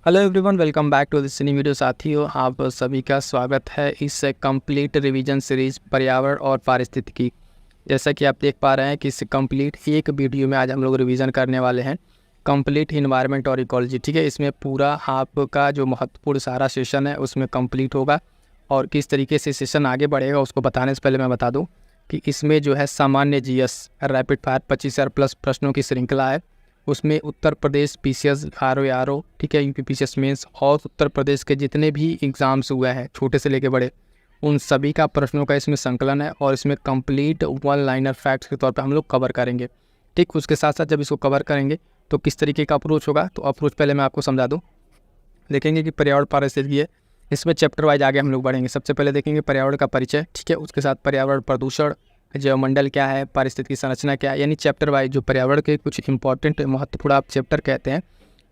Hello everyone, welcome back to this new video. साथियों, आप सभी का स्वागत है इस कंप्लीट रिवीजन सीरीज पर्यावरण और पारिस्थितिकी। जैसा कि आप देख पा रहे हैं कि इस कंप्लीट एक वीडियो में आज हम लोग रिवीजन करने वाले हैं कंप्लीट इन्वायरमेंट और इकोलॉजी। ठीक है, इसमें पूरा आपका जो महत्वपूर्ण सारा सेशन है उसमें कंप्लीट होगा और किस तरीके से सेशन आगे बढ़ेगा उसको बताने से पहले मैं बता दूँ कि इसमें जो है सामान्य जीएस रैपिड फायर 25,000+ प्रश्नों की श्रृंखला है। उसमें उत्तर प्रदेश पीसीएस आरओ ठीक है, यूपी पीसीएस मेंस और उत्तर प्रदेश के जितने भी एग्ज़ाम्स हुए हैं छोटे से लेके बड़े, उन सभी का प्रश्नों का इसमें संकलन है और इसमें कंप्लीट वन लाइनर फैक्ट्स के तौर पर हम लोग कवर करेंगे। ठीक, उसके साथ साथ जब इसको कवर करेंगे तो किस तरीके का अप्रोच होगा, तो अप्रोच पहले मैं आपको समझा दूँ। देखेंगे कि पर्यावरण पारिस्थितिकी है, इसमें चैप्टर वाइज आगे हम लोग बढ़ेंगे। सबसे पहले देखेंगे पर्यावरण का परिचय, ठीक है, उसके साथ पर्यावरण प्रदूषण, जैवमंडल क्या है, पारिस्थितिकी संरचना क्या है, यानी चैप्टर वाइज जो पर्यावरण के कुछ इंपॉर्टेंट महत्वपूर्ण आप चैप्टर कहते हैं,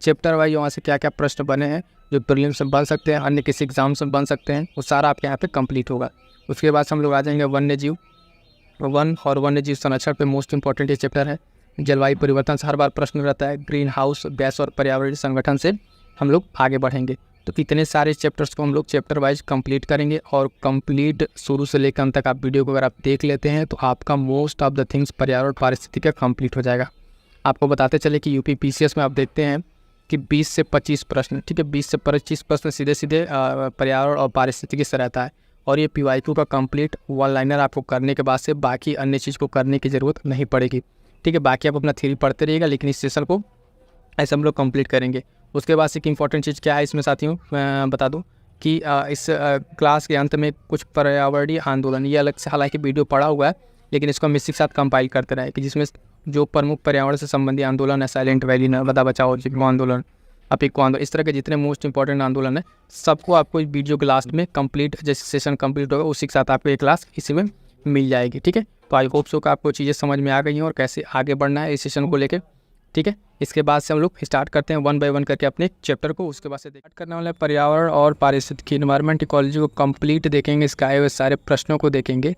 चैप्टर वाइज वहाँ से क्या क्या प्रश्न बने हैं जो प्रीलिम्स में बन सकते हैं, अन्य किसी एग्जाम्स में बन सकते हैं, वो सारा आपके यहाँ पे कंप्लीट होगा। उसके बाद हम लोग आ जाएंगे वन्य जीव और वन्य जीव संरक्षण पे मोस्ट इंपॉर्टेंट ये चैप्टर है। जलवायु परिवर्तन से हर बार प्रश्न रहता है, ग्रीन हाउस गैस और पर्यावरणीय संगठन से हम लोग आगे बढ़ेंगे। तो इतने सारे चैप्टर्स को हम लोग चैप्टर वाइज कंप्लीट करेंगे और कंप्लीट शुरू से लेकर अंत तक आप वीडियो को अगर आप देख लेते हैं तो आपका मोस्ट ऑफ द थिंग्स पर्यावरण पारिस्थितिकी का कंप्लीट हो जाएगा। आपको बताते चले कि यूपी पीसीएस में आप देखते हैं कि 20 से 25 प्रश्न, ठीक है, 20 से 25 प्रश्न सीधे सीधे पर्यावरण और पारिस्थितिकी से रहता है और ये पीवाईक्यू का कंप्लीट वन लाइनर आपको करने के बाद से बाकी अन्य चीज़ को करने की ज़रूरत नहीं पड़ेगी। ठीक है, बाकी आप अपना थ्योरी पढ़ते रहिएगा, लेकिन इस सेशन को ऐसे हम लोग कंप्लीट करेंगे। उसके बाद एक इंपॉर्टेंट चीज़ क्या है इसमें साथियों, मैं बता दूं कि इस क्लास के अंत में कुछ पर्यावरणीय आंदोलन, ये अलग से हालांकि वीडियो पड़ा हुआ है लेकिन इसको हम इसी के साथ कंपाइल करते रहे कि जिसमें जो प्रमुख पर्यावरण से संबंधित आंदोलन है, साइलेंट वैली, नर्मदा बचाओ आंदोलन, अपिको आंदोलन, इस तरह के जितने मोस्ट इंपॉर्टेंट आंदोलन है सबको आपको इस वीडियो के लास्ट में कंप्लीट, जैसे सेशन कंप्लीट होगा उसी के साथ आपको एक क्लास इसी में मिल जाएगी। ठीक है, तो आई होप सो का आपको चीज़ें समझ में आ गई हैं और कैसे आगे बढ़ना है इस सेशन को लेकर। ठीक है, इसके बाद से हम लोग स्टार्ट करते हैं वन बाय वन करके अपने चैप्टर को। उसके बाद से स्टार्ट करने वाले पर्यावरण और पारिस्थितिकी इन्वायरमेंट इकोलॉजी को कंप्लीट देखेंगे, इसके आए हुए सारे प्रश्नों को देखेंगे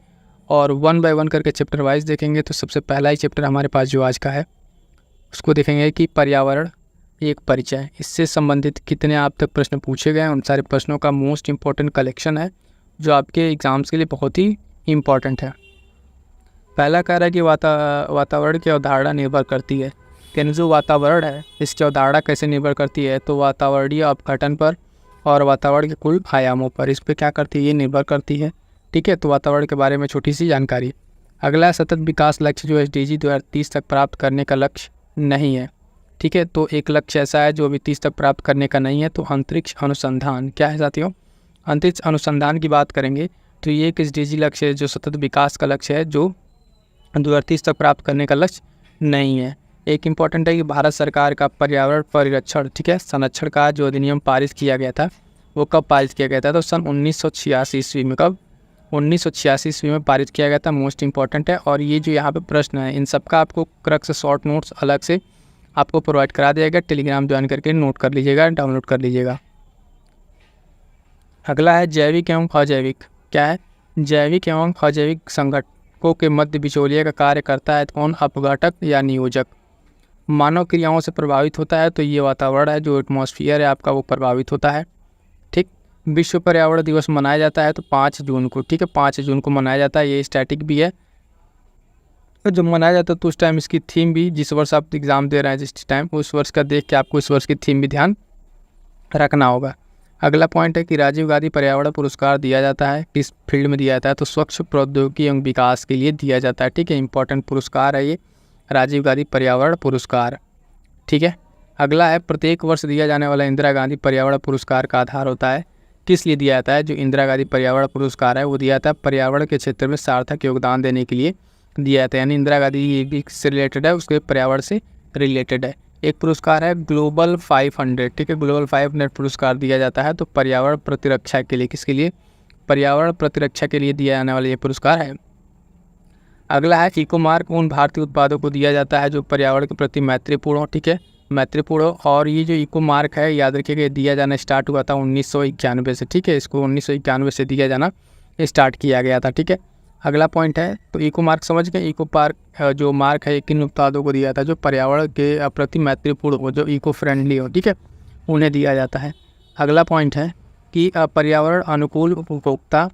और वन बाय वन करके चैप्टर वाइज देखेंगे। तो सबसे पहला ही चैप्टर हमारे पास जो आज का है उसको देखेंगे कि पर्यावरण एक परिचय, इससे संबंधित कितने आप तक प्रश्न पूछे गए हैं, उन सारे प्रश्नों का मोस्ट इंपॉर्टेंट कलेक्शन है जो आपके एग्जाम्स के लिए बहुत ही इम्पॉर्टेंट है। पहला कह रहा है कि वातावरण की अवधारणा निर्भर करती है, यानी जो वातावरण है इसकी अवधारणा कैसे निर्भर करती है, तो वातावरणीय अपघटन पर और वातावरण के कुल आयामों पर, इस पर क्या करती है, ये निर्भर करती है। ठीक है, तो वातावरण के बारे में छोटी सी जानकारी। अगला सतत विकास लक्ष्य जो SDG 2030 तक प्राप्त करने का लक्ष्य नहीं है। ठीक है, तो एक लक्ष्य ऐसा है जो अभी 30 तक प्राप्त करने का नहीं है, तो अंतरिक्ष अनुसंधान क्या है साथियों, अंतरिक्ष अनुसंधान की बात करेंगे तो ये एक SDG लक्ष्य है जो सतत विकास का लक्ष्य है, जो 2030 तक प्राप्त करने का लक्ष्य नहीं है। एक इम्पॉर्टेंट है कि भारत सरकार का पर्यावरण परिरक्षण, ठीक है, संरक्षण का जो अधिनियम पारित किया गया था वो कब पारित किया गया था, तो सन 1986 ईस्वी में। कब? 1986 ईस्वी में पारित किया गया था, मोस्ट इंपॉर्टेंट है। और ये जो यहाँ पे प्रश्न है इन सब का आपको क्रक्स शॉर्ट नोट्स अलग से आपको प्रोवाइड करा दिया गया, टेलीग्राम ज्वाइन करके नोट कर लीजिएगा, डाउनलोड कर लीजिएगा। अगला है जैविक एवं अजैविक, क्या है, जैविक एवं अजैविक संगठकों के मध्य बिचौलिए का कार्य करता है कौन, अपघटक या नियोजक। मानव क्रियाओं से प्रभावित होता है तो ये वातावरण है, जो एटमॉस्फेयर है आपका वो प्रभावित होता है। ठीक, विश्व पर्यावरण दिवस मनाया जाता है तो 5 जून को, ठीक है, 5 जून को मनाया जाता है। ये स्टैटिक भी है, तो जब मनाया जाता है तो उस टाइम इसकी थीम भी, जिस वर्ष आप एग्ज़ाम दे रहे हैं जिस टाइम, उस वर्ष का देख के आपको इस वर्ष की थीम भी ध्यान रखना होगा। अगला पॉइंट है कि राजीव गांधी पर्यावरण पुरस्कार दिया जाता है, किस फील्ड में दिया जाता है, तो स्वच्छ प्रौद्योगिकी एवं विकास के लिए दिया जाता है। ठीक है, इंपॉर्टेंट पुरस्कार है ये राजीव गांधी पर्यावरण पुरस्कार। ठीक है, अगला है प्रत्येक वर्ष दिया जाने वाला इंदिरा गांधी पर्यावरण पुरस्कार का आधार होता है, किस लिए दिया जाता है, जो इंदिरा गांधी पर्यावरण पुरस्कार है वो दिया जाता है पर्यावरण के क्षेत्र में सार्थक योगदान देने के लिए दिया जाता है, यानी इंदिरा गांधी ये भी से रिलेटेड है, उसके पर्यावरण से रिलेटेड है। एक पुरस्कार है ग्लोबल 500, ठीक है, ग्लोबल 500 पुरस्कार दिया जाता है तो पर्यावरण प्रतिरक्षा के लिए, किसके लिए, पर्यावरण प्रतिरक्षा के लिए दिया जाने वाला ये पुरस्कार है। अगला है इको मार्क उन भारतीय उत्पादों को दिया जाता है जो पर्यावरण के प्रति मैत्रीपूर्ण हो, ठीक है, मैत्रीपूर्ण हो। और ये जो इको मार्क है याद रखिएगा दिया जाना स्टार्ट हुआ था 1991 से। ठीक है, इसको 1991 से दिया जाना स्टार्ट किया गया था। ठीक है, अगला पॉइंट है तो इको मार्क समझ गए, इको पार्क जो मार्क है किन उत्पादों को दिया था, जो पर्यावरण के प्रति मैत्रीपूर्ण हो, जो इको फ्रेंडली हो। ठीक है, उन्हें दिया जाता है। अगला पॉइंट है कि पर्यावरण अनुकूल उपभोक्ता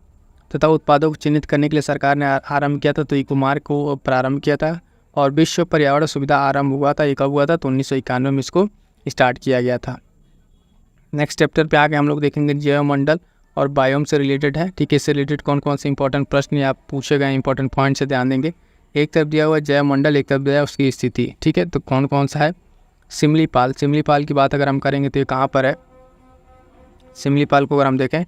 तथा उत्पादों को चिन्हित करने के लिए सरकार ने आरंभ किया था, तो ई कुमार को प्रारंभ किया था। और विश्व पर्यावरण सुविधा आरंभ हुआ था, ये कब हुआ था, तो 1991 में इसको स्टार्ट किया गया था। नेक्स्ट चैप्टर पे आगे हम लोग देखेंगे जैवमंडल और बायोम से रिलेटेड है। ठीक है, इससे रिलेटेड कौन कौन से इंपॉर्टेंट प्रश्न आप पूछे गए इंपॉर्टेंट पॉइंट से ध्यान देंगे। एक तरफ दिया हुआ है जैवमंडल, एक तरफ दिया है उसकी स्थिति। ठीक है, तो कौन कौन सा है। सिमलीपाल की बात अगर हम करेंगे तो ये कहाँ पर है, सिमलीपाल को अगर हम देखें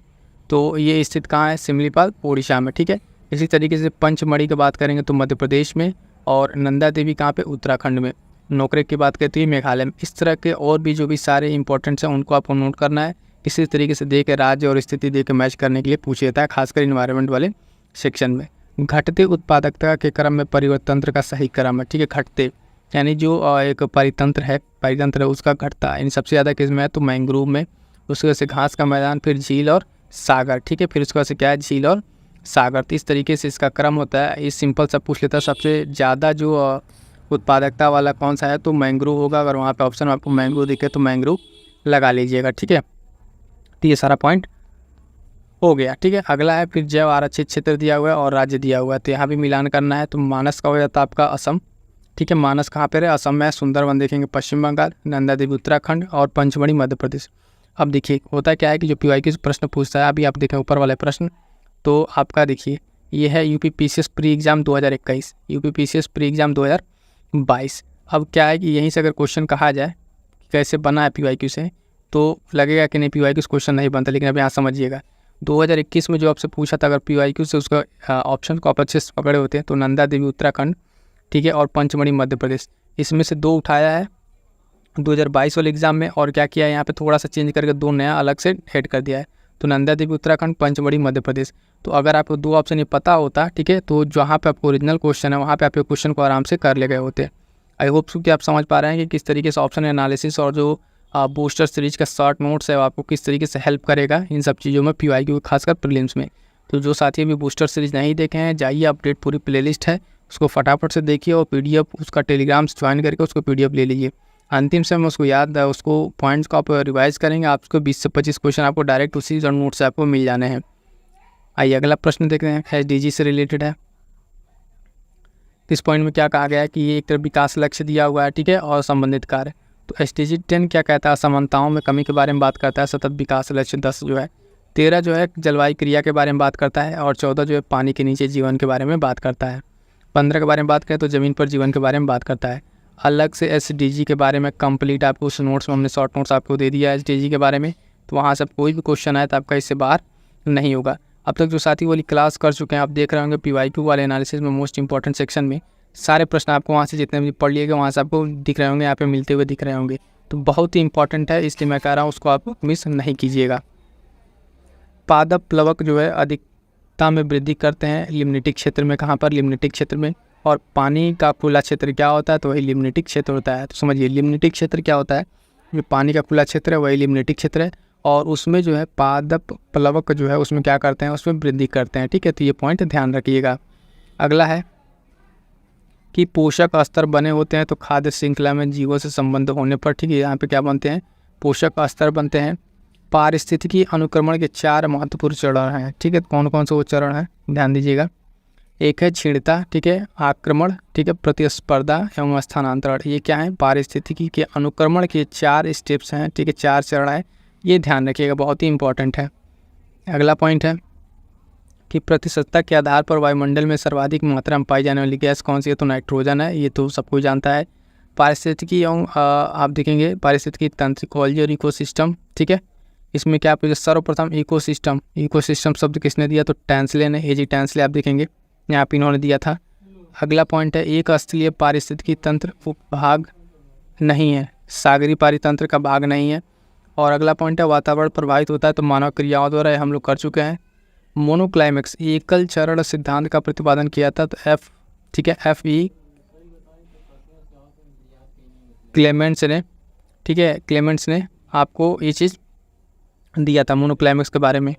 तो ये स्थित कहाँ है, सिमलीपाल उड़ीसा में। ठीक है, इसी तरीके से पंचमढ़ी की बात करेंगे तो मध्य प्रदेश में, और नंदा देवी कहाँ पे, उत्तराखंड में। नोकरेक की बात करती है मेघालय में। इस तरह के और भी जो भी सारे इंपॉर्टेंट्स हैं उनको आपको नोट करना है। इसी तरीके से दे के राज्य और स्थिति दे के मैच करने के लिए पूछा जाता है, खासकर इन्वायरमेंट वाले सेक्शन में। घटते उत्पादकता के क्रम में परिवर्तन का सही क्रम है। ठीक है, घटते यानी जो एक परितंत्र है उसका घटता यानी सबसे ज़्यादा किस में है, तो मैंग्रोव में। उसके वजह से घास का मैदान, फिर झील और सागर। ठीक है, फिर उसके वजह से क्या है, झील और सागर। तो इस तरीके से इसका क्रम होता है। ये सिंपल सब पूछ लेता है, सबसे ज़्यादा जो उत्पादकता वाला कौन सा है, तो मैंग्रोव होगा। अगर वहाँ पे ऑप्शन आपको मैंग्रोव दिखे तो मैंग्रोव लगा लीजिएगा। ठीक है, तो ये सारा पॉइंट हो गया। ठीक है, अगला है फिर जैव आरक्षित क्षेत्र दिया हुआ है और राज्य दिया हुआ है, तो यहाँ भी मिलान करना है। तो मानस का हो जाता है आपका असम। ठीक है, मानस कहाँ पर है, असम में। सुंदरवन देखेंगे पश्चिम बंगाल, नंदा देवी उत्तराखंड और पंचमढ़ी मध्य प्रदेश। अब देखिए होता क्या है कि जो PYQ प्रश्न पूछता है, अभी आप देखें ऊपर वाले प्रश्न, तो आपका देखिए ये है UP PCS pre exam 2021, UP PCS pre exam 2022। अब क्या है कि यहीं से अगर क्वेश्चन कहा जाए कैसे बना है PYQ से, तो लगेगा कि नहीं PYQ क्वेश्चन नहीं बनता, लेकिन अब यहाँ समझिएगा 2021 में जो आपसे पूछा था, अगर PYQ से उसका ऑप्शन को आप अच्छे से पकड़े होते हैं तो नंदा देवी उत्तराखंड, ठीक है, और पंचमढ़ी मध्य प्रदेश, इसमें से 2 उठाया है 2022 वाले एग्जाम में, और क्या किया है यहाँ पे थोड़ा सा चेंज करके 2 नया अलग से ऐड कर दिया है। तो नंदा देवी उत्तराखंड, पंचमढ़ी मध्य प्रदेश। तो अगर आपको 2 ऑप्शन ये पता होता, ठीक है, तो जहाँ पे आपको ओरिजिनल क्वेश्चन है वहाँ पे आपके क्वेश्चन को आराम से कर ले गए होते। आई होप सो कि आप समझ पा रहे हैं कि किस तरीके से ऑप्शन एनालिसिस और जो बूस्टर सीरीज का शॉर्ट नोट्स है आपको किस तरीके से हेल्प करेगा इन सब चीज़ों में, PYQ खासकर प्रीलिम्स में। तो जो साथी अभी बूस्टर सीरीज नहीं देखे हैं, जाइए, अपडेट पूरी प्लेलिस्ट है, उसको फटाफट से देखिए और PDF उसका टेलीग्राम से ज्वाइन करके उसको PDF ले लीजिए। अंतिम समय उसको याद है, उसको पॉइंट्स को आप रिवाइज करेंगे, आपको 20 से 25 क्वेश्चन आपको डायरेक्ट उसी नोट से आपको मिल जाने हैं। आइए अगला प्रश्न देखते हैं, SDG से रिलेटेड है। इस पॉइंट में क्या कहा गया है कि ये एक तरफ विकास लक्ष्य दिया हुआ है, ठीक है, और संबंधित कार्य। तो SDG 10 क्या कहता है, असमानताओं में कमी के बारे में बात करता है। सतत विकास लक्ष्य 10 जो है, 13 जो है जलवायु क्रिया के बारे में बात करता है, और 14 जो है पानी के नीचे जीवन के बारे में बात करता है। 15 के बारे में बात करें तो ज़मीन पर जीवन के बारे में बात करता है। अलग से SDG के बारे में कंप्लीट आपको उस नोट्स में हमने शॉर्ट नोट्स आपको दे दिया है SDG के बारे में, तो वहाँ से कोई भी क्वेश्चन आए तो आपका इससे बाहर नहीं होगा। अब तक जो साथी वाली क्लास कर चुके हैं, आप देख रहे होंगे PYQ वाले एनालिसिस में मोस्ट इंपॉर्टेंट सेक्शन में सारे प्रश्न आपको वहाँ से जितने भी पढ़ लिए गए वहाँ से आपको दिख रहे होंगे, यहाँ पे मिलते हुए दिख रहे होंगे। तो बहुत ही इंपॉर्टेंट है, इसलिए मैं कह रहा हूँ उसको आप मिस नहीं कीजिएगा। पादप प्लवक जो है अधिकता में वृद्धि करते हैं लिम्नेटिक क्षेत्र में। कहाँ पर, लिम्नेटिक क्षेत्र में। और पानी का खुला क्षेत्र क्या होता है, तो वही लिम्नेटिक क्षेत्र होता है। तो समझिए लिम्नेटिक क्षेत्र क्या होता है, जो पानी का खुला क्षेत्र है वही लिम्नेटिक क्षेत्र है, और उसमें जो है पादप प्लवक जो है उसमें क्या करते हैं, उसमें वृद्धि करते हैं। ठीक है, तो ये पॉइंट ध्यान रखिएगा। अगला है कि पोषक स्तर बने होते हैं तो खाद्य श्रृंखला में जीवों से संबंध होने पर, ठीक है, यहाँ पे क्या बनते हैं, पोषक स्तर बनते हैं। पारिस्थितिकी अनुक्रमण के 4 महत्वपूर्ण चरण हैं। ठीक है, कौन कौन से वो चरण हैं, ध्यान दीजिएगा। एक है क्षीणता, ठीक है, आक्रमण, ठीक है, प्रतिस्पर्धा एवं स्थानांतरण। ये क्या है, पारिस्थितिकी के अनुक्रमण के 4 स्टेप्स हैं, ठीक है, 4 चरण है, ये ध्यान रखिएगा, बहुत ही इंपॉर्टेंट है। अगला पॉइंट है कि प्रतिशतता के आधार पर वायुमंडल में सर्वाधिक मात्रा में पाई जाने वाली गैस कौन सी है, तो नाइट्रोजन है, ये तो सबको जानता है। पारिस्थितिकी एवं आप देखेंगे पारिस्थितिकी तंत्र, इकोलॉजी और इकोसिस्टम, ठीक है, इसमें क्या आप सर्वप्रथम इकोसिस्टम शब्द किसने दिया, तो टैंसले ने, AG टैंसले आप देखेंगे यहाँ पे इन्होंने दिया था। अगला पॉइंट है एक स्थलीय पारिस्थितिकी तंत्र उपभाग नहीं है, सागरी पारितंत्र का भाग नहीं है। और अगला पॉइंट है वातावरण प्रभावित होता है तो मानव क्रियाओं द्वारा, हम लोग कर चुके हैं। मोनोक्लाइमेक्स एकल चरण सिद्धांत का प्रतिपादन किया था, तो F, ठीक है, FE क्लेमेंट्स ने, ठीक है, क्लेमेंट्स ने आपको ये चीज़ दिया था मोनोक्लाइमेक्स के बारे में।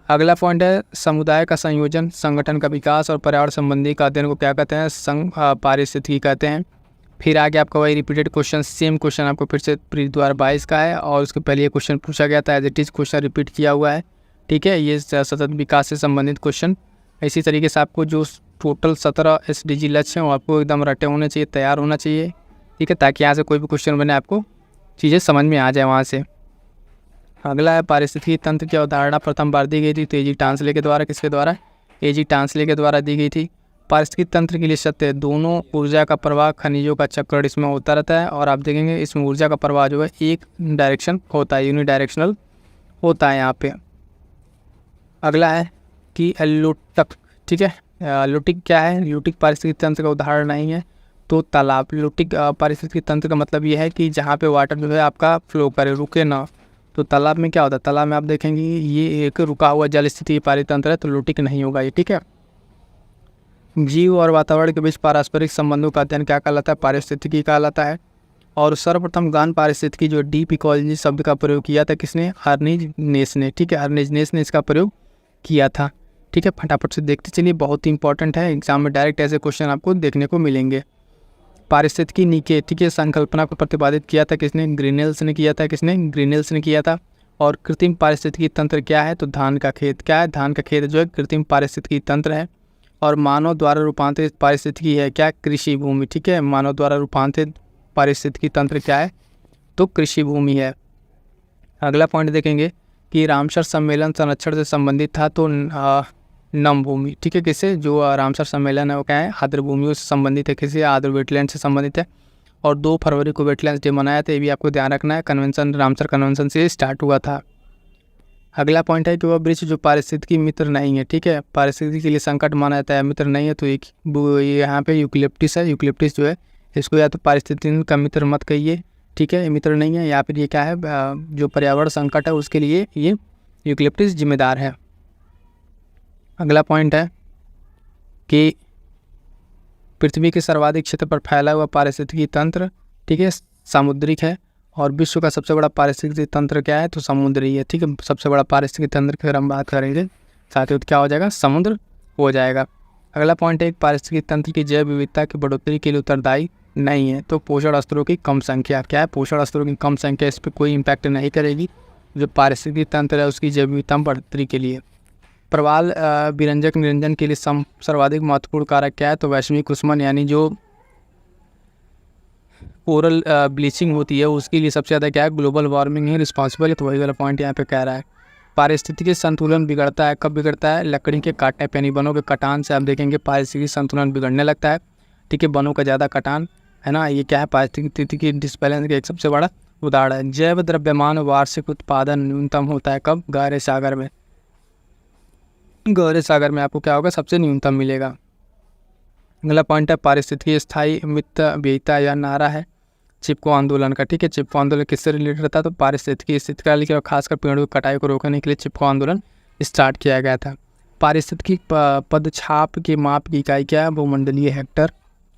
अगला पॉइंट है समुदाय का संयोजन, संगठन का विकास और पर्यावरण संबंधी का अध्ययन को क्या कहते हैं, संघ पारिस्थितिकी कहते हैं। फिर आगे आपका वही रिपीटेड क्वेश्चन, सेम क्वेश्चन आपको फिर से प्री 2022 का है और उसके पहले ये क्वेश्चन पूछा गया था, as it is question repeat किया हुआ है। ठीक है, ये सतत विकास से संबंधित क्वेश्चन। इसी तरीके से आपको जो टोटल 17 SDG लक्ष्य हैं वो आपको एकदम रटे होने चाहिए, तैयार होना चाहिए। ठीक है, ताकि यहाँ से कोई भी क्वेश्चन बने आपको चीज़ें समझ में आ जाए वहाँ से। अगला है पारिस्थितिकी तंत्र की अवधारणा प्रथम बार दी गई थी तो एजी टांसले के द्वारा, किसके द्वारा? एजी टांसले के द्वारा दी गई थी। पारिस्थितिकी तंत्र के लिए सत्य है, दोनों ऊर्जा का प्रवाह, खनिजों का चक्कर इसमें होता रहता है और आप देखेंगे इसमें ऊर्जा का प्रवाह जो है एक डायरेक्शन होता है, यूनिडायरेक्शनल होता है यहाँ पे। अगला है कि लुटक। ठीक है, लुटिक क्या है? लुटिक पारिस्थितिकी तंत्र का उदाहरण नहीं है तो तालाब। लुटिक पारिस्थितिकी तंत्र का मतलब ये है कि जहाँ पे वाटर जो है आपका फ्लो करे, रुके ना। तो तालाब में क्या होता है? तालाब में आप देखेंगे ये एक रुका हुआ जल स्थिति पारितंत्र है, तो लुटिक नहीं होगा ये। ठीक है, जीव और वातावरण के बीच पारस्परिक संबंधों का अध्ययन क्या कहलाता है? पारिस्थितिकी कहलाता है। और सर्वप्रथम गहन पारिस्थितिकी जो डीप इकोलॉजी शब्द का प्रयोग किया था किसने? अर्नीज नेस ने। ठीक है, अर्नीज नेस ने इसका प्रयोग किया था। ठीक है, फटाफट से देखते चलिए, बहुत ही इंपॉर्टेंट है, एग्जाम में डायरेक्ट ऐसे क्वेश्चन आपको देखने को मिलेंगे। पारिस्थितिकी नीचे, ठीक है, संकल्पना को प्रतिपादित किया था किसने? ग्रीनेल्स ने किया था। किसने? ग्रीनेल्स ने किया था। और कृत्रिम पारिस्थितिकी तंत्र क्या है? तो धान का खेत। क्या है? धान का खेत जो है कृत्रिम पारिस्थितिकी तंत्र है। और मानव द्वारा रूपांतरित पारिस्थितिकी है क्या? कृषि भूमि। ठीक है, मानव द्वारा रूपांतरित पारिस्थितिकी तंत्र क्या है? तो कृषि भूमि है। अगला पॉइंट देखेंगे कि रामसर सम्मेलन संरक्षण से संबंधित था तो नम भूमि। ठीक है, किससे? जो रामसर सम्मेलन है वो क्या है? आर्द्र भूमियों से संबंधित है। किसी आर्द्र वेटलैंड से संबंधित है। और 2 फरवरी को वेटलैंड्स डे मनाया था, ये भी आपको ध्यान रखना है। कन्वेंशन, रामसर कन्वेंशन से स्टार्ट हुआ था। अगला पॉइंट है कि वह वृक्ष जो पारिस्थितिकी मित्र नहीं है। ठीक है, पारिस्थितिकी के लिए संकट माना जाता है, मित्र नहीं है, तो एक यहाँ पे यूकलिप्टिस है। यूकलिप्टिस जो है इसको या तो पारिस्थितिकी का मित्र मत कहिए। ठीक है, ये मित्र नहीं है, या फिर ये क्या है? जो पर्यावरण संकट है उसके लिए ये यूकलिप्टिस जिम्मेदार है। अगला पॉइंट है कि पृथ्वी के सर्वाधिक क्षेत्र पर फैला हुआ पारिस्थितिकी तंत्र, ठीक है, सामुद्रिक है। और विश्व का सबसे बड़ा पारिस्थितिकी तंत्र क्या है? तो समुद्री है। ठीक है, सबसे बड़ा पारिस्थितिकी तंत्र की अगर हम बात करेंगे साथ ही क्या हो जाएगा? समुद्र हो जाएगा। अगला पॉइंट है पारिस्थितिकी तंत्र की जैव विविधता की बढ़ोतरी के लिए उत्तरदायी नहीं है तो पोषण स्तरों की कम संख्या। क्या है? पोषण स्तरों की कम संख्या इस पर कोई इम्पैक्ट नहीं करेगी। जो पारिस्थितिकी तंत्र है उसकी जैव विविधता बढ़ोतरी के लिए। प्रवाल विरंजक निरंजन के लिए सर्वाधिक महत्वपूर्ण कारक क्या है? तो वैश्विक ऊष्मन, यानी जो कोरल ब्लीचिंग होती है उसके लिए सबसे ज़्यादा क्या है? ग्लोबल वार्मिंग है रिस्पॉन्सिबल है। तो वही वाला पॉइंट यहाँ पे कह रहा है। पारिस्थितिकी संतुलन बिगड़ता है, कब बिगड़ता है? लकड़ी के काटने पे, यानी वनों के कटान से आप देखेंगे पारिस्थितिकी संतुलन बिगड़ने लगता है। ठीक है, वनों का ज़्यादा कटान है ना, ये क्या है? पारिस्थितिकी डिसबैलेंस का एक सबसे बड़ा उदाहरण है। जैव द्रव्यमान वार्षिक उत्पादन न्यूनतम होता है कब? गहरे सागर में। गहरे सागर में आपको क्या होगा? सबसे न्यूनतम मिलेगा। अगला पॉइंट है पारिस्थितिकी स्थायी मितव्ययिता या नारा है चिपको आंदोलन का। ठीक है, चिपको आंदोलन किससे रिलेटेड था? तो पारिस्थितिकी स्थिति का लेकर खासकर पेड़ों की कटाई को रोकने के लिए चिपको आंदोलन स्टार्ट किया गया था। पारिस्थितिकी पदछाप के माप की इकाई क्या है? भूमंडलीय हेक्टर।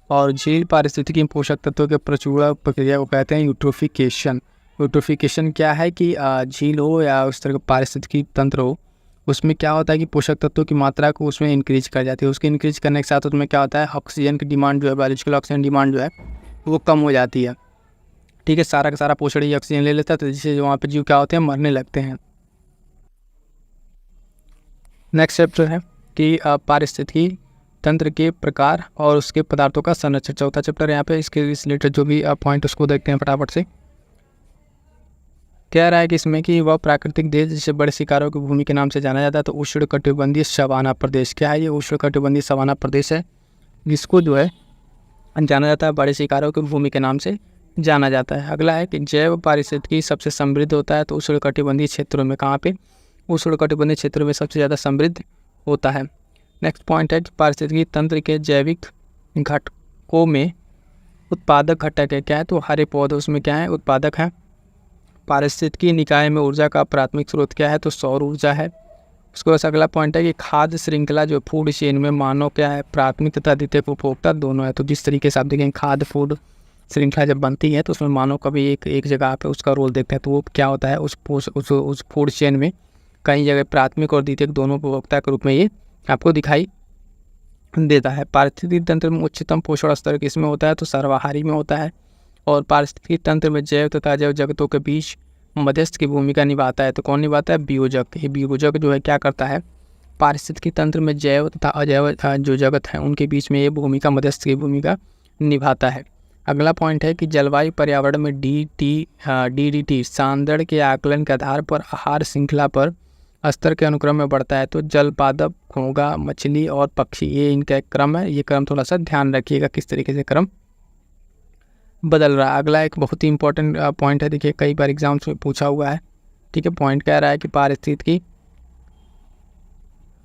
और झील पारिस्थितिकी पोषक तत्वों के प्रचुरण प्रक्रिया को कहते हैं यूट्रोफिकेशन। यूट्रोफिकेशन क्या है कि झील हो या उस तरह का पारिस्थितिकी तंत्र हो, उसमें क्या होता है कि पोषक तत्वों की मात्रा को उसमें इंक्रीज कर जाती है। उसके इंक्रीज करने के साथ उसमें क्या होता है? ऑक्सीजन की डिमांड जो है, बायोलॉजिकल ऑक्सीजन डिमांड जो है वो कम हो जाती है। ठीक है, सारा का सारा पोषण ही ऑक्सीजन ले लेता है, तो जिससे वहाँ पे जीव क्या होते हैं? मरने लगते हैं। नेक्स्ट चैप्टर है कि पारिस्थितिकी तंत्र के प्रकार और उसके पदार्थों का संरक्षण। चौथा चैप्टर यहाँ पे इसके रिलेटेड जो भी पॉइंट उसको देखते हैं फटाफट से। कह रहा है कि इसमें कि वह प्राकृतिक देश जिसे बड़े शिकारों की भूमि के नाम से जाना जाता है तो उष्णकटिबंधीय सवाना प्रदेश। क्या है ये? उष्णकटिबंधीय सवाना प्रदेश है, जिसको जो है जाना जाता है बड़े शिकारों की भूमि के नाम से जाना जाता है। अगला है कि जैव पारिस्थितिकी सबसे समृद्ध होता है तो उष्णकटिबंधीय क्षेत्रों में। कहाँ पे? उष्णकटिबंधीय क्षेत्रों में सबसे ज़्यादा समृद्ध होता है। नेक्स्ट पॉइंट है पारिस्थितिकी तंत्र के जैविक घटकों में उत्पादक घटक है। क्या है? तो हरे पौधे उसमें क्या है? उत्पादक है। पारिस्थितिकी निकाय में ऊर्जा का प्राथमिक स्रोत क्या है? तो सौर ऊर्जा है। उसके बाद अगला पॉइंट है कि खाद्य श्रृंखला जो फूड चेन में मानव क्या है? प्राथमिक तथा द्वितीयक उपभोक्ता दोनों है। तो जिस तरीके से आप देखेंगे खाद्य फूड श्रृंखला जब बनती है तो उसमें मानव का भी एक जगह पे उसका रोल देखते हैं, तो वो क्या होता है? उस फूड चेन में कई जगह प्राथमिक और द्वितीयक दोनों उपभोक्ता के रूप में ये आपको दिखाई देता है। पारिस्थितिकी तंत्र में उच्चतम पोषण स्तर किसमें होता है? तो सर्वाहारी में होता है। और पारिस्थितिकी तंत्र में जैव तथा अजैव जगतों के बीच मध्यस्थ की भूमिका निभाता है। तो कौन निभाता है? वियोजक। ये वियोजक जो है क्या करता है? पारिस्थितिकी तंत्र में जैव तथा अजैव जो जगत हैं उनके बीच में ये भूमिका, मध्यस्थ की भूमिका निभाता है। अगला पॉइंट है कि जलवायु पर्यावरण में DDT सांद्रण के आकलन के आधार पर आहार श्रृंखला पर स्तर के अनुक्रम में बढ़ता है। तो जल पादप, घोंघा, मछली और पक्षी, ये इनका एक क्रम है। ये क्रम थोड़ा सा ध्यान रखिएगा किस तरीके से क्रम बदल रहा है। अगला एक बहुत ही इंपॉर्टेंट पॉइंट है, देखिए कई बार एग्जाम्स में पूछा हुआ है। ठीक है, पॉइंट कह रहा है कि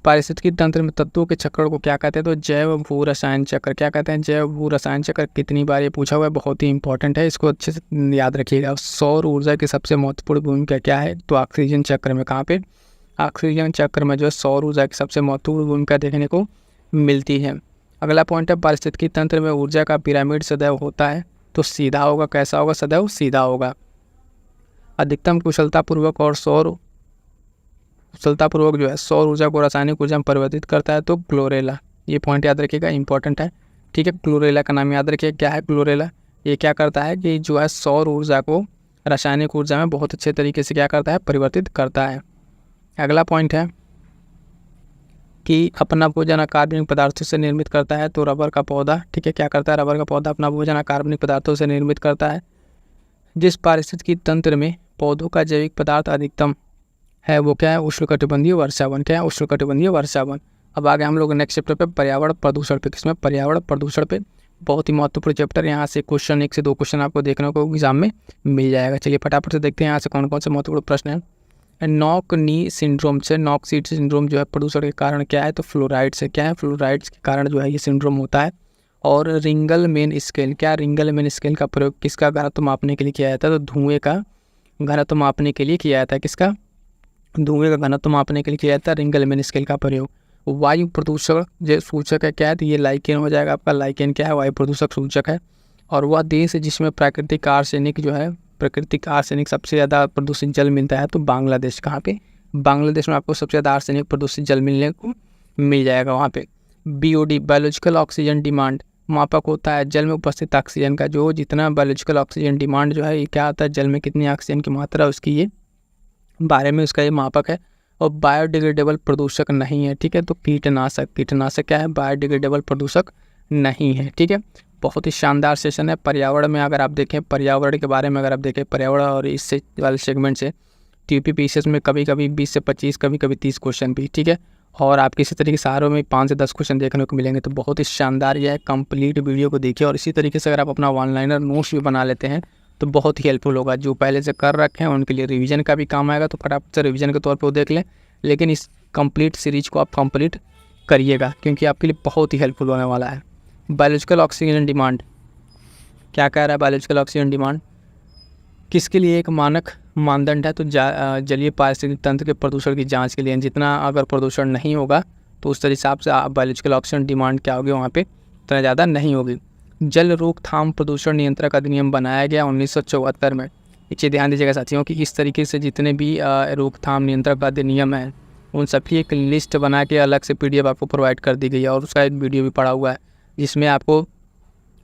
पारिस्थितिकी तंत्र में तत्वों के चक्र को क्या कहते हैं? तो जैव भू रसायन चक्र। क्या कहते हैं? जैव भू रसायन चक्र। कितनी बार ये पूछा हुआ है, बहुत ही इंपॉर्टेंट है, इसको अच्छे से याद रखिएगा। सौर ऊर्जा की सबसे महत्वपूर्ण भूमिका क्या है? तो ऑक्सीजन चक्र में। कहाँ पे? ऑक्सीजन चक्र में जो है सौर ऊर्जा की सबसे महत्वपूर्ण भूमिका देखने को मिलती है। अगला पॉइंट है पारिस्थितिकी तंत्र में ऊर्जा का पिरामिड सदैव होता है। तो सीधा होगा। कैसा होगा? सदैव सीधा होगा। अधिकतम कुशलतापूर्वक जो है सौर ऊर्जा को रासायनिक ऊर्जा में परिवर्तित करता है। तो क्लोरेला। ये पॉइंट याद रखिएगा, इंपॉर्टेंट है। ठीक है, क्लोरेला का नाम याद रखिए। क्या है क्लोरेला? ये क्या करता है कि जो है सौर ऊर्जा को रासायनिक ऊर्जा में बहुत अच्छे तरीके से क्या करता है? परिवर्तित करता है। अगला पॉइंट है कि अपना भोजन कार्बनिक पदार्थों से निर्मित करता है। तो रबर का पौधा, ठीक है, क्या करता है? रबर का पौधा अपना भोजन कार्बनिक पदार्थों से निर्मित करता है। जिस पारिस्थितिकी तंत्र में पौधों का जैविक पदार्थ अधिकतम है वो क्या है? उष्णकटिबंधीय वर्षावन। क्या है? उष्णकटिबंधीय वर्षावन। अब आगे हम लोग नेक्स्ट चैप्टर पे पर्यावरण प्रदूषण पे, किसमें? पर्यावरण प्रदूषण पे। बहुत ही महत्वपूर्ण चैप्टर। यहाँ से क्वेश्चन 1 से 2 क्वेश्चन आपको देखने को एग्जाम में मिल जाएगा। चलिए फटाफट से देखते हैं यहाँ से कौन कौन से महत्वपूर्ण प्रश्न हैं। नॉक नी सिंड्रोम से, नॉक सीड सिंड्रोम जो है प्रदूषण के कारण क्या है? तो फ्लोराइड से। क्या है? फ्लोराइड्स के कारण जो है ये सिंड्रोम होता है। और रिंगलमेन स्केल। क्या? रिंगलमेन स्केल का प्रयोग किसका घनत्व मापने के लिए किया जाता है? तो धुएं का घनत्व मापने के लिए किया जाता है। किसका? धुएं का घनत्व मापने के लिए किया जाता है रिंगलमेन स्केल का प्रयोग। वायु प्रदूषण जो सूचक है क्या है? तो ये लाइकेन हो जाएगा आपका। लाइकेन क्या है? वायु प्रदूषक सूचक है। और वह देश है जिसमें प्राकृतिक आर्सेनिक सबसे ज़्यादा प्रदूषित जल मिलता है। तो बांग्लादेश। कहाँ पे? बांग्लादेश में आपको सबसे ज़्यादा आर्सेनिक प्रदूषित जल मिलने को मिल जाएगा वहाँ पे। BOD बायोलॉजिकल ऑक्सीजन डिमांड मापक होता है जल में उपस्थित ऑक्सीजन का। जो जितना बायोलॉजिकल ऑक्सीजन डिमांड जो है ये क्या होता है? जल में कितनी ऑक्सीजन की मात्रा है उसकी ये बारे में उसका ये मापक है। और बायोडिग्रेडेबल प्रदूषक नहीं है। ठीक है, तो कीटनाशक क्या है? बायोडिग्रेडेबल प्रदूषक नहीं है। ठीक है, बहुत ही शानदार सेशन है। पर्यावरण में अगर आप देखें, पर्यावरण के बारे में अगर आप देखें, पर्यावरण और इससे वाले सेगमेंट से TUPPSS में कभी कभी 20 से 25, कभी कभी 30 क्वेश्चन भी। ठीक है, और आपके इसी तरीके से सारों में 5 से 10 क्वेश्चन देखने को मिलेंगे। तो बहुत ही शानदार यह है। कंप्लीट वीडियो को देखिए और इसी तरीके से अगर आप अपना वन लाइनर नोट्स भी बना लेते हैं तो बहुत ही हेल्पफुल होगा। जो पहले से कर रखे हैं उनके लिए रिवीजन का भी काम आएगा। तो फटाफट से रिवीजन के तौर पे वो देख लें, लेकिन इस कंप्लीट सीरीज को आप कंप्लीट करिएगा क्योंकि आपके लिए बहुत ही हेल्पफुल होने वाला है। बायोलॉजिकल ऑक्सीजन डिमांड क्या कह रहा है? बायोलॉजिकल ऑक्सीजन डिमांड किसके लिए एक मानक मानदंड है? तो जलीय पारिस्थितिक तंत्र के प्रदूषण की जाँच के लिए। जितना अगर प्रदूषण नहीं होगा तो उस हिसाब से बायोलॉजिकल ऑक्सीजन डिमांड क्या होगी? वहाँ पर इतना ज़्यादा नहीं होगी। जल रोकथाम प्रदूषण नियंत्रक अधिनियम बनाया गया 1974 में। इसे ध्यान दीजिएगा साथियों कि इस तरीके से जितने भी रोकथाम नियंत्रक अधिनियम है उन सबकी एक लिस्ट बना के अलग से PDF आपको प्रोवाइड कर दी गई है। और उसका एक वीडियो भी पड़ा हुआ है जिसमें आपको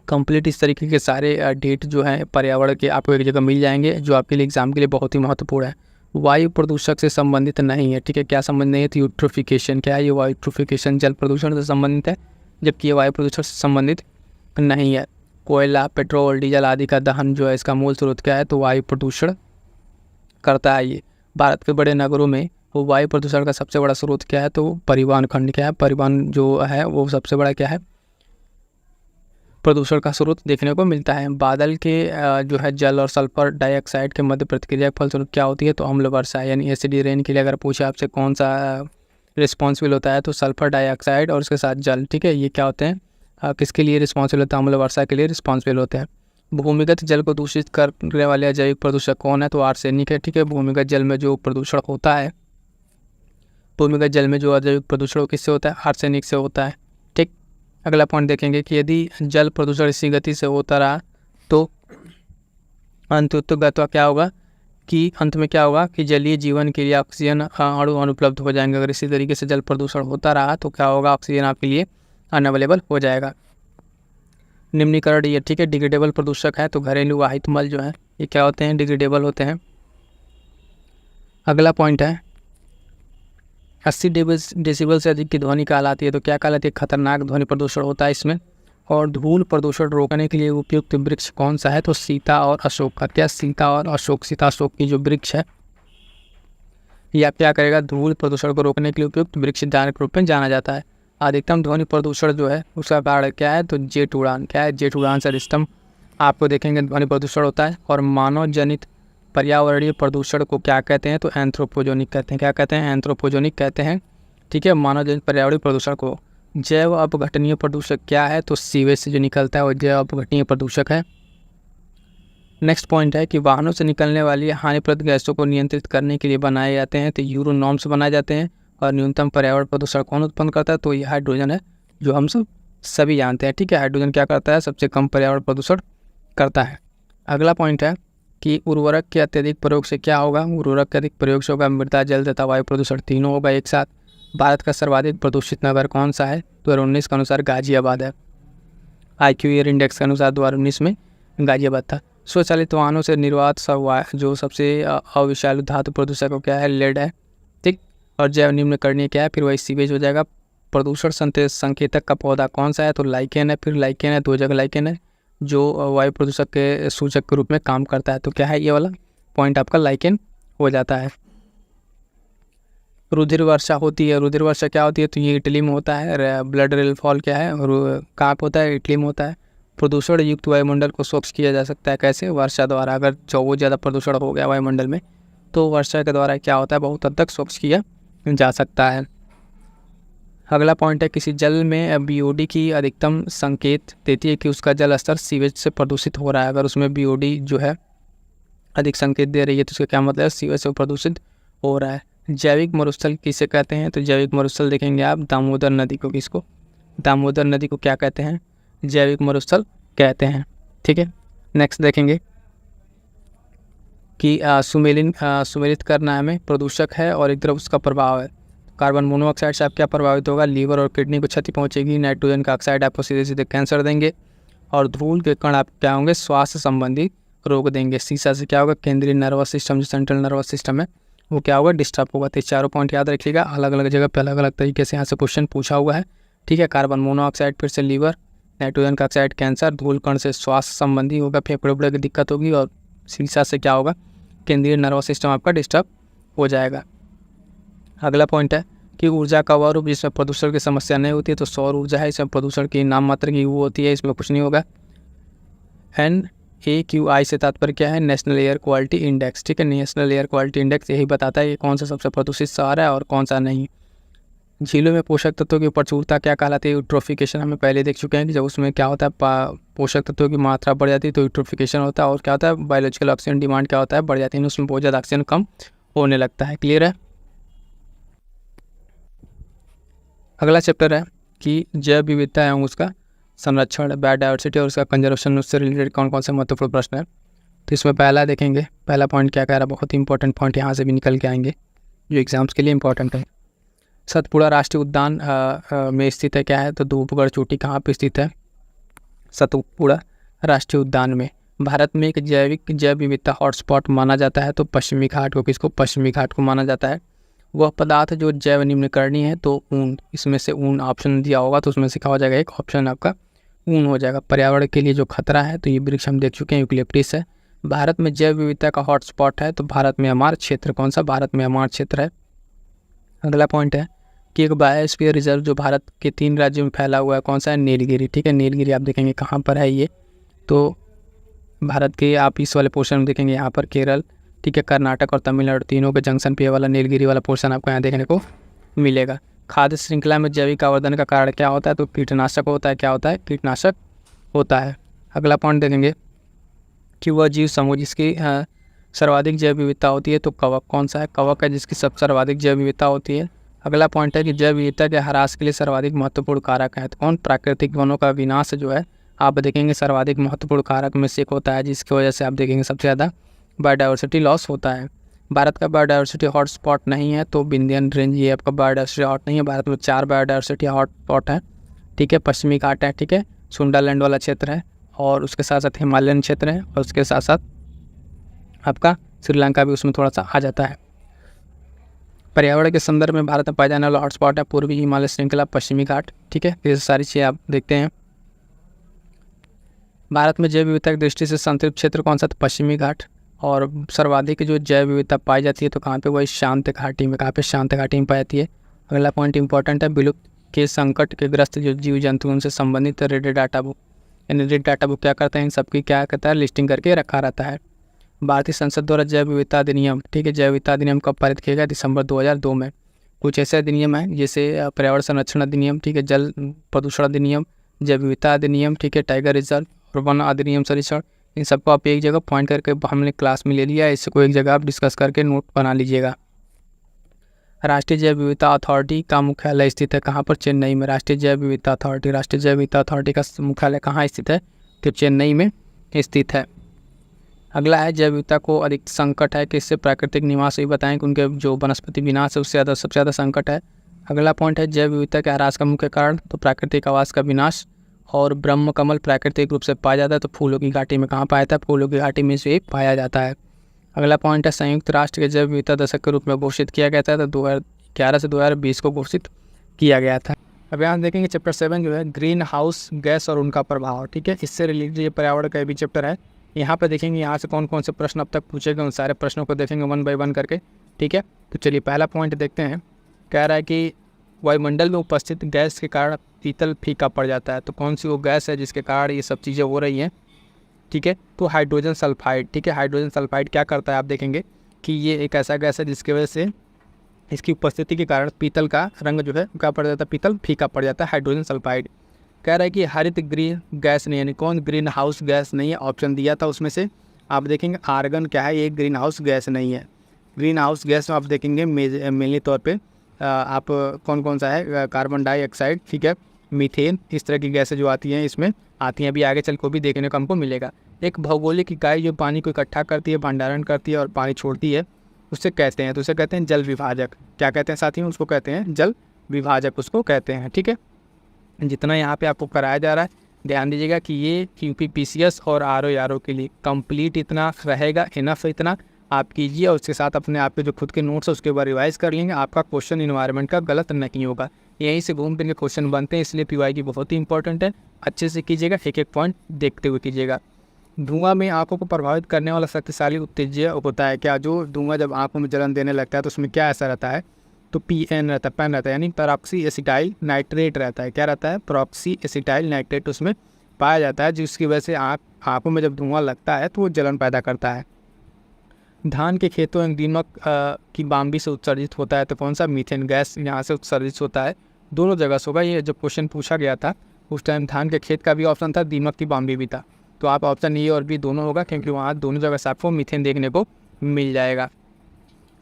कंप्लीट इस तरीके के सारे डेट जो है पर्यावरण के आपको एक जगह मिल जाएंगे, जो आपके लिए एग्जाम के लिए बहुत ही महत्वपूर्ण है। वायु प्रदूषक से संबंधित नहीं है। ठीक है, क्या संबंध नहीं है? तो यूट्रोफिकेशन। क्या है ये? वायुट्रोफिकेशन जल प्रदूषण से संबंधित है, जबकि ये वायु प्रदूषण से संबंधित नहीं है। कोयला, पेट्रोल, डीजल आदि का दहन जो है इसका मूल स्रोत क्या है? तो वायु प्रदूषण करता है ये। भारत के बड़े नगरों में वो वायु प्रदूषण का सबसे बड़ा स्रोत क्या है? तो परिवहन खंड। क्या है? परिवहन जो है वो सबसे बड़ा क्या है? प्रदूषण का स्रोत देखने को मिलता है। बादल के जो है जल और सल्फर डाइऑक्साइड के मध्य प्रतिक्रिया के फलस्वरूप क्या होती है? तो अम्ल वर्षा यानी एसिडी रेन के लिए अगर पूछे आपसे कौन सा रिस्पॉन्सिबल होता है तो सल्फर डाइऑक्साइड और उसके साथ जल। ठीक है, ये क्या होते हैं? किसके लिए रिस्पॉन्सिबल होता है? अम्ल वर्षा के लिए रिस्पॉन्सिबल होते हैं। भूमिगत जल को दूषित करने वाले अजैविक प्रदूषक कौन है? तो आर्सेनिक है। ठीक है, भूमिगत जल में जो प्रदूषण होता है, भूमिगत जल में जो अजैविक प्रदूषण किससे होता है? आर्सेनिक से होता है। ठीक, अगला पॉइंट देखेंगे कि यदि जल प्रदूषण इसी गति से होता रहा तो अंततः क्या होगा कि अंत में क्या होगा कि जलीय जीवन के लिए ऑक्सीजन अणु अनुपलब्ध हो जाएंगे। अगर इसी तरीके से जल प्रदूषण होता रहा तो क्या होगा? ऑक्सीजन आपके लिए अनअवेलेबल हो जाएगा। निम्नीकरण ये ठीक है, डिग्रेडेबल प्रदूषक है तो घरेलू वाहित मल जो है ये क्या होते हैं, डिग्रेडेबल होते हैं। अगला पॉइंट है 80 डेसिबल से अधिक की ध्वनि कहलाती है तो क्या कहलाती है, खतरनाक ध्वनि प्रदूषण होता है इसमें। और धूल प्रदूषण रोकने के लिए उपयुक्त वृक्ष कौन सा है, तो सीता और अशोक का। क्या सीता और अशोक, सीता अशोक की जो वृक्ष है यह क्या करेगा, धूल प्रदूषण को रोकने के लिए उपयुक्त वृक्ष के रूप में जाना जाता है। अधिकतम ध्वनि प्रदूषण जो है उसका कारण क्या है, तो जेट उड़ान। क्या है, जेट उड़ान से अधिकतम आपको देखेंगे ध्वनि प्रदूषण होता है। और मानव जनित पर्यावरणीय प्रदूषण को क्या कहते हैं, तो एंथ्रोपोजेनिक कहते हैं। क्या कहते हैं, एंथ्रोपोजेनिक कहते हैं। ठीक है, मानव जनित पर्यावरणीय प्रदूषण को। जैव अपघटनीय प्रदूषक क्या है, तो सीवेज से जो निकलता है वो जैव अपघटनीय प्रदूषक है। नेक्स्ट पॉइंट है कि वाहनों से निकलने वाली हानिप्रद गैसों को नियंत्रित करने के लिए बनाए जाते हैं तो यूरो नॉर्म्स बनाए जाते हैं। और न्यूनतम पर्यावरण प्रदूषण कौन उत्पन्न करता है, तो ये हाइड्रोजन है, जो हम सभी जानते हैं। ठीक है, हाइड्रोजन क्या करता है, सबसे कम पर्यावरण प्रदूषण करता है। अगला पॉइंट है कि उर्वरक के अत्यधिक प्रयोग से क्या होगा, उर्वरक के अधिक प्रयोग से होगा मृदा, जल तथा वायु प्रदूषण, तीनों होगा एक साथ। भारत का सर्वाधिक प्रदूषित नगर कौन सा है, 2019 के अनुसार गाजियाबाद है। IQ एयर इंडेक्स के अनुसार 2019 में गाजियाबाद था। स्वचालित वाहनों से निर्वात जो सबसे अविषालु धातु प्रदूषक को क्या है, लेड है। ठीक, और जैव निम्नकरणीय क्या है, फिर वही सीवेज हो जाएगा। प्रदूषण संकेतक का पौधा कौन सा है, तो लाइकेन है। फिर लाइकेन है, 2 जगह लाइकेन है, जो वायु प्रदूषक के सूचक के रूप में काम करता है। तो क्या है, ये वाला पॉइंट आपका लाइकेन हो जाता है। रुधिर वर्षा होती है, रुधिर वर्षा क्या होती है, तो ये इटली में होता है। ब्लड रेनफॉल क्या है, कहाँ पे होता है, इटली में होता है। प्रदूषण युक्त वायुमंडल को स्वच्छ किया जा सकता है कैसे, वर्षा द्वारा। अगर बहुत ज़्यादा प्रदूषण हो गया वायुमंडल में तो वर्षा के द्वारा क्या होता है, बहुत हद तक स्वच्छ किया जा सकता है। अगला पॉइंट है किसी जल में BOD की अधिकतम संकेत देती है कि उसका जल स्तर सीवेज से प्रदूषित हो रहा है। अगर उसमें BOD जो है अधिक संकेत दे रही है तो उसका क्या मतलब है, सीवेज से प्रदूषित हो रहा है। जैविक मरुस्थल किसे कहते हैं, तो जैविक मरुस्थल देखेंगे आप दामोदर नदी को। किसको, दामोदर नदी को क्या कहते हैं, जैविक मरुस्थल कहते हैं। ठीक है, नेक्स्ट देखेंगे कि सुमेलित करना में प्रदूषक है और एक तरफ उसका प्रभाव है। कार्बन मोनोऑक्साइड से आप क्या प्रभावित होगा, लीवर और किडनी को क्षति पहुंचेगी। नाइट्रोजन का ऑक्साइड आपको सीधे सीधे कैंसर देंगे। और धूल के कण आप क्या होंगे, स्वास्थ्य संबंधी रोग देंगे। सीसा से क्या होगा, केंद्रीय नर्वस सिस्टम, जो सेंट्रल नर्वस सिस्टम है वो क्या होगा, डिस्टर्ब होगा। तो चारों पॉइंट याद रखिएगा, अलग अलग जगह पे अलग अलग तरीके से यहाँ से क्वेश्चन पूछा हुआ है। ठीक है, कार्बन मोनोऑक्साइड फिर से लीवर, नाइट्रोजन का ऑक्साइड कैंसर, धूल कण से स्वास्थ्य संबंधी होगा, फेफड़े उफड़े की दिक्कत होगी। और सीसा से क्या होगा, केंद्रीय नर्वस सिस्टम आपका डिस्टर्ब हो जाएगा। अगला पॉइंट है कि ऊर्जा का वह रूप जिसमें प्रदूषण की समस्या नहीं होती है, तो सौर ऊर्जा है। इसमें प्रदूषण की नाम मात्र की वो होती है, इसमें कुछ नहीं होगा। NAQI से तात्पर्य क्या है, नेशनल एयर क्वालिटी इंडेक्स। ठीक है, नेशनल एयर क्वालिटी इंडेक्स यही बताता है कि कौन सा सबसे प्रदूषित शहर है और कौन सा नहीं। झीलों में पोषक तत्वों की प्रचुरता क्या कहलाती है, यूट्रोफिकेशन। हम पहले देख चुके हैं कि जब उसमें क्या होता है, पोषक तत्वों की मात्रा बढ़ जाती है तो यूट्रोफिकेशन होता है। और क्या होता है, बायोलॉजिकल ऑक्सीजन डिमांड क्या होता है, बढ़ जाती है, उसमें बहुत ज़्यादा ऑक्सीजन कम होने लगता है। क्लियर है। अगला चैप्टर है कि जैव विविधता एवं उसका संरक्षण, बायोडाइवर्सिटी और उसका कंजर्वेशन, उससे रिलेटेड कौन कौन से महत्वपूर्ण प्रश्न है। तो इसमें पहला देखेंगे, पहला पॉइंट क्या कह रहा है, बहुत ही इंपॉर्टेंट पॉइंट यहाँ से भी निकल के आएंगे जो एग्जाम्स के लिए इंपॉर्टेंट है। सतपुड़ा राष्ट्रीय उद्यान में स्थित है, क्या है, तो धूपगढ़ चोटी कहाँ पर स्थित है, सतपुड़ा राष्ट्रीय उद्यान में। भारत में एक जैव विविधता हॉटस्पॉट माना जाता है तो पश्चिमी घाट को, किसको, पश्चिमी घाट को माना जाता है। वह पदार्थ जो जैव निम्नकरणीय है तो ऊन, इसमें से ऊन ऑप्शन दिया होगा तो उसमें से क्या हो जाएगा, एक ऑप्शन आपका ऊन हो जाएगा। पर्यावरण के लिए जो खतरा है तो ये वृक्ष हम देख चुके हैं, यूकलिप्टस है। भारत में जैव विविधता का हॉटस्पॉट है तो भारत में म्यांमार क्षेत्र, कौन सा, भारत में म्यांमार क्षेत्र है। अगला पॉइंट है कि एक बायोस्फीयर रिजर्व जो भारत के 3 राज्यों में फैला हुआ है, कौन सा है, नीलगिरी। ठीक है, नीलगिरी आप देखेंगे कहाँ पर है ये, तो भारत के आप इस वाले पोर्शन में देखेंगे यहाँ पर केरल, ठीक है, कर्नाटक और तमिलनाडु तीनों के जंक्शन पे वाला नीलगिरी वाला पोर्शन आपको यहाँ देखने को मिलेगा। खाद्य श्रृंखला में जैविक आवर्धन का कारण क्या होता है, तो कीटनाशक होता है। क्या होता है, कीटनाशक होता है। अगला पॉइंट देखेंगे कि वह जीव समूह जिसकी सर्वाधिक जैव विविधता होती है, तो कवक कौन सा है, कवक है जिसकी सब सर्वाधिक जैव विविधता होती है। अगला पॉइंट है कि जैव विविधता के ह्रास के लिए सर्वाधिक महत्वपूर्ण कारक है, तो कौन, प्राकृतिक वनों का विनाश जो है आप देखेंगे सर्वाधिक महत्वपूर्ण कारक में से एक होता है, जिसकी वजह से आप देखेंगे सबसे ज़्यादा बायोडाइवर्सिटी लॉस होता है। भारत का बायोडाइवर्सिटी हॉटस्पॉट नहीं है तो विंध्यन रेंज, ये आपका बायोडाइवर्सिटी हॉट नहीं है। भारत में 4 बायोडाइवर्सिटी हॉटस्पॉट है, ठीक है, पश्चिमी घाट है, ठीक है, सुंडरलैंड वाला क्षेत्र है, और उसके साथ साथ हिमालयन क्षेत्र है, और उसके साथ साथ आपका श्रीलंका भी उसमें थोड़ा सा आ जाता है। पर्यावरण के संदर्भ में भारत में पाए जाने वाला हॉटस्पॉट है पूर्वी हिमालय श्रृंखला, पश्चिमी घाट, ठीक है। ये सारी चीज़ें आप देखते हैं। भारत में जैव विविधता की दृष्टि से संतृप्त क्षेत्र कौन सा? तो पश्चिमी घाट। और सर्वाधिक जो जैव विविधता पाई जाती है तो कहाँ पे? वही शांत घाटी में। कहाँ पे? शांत घाटी में पाई जाती है। अगला पॉइंट इंपॉर्टेंट है, विलुप्त के संकट के ग्रस्त जो जीव जंतु उनसे संबंधित रेड डाटा बुक, यानी रेड डाटा बुक क्या करते हैं? इन सबकी क्या करता है? लिस्टिंग करके रखा रहता है। भारतीय संसद द्वारा जैव विविधता अधिनियम, ठीक है, जैव विविधता अधिनियम कब पारित किया गया? दिसंबर 2002 में। कुछ ऐसे अधिनियम है जैसे पर्यावरण संरक्षण अधिनियम, ठीक है, जल प्रदूषण अधिनियम, जैव विविधता अधिनियम, ठीक है, टाइगर रिजर्व और वन अधिनियम संरक्षण। इन सबको आप एक जगह पॉइंट करके हमने क्लास में ले लिया है, इसको एक जगह आप डिस्कस करके नोट बना लीजिएगा। राष्ट्रीय जैव विविधता अथॉरिटी का मुख्यालय स्थित है कहाँ पर? चेन्नई में। राष्ट्रीय जैव विविधता अथॉरिटी, राष्ट्रीय जैव विविधता अथॉरिटी का मुख्यालय कहाँ स्थित है? तो चेन्नई में स्थित है। अगला है जैव विविधता को अधिक संकट है किससे? प्राकृतिक निवास। ये बताएं कि उनके जो वनस्पति विनाश है उससे ज़्यादा सबसे ज़्यादा संकट है। अगला पॉइंट है जैव विविधता के ह्रास का मुख्य कारण, तो प्राकृतिक आवास का विनाश। और ब्रह्म कमल प्राकृतिक रूप से पाया जाता है, तो फूलों की घाटी में कहाँ पाया जाता है? फूलों की घाटी में से पाया जाता है। अगला पॉइंट है संयुक्त राष्ट्र के जैव विविधता दशक के रूप में घोषित किया गया था, तो 2011 से 2020 को घोषित किया गया था। अब यहाँ देखेंगे चैप्टर 7 जो है ग्रीन हाउस गैस और उनका प्रभाव, ठीक है, इससे रिलेटेड ये पर्यावरण का भी चैप्टर है। यहाँ पर देखेंगे यहाँ से कौन कौन से प्रश्न अब तक पूछे गए, उन सारे प्रश्नों को देखेंगे वन बाय वन करके, ठीक है। तो चलिए पहला पॉइंट देखते हैं। कह रहा है कि वायुमंडल में उपस्थित गैस के कारण पीतल फीका पड़ जाता है, तो कौन सी वो गैस है जिसके कारण ये सब चीज़ें हो रही हैं? ठीक है, तो हाइड्रोजन सल्फाइड, ठीक है। हाइड्रोजन सल्फाइड क्या करता है? आप देखेंगे कि ये एक ऐसा गैस है जिसकी वजह से इसकी उपस्थिति के कारण पीतल का रंग जो है क्या पड़ जाता है? पीतल फीका पड़ जाता है, हाइड्रोजन सल्फाइड। कह रहा है कि हरित गृह गैस नहीं, यानी कौन? ग्रीन हाउस गैस नहीं है। ऑप्शन दिया था उसमें से आप देखेंगे आर्गन क्या है? ये ग्रीन हाउस गैस नहीं है। ग्रीन हाउस गैस में आप देखेंगे मेनली तौर पे आप कौन कौन सा है? कार्बन डाइऑक्साइड, ठीक है, मीथेन, इस तरह की गैसें जो आती हैं इसमें आती हैं। अभी आगे चल को भी देखने को हमको मिलेगा। एक भौगोलिक इकाई जो पानी को इकट्ठा करती है, भंडारण करती है और पानी छोड़ती है, उससे कहते हैं, तो उसे कहते हैं जल विभाजक। क्या कहते हैं साथियों? उसको कहते हैं जल विभाजक, उसको कहते हैं, ठीक है। जितना यहाँ पे आपको कराया जा रहा है ध्यान दीजिएगा कि ये यूपीपीसीएस और आरओ के लिए कंप्लीट इतना रहेगा, इनफ इतना आप कीजिए, और उसके साथ अपने आप के जो खुद के नोट्स है उसके बाद रिवाइज कर लेंगे। आपका क्वेश्चन इन्वायरमेंट का गलत नहीं होगा, यहीं से घूम फिर के क्वेश्चन बनते हैं, इसलिए पीवाई की बहुत ही इंपॉर्टेंट है। अच्छे से कीजिएगा, एक एक पॉइंट देखते हुए कीजिएगा। धुआं में आंखों को प्रभावित करने वाला शक्तिशाली उत्तेजक होता है क्या? जो धुआं जब आंखों में जलन देने लगता है तो उसमें क्या ऐसा रहता है? तो PN रहता है, पेन रहता है, यानी पेरोक्सी एसिटाइल नाइट्रेट रहता है। क्या रहता है? पेरोक्सी एसिटाइल नाइट्रेट उसमें पाया जाता है, जिसकी वजह से आँखों में जब धुआं लगता है तो वो जलन पैदा करता है। धान के खेतों में दीमक की बाम्बी से उत्सर्जित होता है, तो कौन सा? मीथेन गैस यहाँ से उत्सर्जित होता है। दोनों जगह से होगा। ये जब क्वेश्चन पूछा गया था उस टाइम धान के खेत का भी ऑप्शन था, दीमक की बाम्बी भी था, तो आप ऑप्शन ए और बी दोनों होगा, क्योंकि वहाँ दोनों जगह से आपको मीथेन देखने को मिल जाएगा।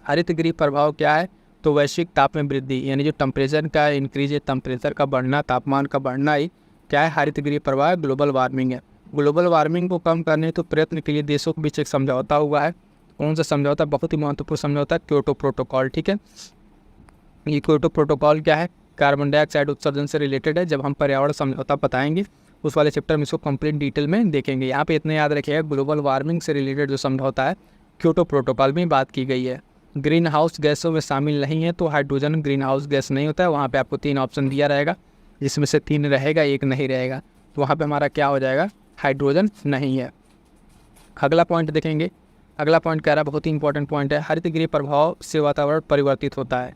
हरित गृह प्रभाव क्या है? तो वैश्विक ताप में वृद्धि, यानी जो टेम्परेचर का इंक्रीज है, टेम्परेचर का बढ़ना, तापमान का बढ़ना ही क्या है? हरित गृह प्रभाव, ग्लोबल वार्मिंग है। ग्लोबल वार्मिंग को कम करने तो प्रयत्न के लिए देशों के बीच एक समझौता हुआ है। कौन सा समझौता? बहुत ही महत्वपूर्ण समझौता, क्योटो प्रोटोकॉल, ठीक है। ये क्योटो प्रोटोकॉल क्या है? कार्बन डाइऑक्साइड उत्सर्जन से रिलेटेड है। जब हम पर्यावरण समझौता बताएंगे उस वाले चैप्टर में इसको कंप्लीट डिटेल में देखेंगे। यहाँ पे इतना याद रखिएगा, ग्लोबल वार्मिंग से रिलेटेड जो समझौता है क्योटो प्रोटोकॉल में बात की गई है। ग्रीन हाउस गैसों में शामिल नहीं है, तो हाइड्रोजन ग्रीन हाउस गैस नहीं होता है। वहाँ पे आपको 3 ऑप्शन दिया रहेगा, जिसमें से 3 रहेगा, 1 नहीं रहेगा, तो वहाँ पे हमारा क्या हो जाएगा? हाइड्रोजन नहीं है। अगला पॉइंट देखेंगे। अगला पॉइंट कह रहा है, बहुत ही इंपॉर्टेंट पॉइंट है, हरित गृह प्रभाव से वातावरण परिवर्तित होता है।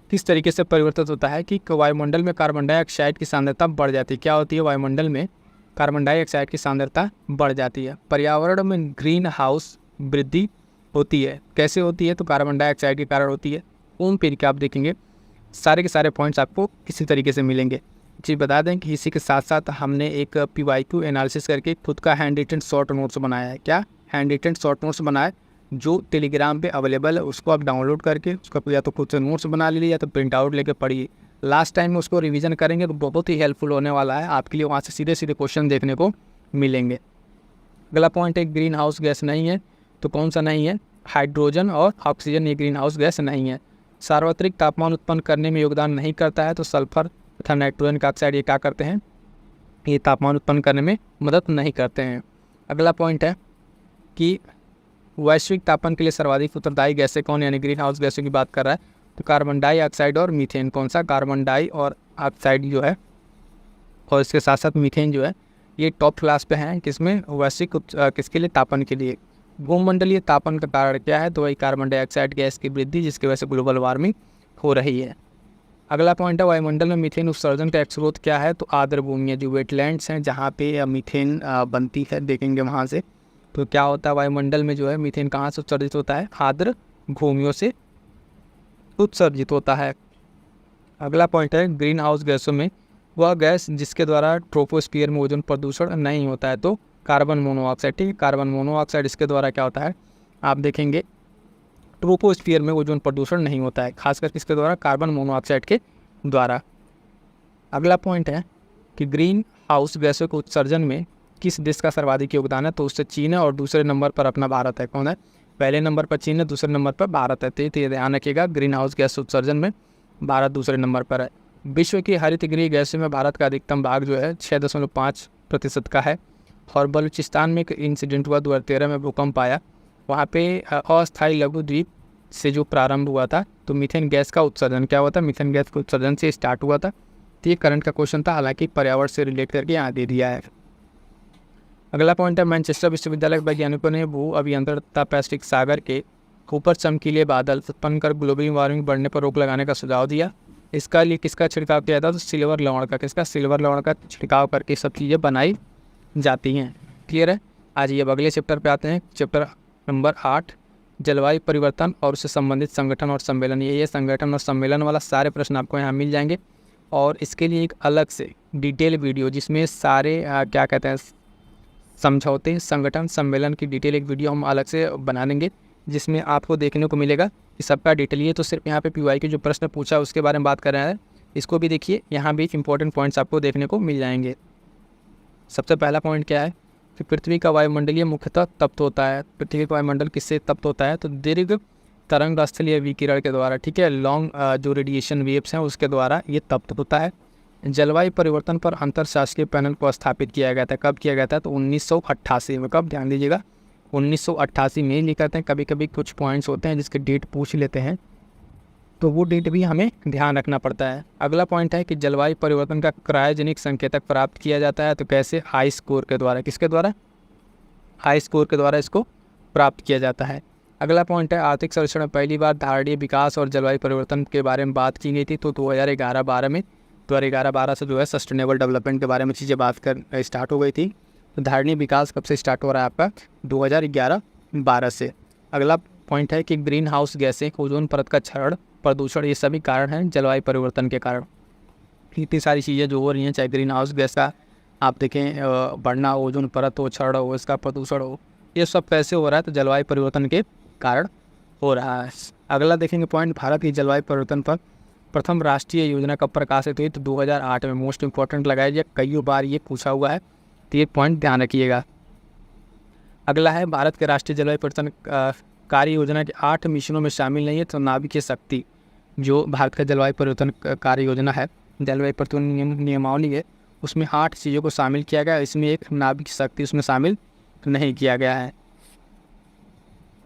किस तरीके से परिवर्तित होता है? कि वायुमंडल में कार्बन डाइऑक्साइड की सांद्रता बढ़ जाती है। क्या होती है? वायुमंडल में कार्बन डाइऑक्साइड की सांद्रता बढ़ जाती है। पर्यावरण में ग्रीन हाउस वृद्धि होती है। कैसे होती है? तो कार्बन डाइऑक्साइड के कारण होती है। घूम फिर के आप देखेंगे सारे के सारे पॉइंट्स आपको इसी तरीके से मिलेंगे। जी बता दें कि इसी के साथ साथ हमने एक PYQ एनालिसिस करके खुद का हैंड रिटन शॉर्ट नोट्स बनाया है। क्या? हैंड रिटन शॉर्ट नोट्स बनाए, जो टेलीग्राम पे अवेलेबल है, उसको आप डाउनलोड करके उसका या तो खुद से नोट्स बना लीजिए या तो प्रिंट आउट लेके पढ़िए। लास्ट टाइम में उसको रिवीजन करेंगे तो बहुत ही हेल्पफुल होने वाला है आपके लिए। वहाँ से सीधे सीधे क्वेश्चन देखने को मिलेंगे। अगला पॉइंट है ग्रीन हाउस गैस नहीं है, तो कौन सा नहीं है? हाइड्रोजन और ऑक्सीजन ये ग्रीन हाउस गैस नहीं है। सार्वत्रिक तापमान उत्पन्न करने में योगदान नहीं करता है, तो सल्फर तथा नाइट्रोजन का ऑक्साइड ये क्या करते हैं, ये तापमान उत्पन्न करने में मदद नहीं करते हैं। अगला पॉइंट है कि वैश्विक तापमान के लिए सर्वाधिक उत्तरदायी गैसें कौन, यानी ग्रीन हाउस गैसों की बात कर रहा है तो कार्बन डाइऑक्साइड और मीथेन। कौन सा, कार्बन डाई और ऑक्साइड जो है, और इसके साथ साथ मीथेन जो है, ये टॉप क्लास पे हैं किसमें, वैश्विक किसके लिए, तापमान के लिए। भूमंडलीय तापमान का कारण क्या है, तो वही कार्बन डाइऑक्साइड गैस की वृद्धि, जिसकी वजह से ग्लोबल वार्मिंग हो रही है। अगला पॉइंट है वायुमंडल में मीथेन उत्सर्जन का एक स्रोत क्या है, तो आर्द्र भूमियाँ, जो वेटलैंड्स हैं जहाँ पे मीथेन बनती है, देखेंगे वहाँ से। तो क्या होता है वायुमंडल में जो है मीथेन कहाँ से उत्सर्जित होता है, आर्द्र भूमियों से उत्सर्जित होता है। अगला पॉइंट है ग्रीन हाउस गैसों में वह गैस जिसके द्वारा ट्रोपोस्फियर में ओजोन प्रदूषण नहीं होता है, तो कार्बन मोनोऑक्साइड। ठीक है, कार्बन मोनोऑक्साइड इसके द्वारा क्या होता है, आप देखेंगे ट्रोपोस्फियर में ओजोन प्रदूषण नहीं होता है, खासकर किसके द्वारा, कार्बन मोनोऑक्साइड के द्वारा। अगला पॉइंट है कि ग्रीन हाउस गैसों के उत्सर्जन में किस देश का सर्वाधिक योगदान है, तो उससे चीन है और दूसरे नंबर पर अपना भारत है। कौन है, पहले नंबर पर चीन है, दूसरे नंबर पर भारत है। तो ये ध्यान रखिएगा, ग्रीन हाउस गैस उत्सर्जन में भारत दूसरे नंबर पर है। विश्व की हरित गृह गैसों में भारत का अधिकतम भाग जो है 6.5% का है। और बलूचिस्तान में एक इंसिडेंट हुआ 2013 में, भूकंप आया, वहाँ पे अस्थायी लघु द्वीप से जो प्रारंभ हुआ था, तो मीथेन गैस का उत्सर्जन क्या हुआ था, मीथेन गैस के उत्सर्जन से स्टार्ट हुआ था। तो ये करंट का क्वेश्चन था, हालांकि पर्यावरण से रिलेट करके यहाँ दे दिया है। अगला पॉइंट है मैनचेस्टर विश्वविद्यालय के वैज्ञानिकों ने भू अभियंत्रण तथा पैसिफिक सागर के ऊपर चमकीले बादल उत्पन्न कर ग्लोबल वार्मिंग बढ़ने पर रोक लगाने का सुझाव दिया। इसका लिए किसका छिड़काव किया था, तो सिल्वर लवण का। किसका, सिल्वर लवण का छिड़काव करके सब चीज़ें बनाई जाती हैं। क्लियर है। आज ये अब अगले चैप्टर पे आते हैं, चैप्टर नंबर 8, जलवायु परिवर्तन और उससे संबंधित संगठन और सम्मेलन। ये संगठन और सम्मेलन वाला सारे प्रश्न आपको यहाँ मिल जाएंगे, और इसके लिए एक अलग से डिटेल वीडियो जिसमें सारे क्या कहते हैं समझौते, संगठन, सम्मेलन की डिटेल एक वीडियो हम अलग से बना देंगे, जिसमें आपको देखने को मिलेगा कि सबका डिटेल। ये तो सिर्फ यहाँ पे PY के जो प्रश्न पूछा उसके बारे में बात कर रहे हैं, इसको भी देखिए, यहाँ भी इंपॉर्टेंट पॉइंट्स आपको देखने को मिल जाएंगे। सबसे पहला पॉइंट क्या है कि पृथ्वी का वायुमंडलीय मुख्यतः तप्त होता है। पृथ्वी का वायुमंडल किससे तप्त होता है, तो दीर्घ तरंग स्थलीय विकिरण के द्वारा। ठीक है, लॉन्ग जो रेडिएशन वेव्स हैं उसके द्वारा ये तप्त होता है। जलवायु परिवर्तन पर अंतरशासकीय पैनल को स्थापित किया गया था। कब किया गया था, तो 1988 में। कब, ध्यान दीजिएगा, 1988 में लिखा था। कभी कभी कुछ पॉइंट्स होते हैं जिसके डेट पूछ लेते हैं, तो वो डेट भी हमें ध्यान रखना पड़ता है। अगला पॉइंट है कि जलवायु परिवर्तन का क्रायोजेनिक संकेतक प्राप्त किया जाता है, तो कैसे, हाई स्कोर के द्वारा। किसके द्वारा, हाई स्कोर के द्वारा इसको प्राप्त किया जाता है। अगला पॉइंट है आर्थिक सर्वेक्षण में पहली बार धारणीय विकास और जलवायु परिवर्तन के बारे में बात की गई थी, तो 2011-12 में। 2011-12 से जो है सस्टेनेबल डेवलपमेंट के बारे में चीज़ें बात कर स्टार्ट हो गई थी। तो धारणीय विकास कब से स्टार्ट हो रहा है आपका, 2011-12 से। अगला पॉइंट है कि ग्रीन हाउस गैसें, ओजोन परत का क्षरण, प्रदूषण, ये सभी कारण हैं जलवायु परिवर्तन के कारण। इतनी सारी चीज़ें जो हो रही हैं, चाहे ग्रीन हाउस गैस का आप देखें बढ़ना, ओजोन परत हो, क्षरण हो, इसका प्रदूषण हो, ये सब कैसे हो रहा है, तो जलवायु परिवर्तन के कारण हो रहा है। अगला देखेंगे पॉइंट, भारत की जलवायु परिवर्तन पर प्रथम राष्ट्रीय योजना कब प्रकाशित हुई, तो 2008 में। मोस्ट इंपॉर्टेंट लगाया जाए, कई बार ये पूछा हुआ है, तो ये पॉइंट ध्यान रखिएगा। अगला है भारत के राष्ट्रीय जलवायु परिवर्तन कार्य योजना के 8 मिशनों में शामिल नहीं है, तो नाभिकीय शक्ति जो भारत का जलवायु परिवर्तन कार्य योजना है, जलवायु परिवर्तन नियमावली है, उसमें 8 चीज़ों को शामिल किया गया है। इसमें एक नाभिकीय शक्ति उसमें शामिल नहीं किया गया है।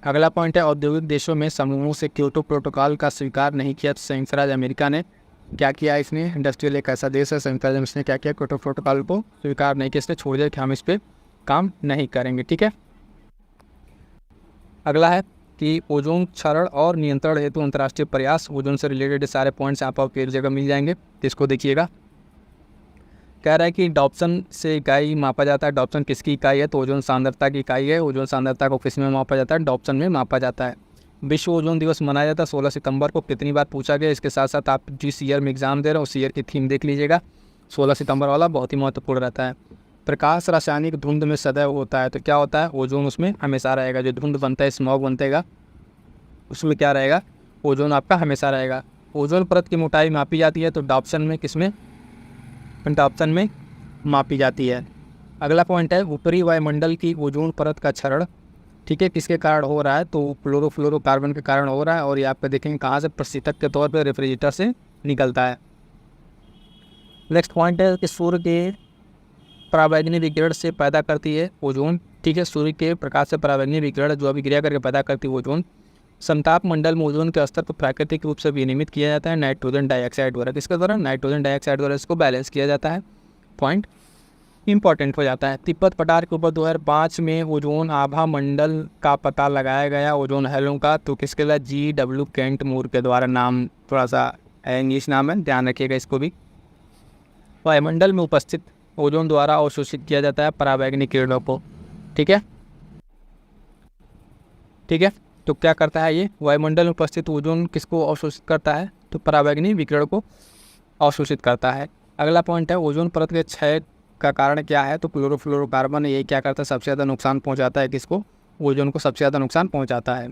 अगला पॉइंट है औद्योगिक देशों में समूहों से क्योटो प्रोटोकॉल का स्वीकार नहीं किया, तो संयुक्त राज्य अमेरिका ने क्या किया, इसने, इंडस्ट्रियल एक ऐसा देश है, संयुक्त राज्य अमेरिका ने क्या किया, क्योटो प्रोटोकॉल को स्वीकार नहीं किया, इसलिए छोड़ दिया कि हम इस पर काम नहीं करेंगे। ठीक है। अगला है कि ओजोन क्षरण और नियंत्रण हेतु अंतर्राष्ट्रीय प्रयास, ओजोन से रिलेटेड सारे पॉइंट्स आपको एक जगह मिल जाएंगे, तो इसको देखिएगा। कह रहा है कि डॉप्सन से इकाई मापा जाता है। डॉप्सन किसकी इकाई है, तो ओजोन सांद्रता की इकाई है। ओजोन सांद्रता को किस में मापा जाता है, डॉप्सन में मापा जाता है। विश्व ओजोन दिवस मनाया जाता है 16 सितंबर को। कितनी बार पूछा गया, इसके साथ साथ आप जिस ईयर में एग्जाम दे रहे हो उस ईयर की थीम देख लीजिएगा। 16 सितंबर वाला बहुत ही महत्वपूर्ण रहता है। प्रकाश रासायनिक धुंध में सदैव होता है, तो क्या होता है, ओजोन उसमें हमेशा रहेगा। जो धुंध बनता है, स्मॉग बनतेगा, उसमें क्या रहेगा, ओजोन आपका हमेशा रहेगा। ओजोन परत की मोटाई मापी जाती है, तो डॉप्सन में, किसमें, डॉप्सन में मापी जाती है। अगला पॉइंट है ऊपरी वायुमंडल की ओजोन परत का क्षरण, ठीक है, किसके कारण हो रहा है, तो क्लोरोफ्लोरोकार्बन के कारण हो रहा है। और ये आप देखेंगे कहाँ से, प्रशीतक के तौर पर रेफ्रिजरेटर से निकलता है। नेक्स्ट पॉइंट है कि सूर्य के पराबैंगनी विकिरण से पैदा करती है ओजोन। ठीक है, सूर्य के प्रकाश से पराबैंगनी विकिरण जो अभिक्रिया करके पैदा करती है ओजोन। समताप मंडल में ओजोन के स्तर को प्राकृतिक रूप से विनियमित किया जाता है नाइट्रोजन डाइऑक्साइड द्वारा। किसके द्वारा? नाइट्रोजन डाइऑक्साइड द्वारा इसको बैलेंस किया जाता है। पॉइंट इंपॉर्टेंट हो जाता है। तिब्बत पठार के ऊपर 2005 में ओजोन आभा मंडल का पता लगाया गया ओजोन हैलो का, तो किसके द्वारा? GW केंट मूर के द्वारा। नाम थोड़ा सा इंग्लिश नाम है, ध्यान रखिएगा इसको भी। वायुमंडल में उपस्थित ओजोन द्वारा अवशोषित किया जाता है पराबैंगनी किरणों को। ठीक है, ठीक है। तो क्या करता है ये? वायुमंडल में उपस्थित ओजोन किसको अवशोषित करता है? तो पराबैंगनी विकिरण को अवशोषित करता है। अगला पॉइंट है ओजोन परत के क्षय का कारण क्या है? तो क्लोरोफ्लोरोकार्बन। ये क्या करता है? सबसे ज़्यादा नुकसान पहुंचाता है किसको? ओजोन को सबसे ज़्यादा नुकसान पहुंचाता है।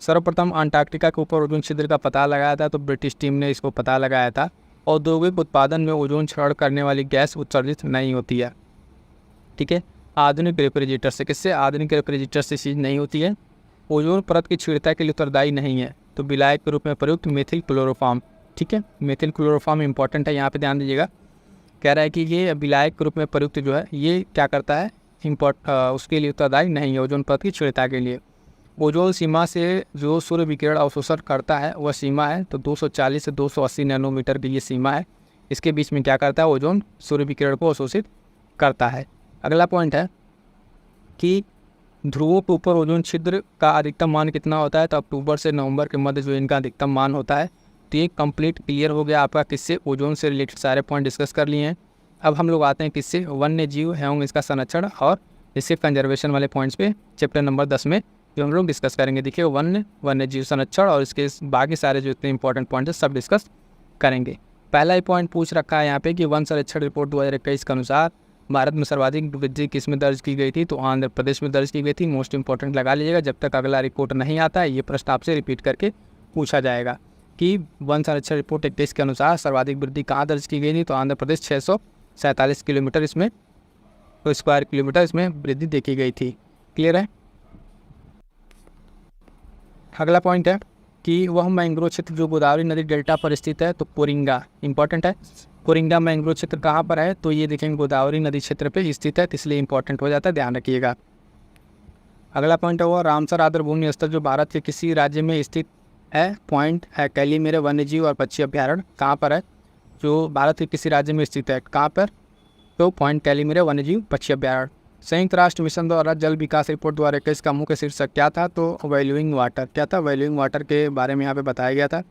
सर्वप्रथम अंटार्कटिका के ऊपर ओजोन छिद्र का पता लगाया था, तो ब्रिटिश टीम ने इसको पता लगाया था। औद्योगिक उत्पादन में ओजोन क्षरण करने वाली गैस उत्सर्जित नहीं होती है। ठीक है, आधुनिक रेफ्रिजरेटर से। किससे? आधुनिक रेफ्रिजरेटर से चीज़ नहीं होती है। ओजोन परत की क्षीणता के लिए उत्तरदायी नहीं है, तो विलायक के रूप में प्रयुक्त मेथिल क्लोरोफॉर्म। ठीक है, मेथिल क्लोरोफॉर्म इंपॉर्टेंट है, यहाँ पे ध्यान दीजिएगा। कह रहा है कि ये विलायक के रूप में प्रयुक्त जो है ये क्या करता है? उसके लिए उत्तरदायी नहीं है ओजोन परत की क्षीणता के लिए। ओजोन सीमा से जो सूर्य विकिरण अवशोषण करता है वह सीमा है, तो 240 से 280 नैनोमीटर की ये सीमा है। इसके बीच में क्या करता है? ओजोन सूर्य विकिरण को अवशोषित करता है। अगला पॉइंट है कि ध्रुवों के ऊपर ओजोन छिद्र का अधिकतम मान कितना होता है? तो अक्टूबर से नवंबर के मध्य जो इनका अधिकतम मान होता है। तो ये कंप्लीट क्लियर हो गया आपका किससे? ओजोन से रिलेटेड सारे पॉइंट डिस्कस कर लिए हैं। अब हम लोग आते हैं किससे? वन्य जीव एवं इसका संरक्षण और इसके कंजर्वेशन वाले पॉइंट्स पे चैप्टर नंबर 10 में जो हम लोग डिस्कस करेंगे। देखिए वन्य जीव संरक्षण और इसके बाकी सारे जो इतने इंपॉर्टेंट पॉइंट है सब डिस्कस करेंगे। पहला ही पॉइंट पूछ रखा है यहाँ पे कि वन संरक्षण रिपोर्ट 2021 के अनुसार भारत में सर्वाधिक वृद्धि किस में दर्ज की गई थी? तो आंध्र प्रदेश में दर्ज की गई थी। मोस्ट इंपॉर्टेंट लगा लीजिएगा, जब तक अगला रिपोर्ट नहीं आता है ये प्रश्न आपसे रिपीट करके पूछा जाएगा कि वन संरक्षण रिपोर्ट 21 के अनुसार सर्वाधिक वृद्धि कहाँ दर्ज की गई थी? तो आंध्र प्रदेश 647 किलोमीटर इसमें तो स्क्वायर किलोमीटर इसमें वृद्धि देखी गई थी। क्लियर है? अगला पॉइंट है कि वह मैंग्रोव क्षेत्र जो गोदावरी नदी डेल्टा पर स्थित है, तो कोरिंगा इंपॉर्टेंट है। कोरिंगा मैंग्रोव क्षेत्र कहाँ पर है? तो ये देखेंगे गोदावरी नदी क्षेत्र पे स्थित है, तो इसलिए इंपॉर्टेंट हो जाता है, ध्यान रखिएगा। अगला पॉइंट है वो रामसर आर्द्रभूमि स्थल जो भारत के किसी राज्य में स्थित है। पॉइंट है कैलीमेरे वन्यजीव और पक्षी अभ्यारण्य कहाँ पर है? जो भारत के किसी राज्य में स्थित है, कहाँ पर? तो पॉइंट कैलीमेरे वन्यजीव पक्षी अभ्यारण्य। संयुक्त राष्ट्र मिशन द्वारा जल विकास रिपोर्ट 2021 का मुख्य शीर्षक क्या था? तो वैल्यूइंग वाटर। क्या था? वैल्यूइंग वाटर के बारे में यहाँ पे बताया गया था।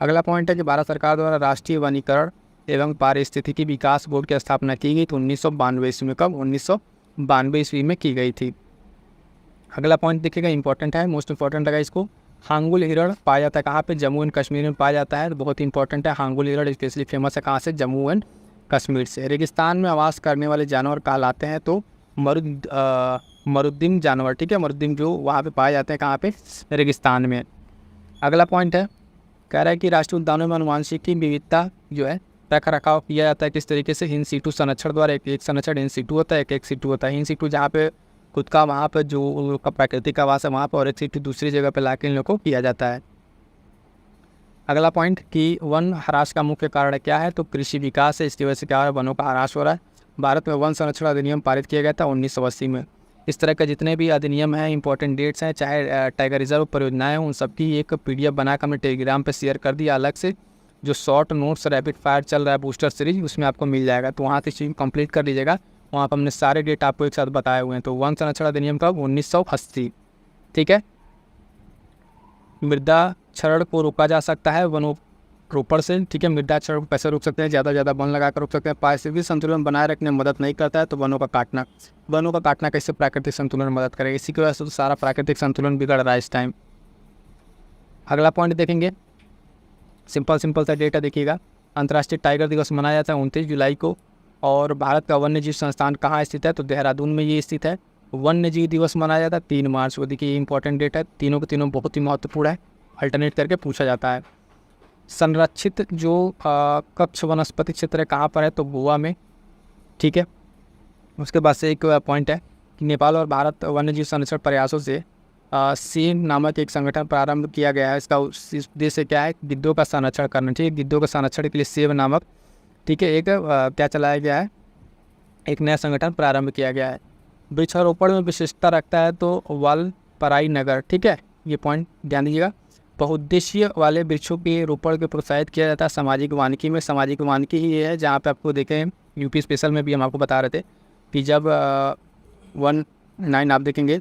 अगला पॉइंट है कि भारत सरकार द्वारा राष्ट्रीय वनीकरण एवं पारिस्थितिकी विकास बोर्ड की स्थापना की गई, तो 1992 ईस्वी में। कब? 1992 ईस्वी में की गई थी। अगला पॉइंट देखिएगा, इंपॉर्टेंट है, मोस्ट इंपॉर्टेंट लगा इसको। हांगुल हिरण पाया जाता है कहाँ पे? जम्मू एंड कश्मीर में पाया जाता है, तो बहुत इंपॉर्टेंट है। हांगुल हिरण स्पेशली फेमस है कहाँ से? जम्मू एंड कश्मीर से। रेगिस्तान में आवास करने वाले जानवर कहलाते हैं, तो मरुद्दिम जानवर। ठीक है, मरुद्दिम जो वहाँ पे पाए जाते हैं कहाँ पे? रेगिस्तान में। अगला पॉइंट है, कह रहा है कि राष्ट्रीय उद्यानों में अनुवांशिकी विविधता जो है रख रखाव किया जाता है किस तरीके से? इन सीटू संरक्षण द्वारा। एक संरक्षण इन सीटू होता है, एक सीटू होता है। इन सीटू जहाँ पे खुद का वहाँ पर जो उनका प्राकृतिक आवास है वहाँ पर, और एक सीटू दूसरी जगह पर लाके इन लोगों को किया जाता है। अगला पॉइंट कि वन ह्रास का मुख्य कारण क्या है? तो कृषि विकास है, इसकी वजह से क्या हो रहा है? वनों का ह्रास हो रहा है। भारत में वन संरक्षण अधिनियम पारित किया गया था 1980 में। इस तरह के जितने भी अधिनियम हैं, इंपॉर्टेंट डेट्स हैं, चाहे टाइगर रिजर्व परियोजनाएं, उन सबकी एक PDF बनाकर हमने टेलीग्राम पे शेयर कर दिया अलग से। जो शॉर्ट नोट्स रैपिड फायर चल रहा है बूस्टर सीरीज, उसमें आपको मिल जाएगा, तो वहाँ से चीज कंप्लीट कर लीजिएगा। वहाँ पर हमने सारे डेट आपको एक साथ बताए हुए हैं। तो वन संरक्षण अधिनियम कब? 1980। ठीक है। मृदा क्षरण को रोका जा सकता है वनोपरोपण से। ठीक है, मृदा क्षरण को कैसे रोक सकते हैं? ज़्यादा वन लगाकर रोक सकते हैं। पारिस्थितिक संतुलन बनाए रखने में मदद नहीं करता है, तो वनों का काटना कैसे प्राकृतिक संतुलन में मदद करेगा? इसी की वजह से तो सारा प्राकृतिक संतुलन बिगड़ रहा है इस टाइम। अगला पॉइंट देखेंगे, सिंपल सा डेटा देखिएगा। अंतर्राष्ट्रीय टाइगर दिवस मनाया जाता है 29 जुलाई को। और भारत का वन्य जीव संस्थान कहाँ स्थित है? तो देहरादून में ये स्थित है। वन्य जीव दिवस मनाया जाता है 3 मार्च को। देखिए इंपॉर्टेंट डेट है, तीनों के तीनों बहुत ही महत्वपूर्ण है, अल्टरनेट करके पूछा जाता है। संरक्षित जो कच्छ वनस्पति क्षेत्र है कहाँ पर है? तो गोवा में। ठीक है। उसके बाद से एक पॉइंट है कि नेपाल और भारत वन्यजीव संरक्षण प्रयासों से सेव नामक एक संगठन प्रारंभ किया गया है। इसका उद्देश्य क्या है? गिद्धों का संरक्षण करना। ठीक है, गिद्धों का संरक्षण के लिए सेव नामक ठीक है, एक क्या चलाया गया है, एक नया संगठन प्रारंभ किया गया है। वृक्षारोपण में विशिष्टता रखता है तो वालपराई नगर, ठीक है, ये पॉइंट ध्यान दीजिएगा। बहुउद्देशीय वाले वृक्षों के रोपण को प्रोत्साहित किया जाता है सामाजिक वानिकी में। सामाजिक वानिकी ही ये है जहाँ पे आपको देखें यूपी स्पेशल में भी हम आपको बता रहे थे कि जब 19 आप देखेंगे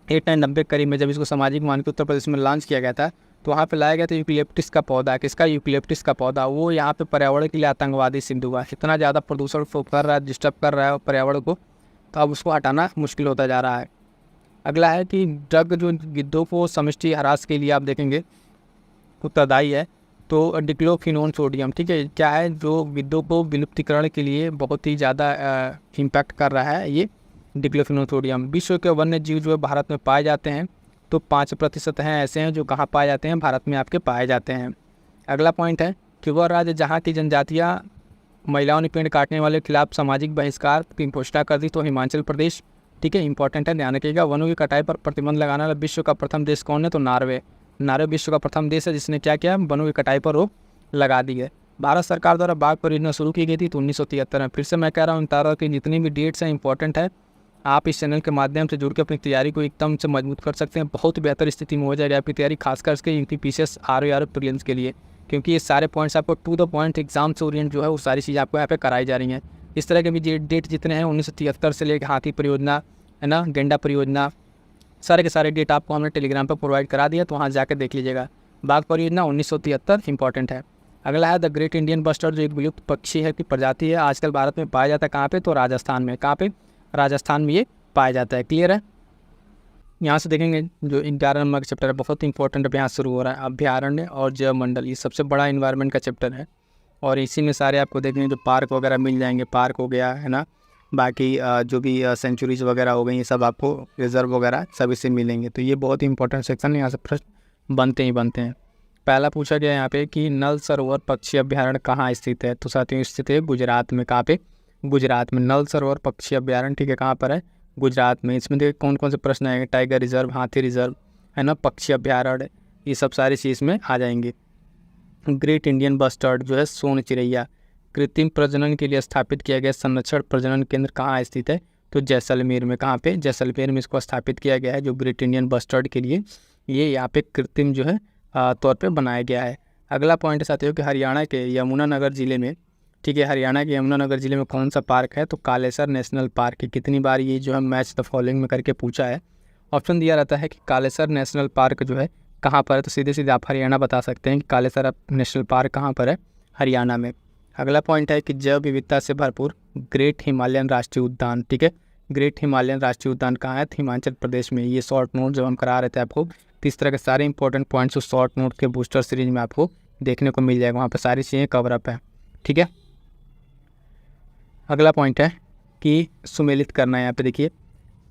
8990 करीब में जब इसको सामाजिक वानिकी उत्तर प्रदेश में लॉन्च किया गया था तो वहाँ पे लाया गया था यूकलिप्टिस का पौधा। किसका? यूकलिप्टिस का पौधा। वो यहाँ पे पर्यावरण के लिए आतंकवादी सिद्ध हुआ। इतना ज़्यादा प्रदूषण कर रहा है, डिस्टर्ब कर रहा है पर्यावरण को, तो अब उसको हटाना मुश्किल होता जा रहा है। अगला है कि ड्रग जो गिद्धों को समष्टि ह्रास के लिए आप देखेंगे उत्तरदायी है तो डिक्लोफिनोन सोडियम, ठीक है, क्या है जो गिद्धों को विलुप्तिकरण के लिए बहुत ही ज़्यादा इम्पैक्ट कर रहा है, ये डिक्लोफिनोन सोडियम। विश्व के वन्य जीव जो भारत में पाए जाते हैं तो 5% हैं ऐसे हैं जो कहाँ पाए जाते हैं, भारत में आपके पाए जाते हैं। अगला पॉइंट है कि वह राज्य जहाँ की जनजातियाँ महिलाओं ने पेड़ काटने वाले के खिलाफ सामाजिक बहिष्कार की घोषणा कर दी तो हिमाचल प्रदेश, ठीक है, इंपॉर्टेंट है, ध्यान रखिएगा। वनों की कटाई पर प्रतिबंध लगाने वाला विश्व का प्रथम देश कौन है? तो नॉर्वे। नॉर्वे विश्व का प्रथम देश है जिसने क्या किया, वनों की कटाई पर रोक लगा दी है। भारत सरकार द्वारा बाघ परियोजना शुरू की गई थी तो 1973 में। फिर से मैं कह रहा हूँ इन तारों की जितनी भी डेट्स हैं इंपॉर्टेंट है, आप इस चैनल के माध्यम से जुड़ के अपनी तैयारी को एकदम से मजबूत कर सकते हैं। बहुत बेहतर स्थिति में हो जाएगी आपकी तैयारी, खासकर इसके यूपीपीसीएस आर प्रीलिम्स के लिए, क्योंकि ये सारे पॉइंट्स आपको टू द पॉइंट एग्जाम से ओरिएंट जो है वो सारी चीज़ें आपको यहाँ पे कराई जा रही हैं। इस तरह के भी डेट जितने हैं 1973 से लेकर हाथी परियोजना है ना, गेंडा परियोजना, सारे के सारे डेट आपको हमने टेलीग्राम पर प्रोवाइड करा दिया, तो वहाँ जाकर देख लीजिएगा। बाघ परियोजना 1973 इंपॉर्टेंट है। अगला है द ग्रेट इंडियन बस्टर्ड जो एक विलुप्त पक्षी है की प्रजाति है, आजकल भारत में पाया जाता है कहाँ पे? तो राजस्थान में। कहाँ पे? राजस्थान में ये पाया जाता है। क्लियर है? यहाँ से देखेंगे जो 11 नंबर का चैप्टर है बहुत इंपॉर्टेंट अब यहाँ शुरू हो रहा है, अभ्यारण्य और जैव मंडल। ये सबसे बड़ा इन्वायरमेंट का चैप्टर है और इसी में सारे आपको देखेंगे जो पार्क वगैरह मिल जाएंगे, पार्क हो गया है ना, बाकी जो भी सेंचुरीज वगैरह हो गई, ये सब आपको रिजर्व वगैरह सब इससे मिलेंगे। तो ये बहुत ही इंपॉर्टेंट सेक्शन है, यहाँ से प्रश्न बनते ही बनते हैं। पहला पूछा गया यहाँ पे कि नल सरोवर पक्षी अभ्यारण्य कहाँ स्थित है? तो साथियों स्थित है गुजरात में। कहाँ पे? गुजरात में। नल सरोवर पक्षी अभ्यारण्य, ठीक है, कहाँ पर है? गुजरात में। इसमें देखिए कौन कौन से प्रश्न आएंगे, टाइगर रिजर्व, हाथी रिजर्व है ना, पक्षी अभ्यारण्य, ये सब सारी चीज़ में आ जाएंगे। ग्रेट इंडियन बस्टर्ड जो है सोन चिड़ैया, कृत्रिम प्रजनन के लिए स्थापित किया गया संरक्षण प्रजनन केंद्र कहाँ स्थित है? तो जैसलमेर में। कहाँ पे? जैसलमेर में इसको स्थापित किया गया है जो ग्रेट इंडियन बस्टर्ड के लिए, ये यहाँ पे कृत्रिम जो है तौर पे बनाया गया है। अगला पॉइंट है साथियों कि हरियाणा के यमुनानगर जिले में, ठीक है, हरियाणा के यमुनानगर जिले में कौन सा पार्क है? तो कालेसर नेशनल पार्क है। कितनी बार ये जो है मैच द फॉलोइंग में करके पूछा है, ऑप्शन दिया रहता है कि कालेसर नेशनल पार्क जो है कहाँ पर है, तो सीधे सीधे आप हरियाणा बता सकते हैं कि कालेसर नेशनल पार्क कहाँ पर है, हरियाणा में। अगला पॉइंट है कि जैव विविधता से भरपूर ग्रेट हिमालयन राष्ट्रीय उद्यान, ठीक है, ग्रेट हिमालयन राष्ट्रीय उद्यान कहाँ है? तो हिमाचल प्रदेश में। ये शॉर्ट नोट जब हम करा रहे थे आपको, तो इस तरह के सारे इंपॉर्टेंट पॉइंट्स उस शॉर्ट नोट के बूस्टर सीरीज में आपको देखने को मिल जाएगा, वहाँ पर सारी चीज़ें कवर अप है, ठीक है। अगला पॉइंट है कि सुमेलित करना है। यहाँ पे देखिए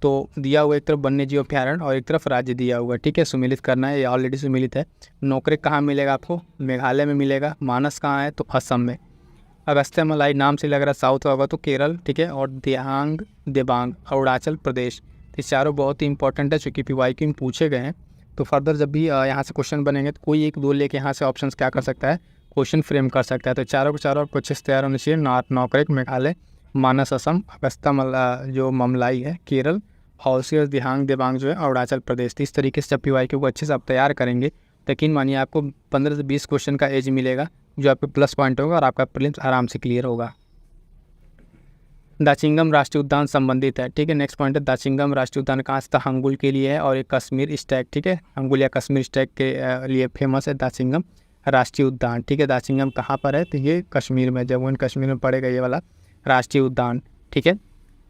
तो दिया हुआ एक तरफ वन्य जीव अभ्यारण्य और एक तरफ राज्य दिया हुआ है, ठीक है, सुमेलित करना है, ये ऑलरेडी सुमेलित है। नोकरेक कहाँ मिलेगा आपको? मेघालय में मिलेगा। मानस कहाँ है? तो असम में। अगस्त्य मलाई नाम से लग रहा साउथ होगा तो केरल, ठीक है, और देबांग अरुणाचल प्रदेश। ये चारों बहुत ही इंपॉर्टेंट है चूँकि PYQ में पूछे गए हैं, तो फर्दर जब भी यहाँ से क्वेश्चन बनेंगे तो कोई एक दो लेके यहाँ से ऑप्शन क्या कर सकता है, क्वेश्चन फ्रेम कर सकता है। तो चारों के चारों आपको अच्छे से तैयार होने चाहिए। नोकरेक मेघालय, मानस असम, अगस्त्य जो ममलाई है केरल, हॉलसियर दिहांग देबांग जो है अरुणाचल प्रदेश। इस तरीके से जब PYQ को अच्छे से आप तैयार करेंगे, यकीन मानिए आपको 15 से 20 क्वेश्चन का एज मिलेगा जो आपके प्लस पॉइंट होगा और आपका प्रीलिम्स आराम से क्लियर होगा। दाचिंगम राष्ट्रीय उद्यान संबंधित है, ठीक है। नेक्स्ट पॉइंट है दाचिंगम राष्ट्रीय उद्यान कहाँ से? हंगुल के लिए है और एक कश्मीर स्टैग, ठीक है, हंगुल या कश्मीर स्टैग के लिए फेमस है दाचिंगम राष्ट्रीय उद्यान, ठीक है। दाचिंगम कहाँ पर है? तो ये कश्मीर में, जम्मू एंड कश्मीर में पड़ेगा ये वाला राष्ट्रीय उद्यान, ठीक है।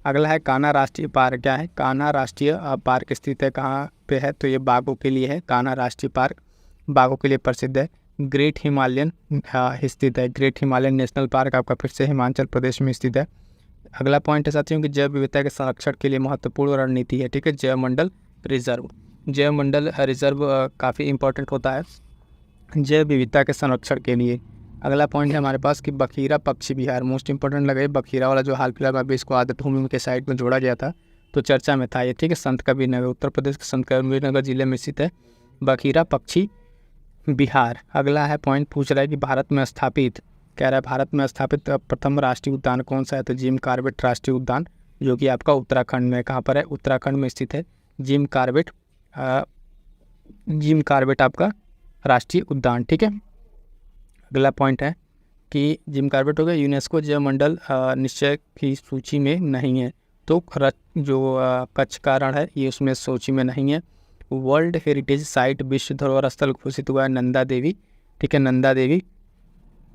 अगला है कान्हा राष्ट्रीय पार्क। क्या है? कान्हा राष्ट्रीय पार्क स्थित है कहाँ पे है? तो ये बाघों के लिए है। कान्हा राष्ट्रीय पार्क बाघों के लिए प्रसिद्ध है। ग्रेट हिमालयन स्थित है, ग्रेट हिमालयन नेशनल पार्क आपका फिर से हिमाचल प्रदेश में स्थित है। अगला पॉइंट है साथियों कि जैव विविधता के संरक्षण के लिए महत्वपूर्ण रणनीति है, ठीक है, जैव मंडल रिजर्व। जैव मंडल रिजर्व काफ़ी इंपॉर्टेंट होता है जैव विविधता के संरक्षण के लिए। अगला पॉइंट है हमारे पास कि बखीरा पक्षी विहार, मोस्ट इंपॉर्टेंट लगे। बखीरा वाला जो हाल फिलहाल में अभी इसको आदत भूमि के साइड में जोड़ा गया था तो चर्चा में था ये, ठीक है। संत कबीर नगर उत्तर प्रदेश के संत कबीर नगर जिले में स्थित है बखीरा पक्षी बिहार। अगला है पॉइंट पूछ रहा है कि भारत में स्थापित कह रहा है भारत में स्थापित प्रथम राष्ट्रीय उद्यान कौन सा है, तो जिम कॉर्बेट राष्ट्रीय उद्यान, जो कि आपका उत्तराखंड में, कहाँ पर है, उत्तराखंड में स्थित है जिम कॉर्बेट आपका राष्ट्रीय उद्यान। ठीक है, अगला पॉइंट है कि जिम कॉर्बेट हो गया, यूनेस्को जैव मंडल निश्चय की सूची में नहीं है, तो जो कच्छ का रण है ये उसमें सूची में नहीं है। वर्ल्ड हेरिटेज साइट विश्व धरोहर स्थल घोषित हुआ है नंदा देवी। ठीक है, नंदा देवी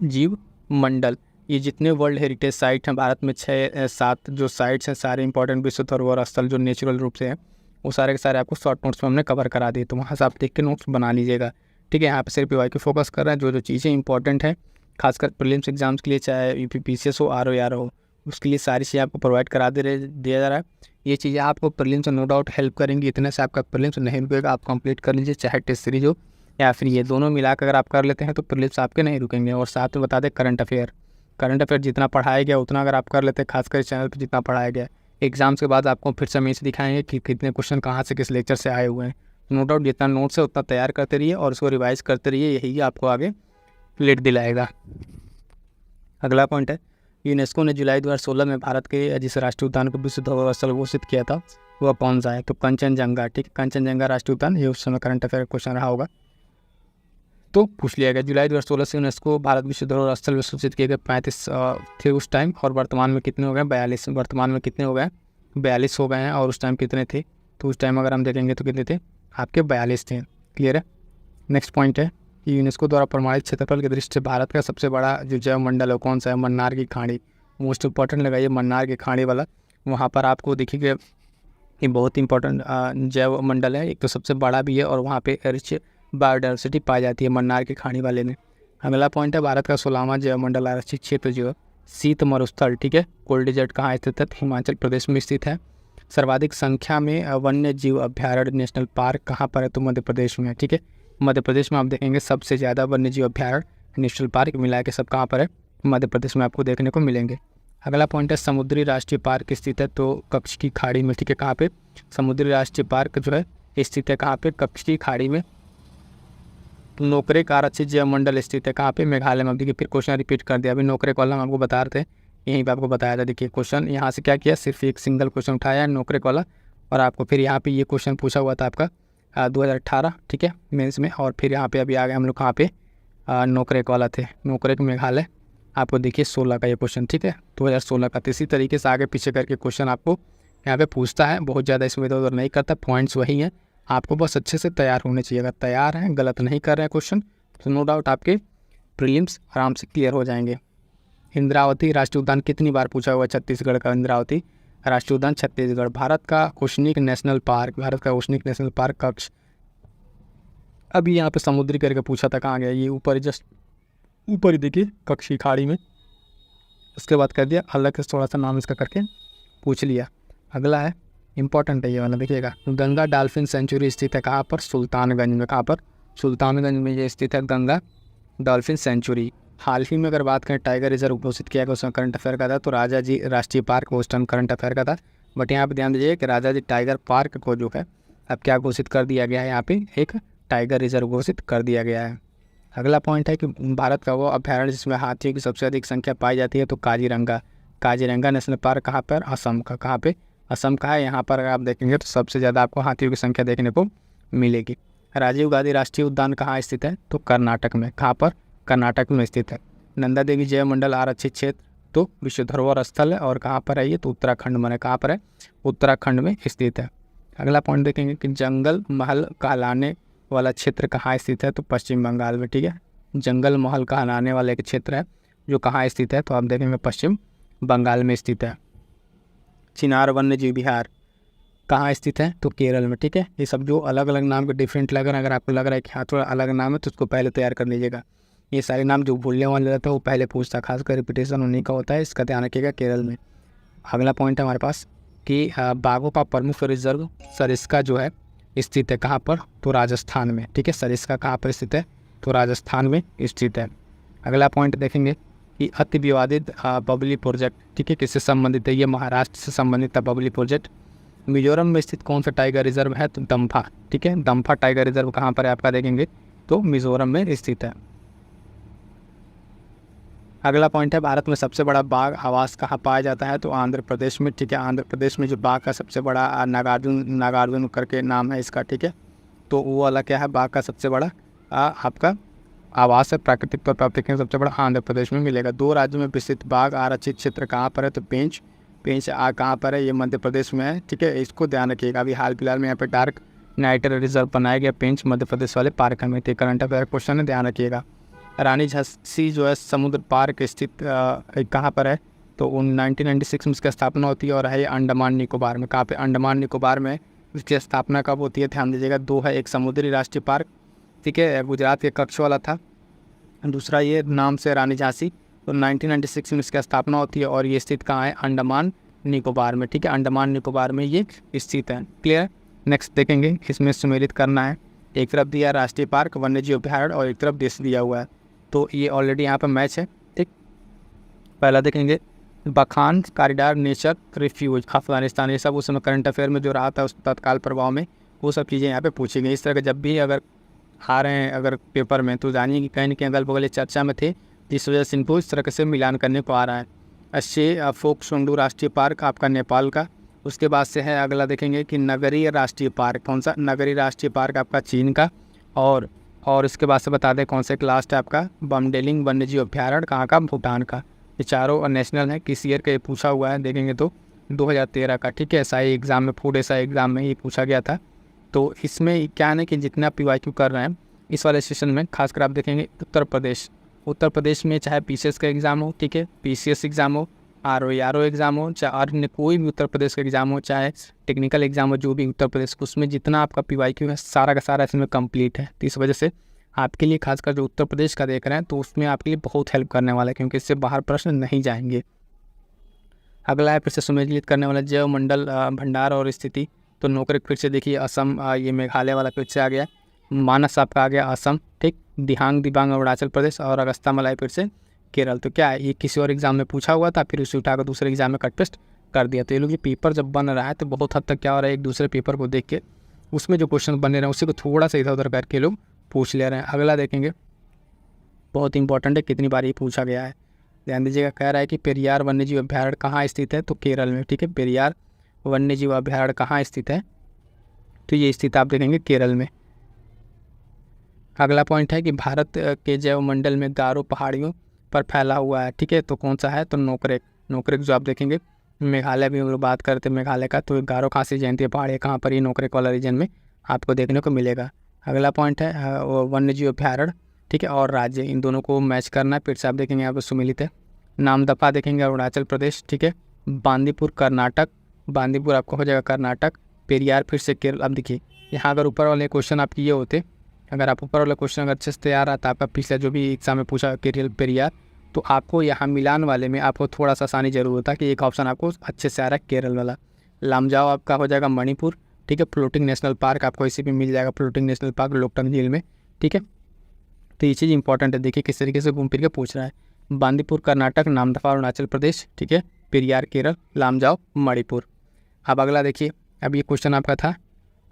जीव मंडल। ये जितने वर्ल्ड हेरिटेज साइट हैं भारत में 6-7 जो साइट्स हैं सारे इंपॉर्टेंट विश्व धरोहर स्थल जो नेचुरल रूप से हैं वो सारे के सारे आपको शॉर्ट नोट्स में हमने कवर करा दिए, तो वहाँ से आप देख के नोट्स बना लीजिएगा। ठीक है, यहाँ पे सिर्फ वाई फोकस कर रहे हैं, जो चीज़ें इंपॉर्टेंट हैं खासकर प्रीलिम्स एग्जाम्स के लिए, चाहे यूपीपीसीएस हो ROR हो, उसके लिए सारी चीज़ें आपको प्रोवाइड दिया जा रहा है। ये चीज़ें आपको प्रीलिम्स से नो डाउट हेल्प करेंगी, इतने से आपका प्रीलिम्स नहीं रुकेगा, आप कंप्लीट कर लीजिए, चाहे टेस्ट सीरीज हो या फिर ये दोनों मिलाकर अगर आप कर लेते हैं तो प्रीलिम्स आपके नहीं रुकेंगे। और साथ में बता दें करंट अफेयर जितना पढ़ाया गया उतना अगर आप कर लेते हैं, खासकर चैनल पर जितना पढ़ाया गया, एग्जाम्स के बाद आपको फिर से से दिखाएंगे कि कितने क्वेश्चन कहाँ से किस लेक्चर से आए हुए हैं। नो डाउट जितना नोट्स है उतना तैयार करते रहिए और उसको रिवाइज करते रहिए, यही आपको आगे लेट दिलाएगा। अगला पॉइंट है, यूनेस्को ने जुलाई 2016 में भारत के जिस राष्ट्रीय उद्यान को विश्व धरोहर स्थल घोषित किया था वह कौन सा है, तो कंचनजंगा। ठीक है, कंचनजंगा राष्ट्रीय उद्यान, ये उस समय करंट अफेयर क्वेश्चन रहा होगा तो पूछ लिया गया। जुलाई 2016 से यूनेस्को भारत विश्व धरोहर स्थल में सूचित किए गए 35 थे उस टाइम, और वर्तमान में कितने हो गए, 42। वर्तमान में कितने हो गए, 42 हो गए हैं, और उस टाइम कितने थे, तो उस टाइम अगर हम देखेंगे तो कितने थे, आपके 42 थे। क्लियर है। नेक्स्ट पॉइंट है कि यूनेस्को द्वारा प्रमाणित क्षेत्रफल की दृष्टि से भारत का सबसे बड़ा जो जैव मंडल है कौन सा है, मन्नार की खाड़ी। मोस्ट इंपॉर्टेंट लगाइए मन्नार की खाड़ी वाला, वहाँ पर आपको देखिए ये बहुत इंपॉर्टेंट जैव मंडल है, एक तो सबसे बड़ा भी है और वहाँ पे रिच बायोडाइवर्सिटी पाई जाती है मन्नार की खाड़ी वाले में। अगला पॉइंट है भारत का 16वां जैव मंडल आरक्षित क्षेत्र जो है शीत मरुस्थल। ठीक है, कोल्ड डेजर्ट कहाँ स्थित है, हिमाचल प्रदेश में स्थित है। सर्वाधिक संख्या में वन्य जीव अभ्यारण्य नेशनल पार्क कहाँ पर है, तो मध्य प्रदेश में है। ठीक है, मध्य प्रदेश में आप देखेंगे सबसे ज़्यादा वन्य जीव अभ्यारण्य नेशनल पार्क मिला के सब कहाँ पर है, मध्य प्रदेश में आपको देखने को मिलेंगे। अगला पॉइंट है समुद्री राष्ट्रीय पार्क स्थित है, तो कच्छ की खाड़ी में। ठीक है, कहाँ पे, समुद्री राष्ट्रीय पार्क जो है स्थित है कहाँ पे, कच्छ की खाड़ी में। नोकरेक आरक्षित जैव मंडल स्थित है कहाँ पे, मेघालय में। देखिए फिर क्वेश्चन रिपीट कर दिया, अभी नोकरेक वाला हम आपको बता रहे थे, यहीं पे आपको बताया था। देखिए क्वेश्चन यहाँ से क्या किया, सिर्फ एक सिंगल क्वेश्चन उठाया है नोकरेक वाला, और आपको फिर यहाँ पे ये क्वेश्चन पूछा हुआ था आपका 2018। ठीक है, मेंस में, और फिर यहाँ पे अभी आ गए हम लोग कहाँ पे, नोकरेक वाला थे, नोकरेक मेघालय। आपको देखिए 16 का ये क्वेश्चन। ठीक है, 2016 का। तो इसी तरीके से आगे पीछे करके क्वेश्चन आपको यहाँ पे पूछता है, बहुत ज़्यादा इसमें इधर उधर नहीं करता, पॉइंट्स वही हैं, आपको बस अच्छे से तैयार होने चाहिए। अगर तैयार हैं, गलत नहीं कर रहे हैं क्वेश्चन, तो नो डाउट आपके प्रीलिम्स आराम से क्लियर हो जाएंगे। इंद्रावती राष्ट्रीय उद्यान कितनी बार पूछा हुआ है, छत्तीसगढ़ का इंद्रावती राष्ट्रीय उद्यान छत्तीसगढ़। भारत का ओशनिक नेशनल पार्क, भारत का ओशनिक नेशनल पार्क कक्ष, अभी यहाँ पे समुद्री करके पूछा था, कहाँ गया, ये ऊपर जस्ट ऊपर ही देखिए कक्ष की खाड़ी में। उसके बाद कर दिया अलग से थोड़ा सा नाम इसका करके पूछ लिया। अगला है इंपॉर्टेंट है ये वाला, देखिएगा, गंगा डॉल्फिन सेंचुरी स्थित है कहाँ पर, सुल्तानगंज में। कहाँ पर, सुल्तानगंज में ये स्थित है गंगा डॉल्फिन सेंचुरी। हाल ही में अगर बात करें टाइगर रिजर्व घोषित किया गया, उसमें करंट अफेयर का था, तो राजा जी राष्ट्रीय पार्क उस टाइम करंट अफेयर का था। बट यहाँ पे ध्यान दीजिए कि राजा जी टाइगर पार्क को जो है अब क्या घोषित कर दिया गया है, यहाँ पे एक टाइगर रिजर्व घोषित कर दिया गया है। अगला पॉइंट है कि भारत का वो अभ्यारण्य जिसमें हाथियों की सबसे अधिक संख्या पाई जाती है, तो काजीरंगा। काजीरंगा नेशनल पार्क कहाँ पर, असम का। कहाँ पे, असम का है। यहाँ पर अगर आप देखेंगे तो सबसे ज़्यादा आपको हाथियों की संख्या देखने को मिलेगी। राजीव गांधी राष्ट्रीय उद्यान कहाँ स्थित है, तो कर्नाटक में। कहाँ पर, कर्नाटक में स्थित है। नंदा देवी जैव मंडल आरक्षित क्षेत्र तो विश्व धरोहर स्थल है, और कहाँ पर है ये, तो उत्तराखंड में। कहाँ पर है, उत्तराखंड में स्थित है। अगला पॉइंट देखेंगे कि जंगल महल कहलाने वाला क्षेत्र कहाँ स्थित है, तो पश्चिम बंगाल में। ठीक है, जंगल महल कहलाने वाला एक क्षेत्र है जो कहाँ स्थित है, तो आप देखेंगे पश्चिम बंगाल में स्थित है। चिनार वन्य जीव विहार कहाँ स्थित है, तो केरल में। ठीक है, ये सब जो अलग अलग नाम के डिफरेंट लग रहे हैं, अगर आपको लग रहा है कि हाँ थोड़ा अलग नाम है तो उसको पहले तैयार कर लीजिएगा। ये सारे नाम जो भूलने वाले रहता है वो पहले पूछता, खासकर रिपीटेशन उन्हीं का होता है, इसका ध्यान रखिएगा, केरल में। अगला पॉइंट है हमारे पास कि बाघों का प्रमुख रिजर्व सरिस्का जो है स्थित है कहाँ पर, तो राजस्थान में। ठीक है, सरिस्का कहाँ पर स्थित है, तो राजस्थान में स्थित है। अगला पॉइंट देखेंगे कि अति विवादित बबली प्रोजेक्ट, ठीक है, किससे संबंधित है, ये महाराष्ट्र से संबंधित है बबली प्रोजेक्ट। मिजोरम में स्थित कौन सा टाइगर रिजर्व है, तो दम्फा। ठीक है, दम्फा टाइगर रिजर्व कहाँ पर है आपका देखेंगे तो मिजोरम में स्थित है। अगला पॉइंट है भारत में सबसे बड़ा बाघ आवास कहाँ पाया जाता है, तो आंध्र प्रदेश में, ठीक है। आंध्र प्रदेश में जो बाघ का सबसे बड़ा नागार्जुन करके नाम है इसका, ठीक है। तो वो वाला क्या है, बाघ का सबसे बड़ा आपका आवास है, प्राकृतिक तौर पर आप देखेंगे सबसे बड़ा आंध्र प्रदेश में मिलेगा। 2 राज्यों में विस्तृत बाघ आरक्षित क्षेत्र कहाँ पर है, तो पेंच कहाँ पर है, ये मध्य प्रदेश में है, ठीक है। इसको ध्यान रखिएगा। अभी हाल फिलहाल में यहाँ पे डार्क नाइट रिजर्व बनाया गया पेंच मध्य प्रदेश वाले पार्क में, तो करंट अफेयर क्वेश्चन है, ध्यान रखिएगा। रानी झांसी जो है समुद्र पार्क स्थित कहाँ पर है, तो 1996 में इसकी स्थापना होती है और है अंडमान निकोबार में। कहाँ पे, अंडमान निकोबार में इसकी स्थापना कब होती है, ध्यान दीजिएगा। 2 है, एक समुद्री राष्ट्रीय पार्क, ठीक है, गुजरात के कच्छ वाला था, दूसरा ये नाम से रानी झांसी। तो 1996 में इसकी स्थापना होती है और ये स्थित कहाँ है, अंडमान निकोबार में, ठीक है। अंडमान निकोबार में ये स्थित है, क्लियर। नेक्स्ट देखेंगे, इसमें सम्मिलित करना है, एक तरफ दिया राष्ट्रीय पार्क वन्य जीव अभ्यारण्य और एक तरफ देश दिया हुआ है, तो ये ऑलरेडी यहाँ पर मैच है, ठीक। पहला देखेंगे बखान कॉरिडोर नेचर रिफ्यूज अफगानिस्तान, ये सब उस समय करंट अफेयर में जो रहा था उस तत्काल प्रभाव में वो सब चीज़ें यहाँ पे पूछी गई। इस तरह के जब भी अगर आ रहे हैं अगर पेपर में, तो जानिए कि कहीं न कहीं अगल बगल चर्चा में थे, जिस वजह से इनको इस तरह से मिलान करने को आ रहा है। अच्छे फोकसोंडू राष्ट्रीय पार्क आपका नेपाल का। उसके बाद से है अगला देखेंगे कि नगरीय राष्ट्रीय पार्क, कौन सा, नगरीय राष्ट्रीय पार्क आपका चीन का। और इसके बाद से बता दें कौन से लास्ट है आपका बमडेलिंग वन्यजीव अभ्यारण्य कहाँ का, भूटान का। ये चारों नेशनल है, किस ईयर का ये पूछा हुआ है देखेंगे तो 2013 का, ठीक है। एसआई एग्ज़ाम में, फूड एसआई एग्ज़ाम में ये पूछा गया था। तो इसमें क्या है कि जितना PYQ कर रहे हैं इस वाले सेशन में, खासकर आप देखेंगे उत्तर प्रदेश में चाहे PCS का एग्ज़ाम हो, ठीक है, PCS एग्ज़ाम हो, RO एग्ज़ाम हो, चाहे अन्य कोई भी उत्तर प्रदेश का एग्ज़ाम हो, चाहे टेक्निकल एग्ज़ाम हो, जो भी उत्तर प्रदेश, उसमें जितना आपका PYQ है सारा का सारा इसमें कंप्लीट है। तो इस वजह से आपके लिए खासकर जो उत्तर प्रदेश का देख रहे हैं तो उसमें आपके लिए बहुत हेल्प करने वाला है, क्योंकि इससे बाहर प्रश्न नहीं जाएंगे। अगला है फिर से सम्मिलित करने वाला जैव मंडल भंडार और स्थिति, तो नोकरेक फिर से देखिए असम, ये मेघालय वाला फिर से आ गया, मानस आपका आ गया असम, ठीक। दिबांग अरुणाचल प्रदेश और अगस्ता मलाई फिर से केरल। तो क्या है, ये किसी और एग्जाम में पूछा हुआ था, फिर उसे उठाकर दूसरे एग्जाम में कट पेस्ट कर दिया। तो ये लोग ये पेपर जब बन रहा है तो बहुत हद तक क्या हो रहा है, एक दूसरे पेपर को देख के उसमें जो क्वेश्चन बने रहे हैं उसी को थोड़ा सा इधर उधर करके लोग पूछ ले रहे हैं। अगला देखेंगे, बहुत इंपॉर्टेंट है, कितनी बार ये पूछा गया है, ध्यान दीजिएगा। कह रहा है कि पेरियार वन्यजीव अभ्यारण्य कहाँ स्थित है, तो केरल में, ठीक है। पेरियार वन्यजीव अभ्यारण्य कहाँ स्थित है, तो ये स्थित आप देखेंगे केरल में। अगला पॉइंट है कि भारत के जैव मंडल में गारो पहाड़ियों पर फैला हुआ है, ठीक है। तो कौन सा है, तो नोकरेक जो आप देखेंगे, मेघालय भी हम लोग बात करते हैं मेघालय का, तो गारो खासी जयंती पहाड़ी कहाँ पर, ये नोकरेक वाला रीजन में आपको देखने को मिलेगा। अगला पॉइंट है वन्यजीव अभ्यारण्य, ठीक है, और राज्य, इन दोनों को मैच करना है। फिर से आप देखेंगे यहाँ पर सम्मिलित है। नामदफा देखेंगे अरुणाचल प्रदेश, ठीक है। बांदीपुर कर्नाटक, बांदीपुर आपको हो जाएगा कर्नाटक। पेरियार फिर से केरल। अब देखिए यहाँ अगर ऊपर वाले क्वेश्चन आपके ये होते, अगर आप ऊपर वाला क्वेश्चन अगर अच्छे से तैयार आता आपका पिछला जो भी एग्जाम में पूछा पेरियार, तो आपको यहाँ मिलान वाले में आपको थोड़ा सा आसानी जरूर होता कि एक ऑप्शन आपको अच्छे से आ रहा है केरल वाला। लामजाओ आपका हो जाएगा मणिपुर, ठीक है। फ्लोटिंग नेशनल पार्क आपको इसी पे मिल जाएगा, फ्लोटिंग नेशनल पार्क लोकटंग झील में, ठीक है। तो ये चीज़ इंपॉर्टेंट है, देखिए किस तरीके से घूम फिर के पूछ रहा है। बांदीपुर कर्नाटक, नामदफा अरुणाचल प्रदेश, ठीक है, पेरियार केरल, लामजाओ मणिपुर। अब अगला देखिए, अब ये क्वेश्चन आपका था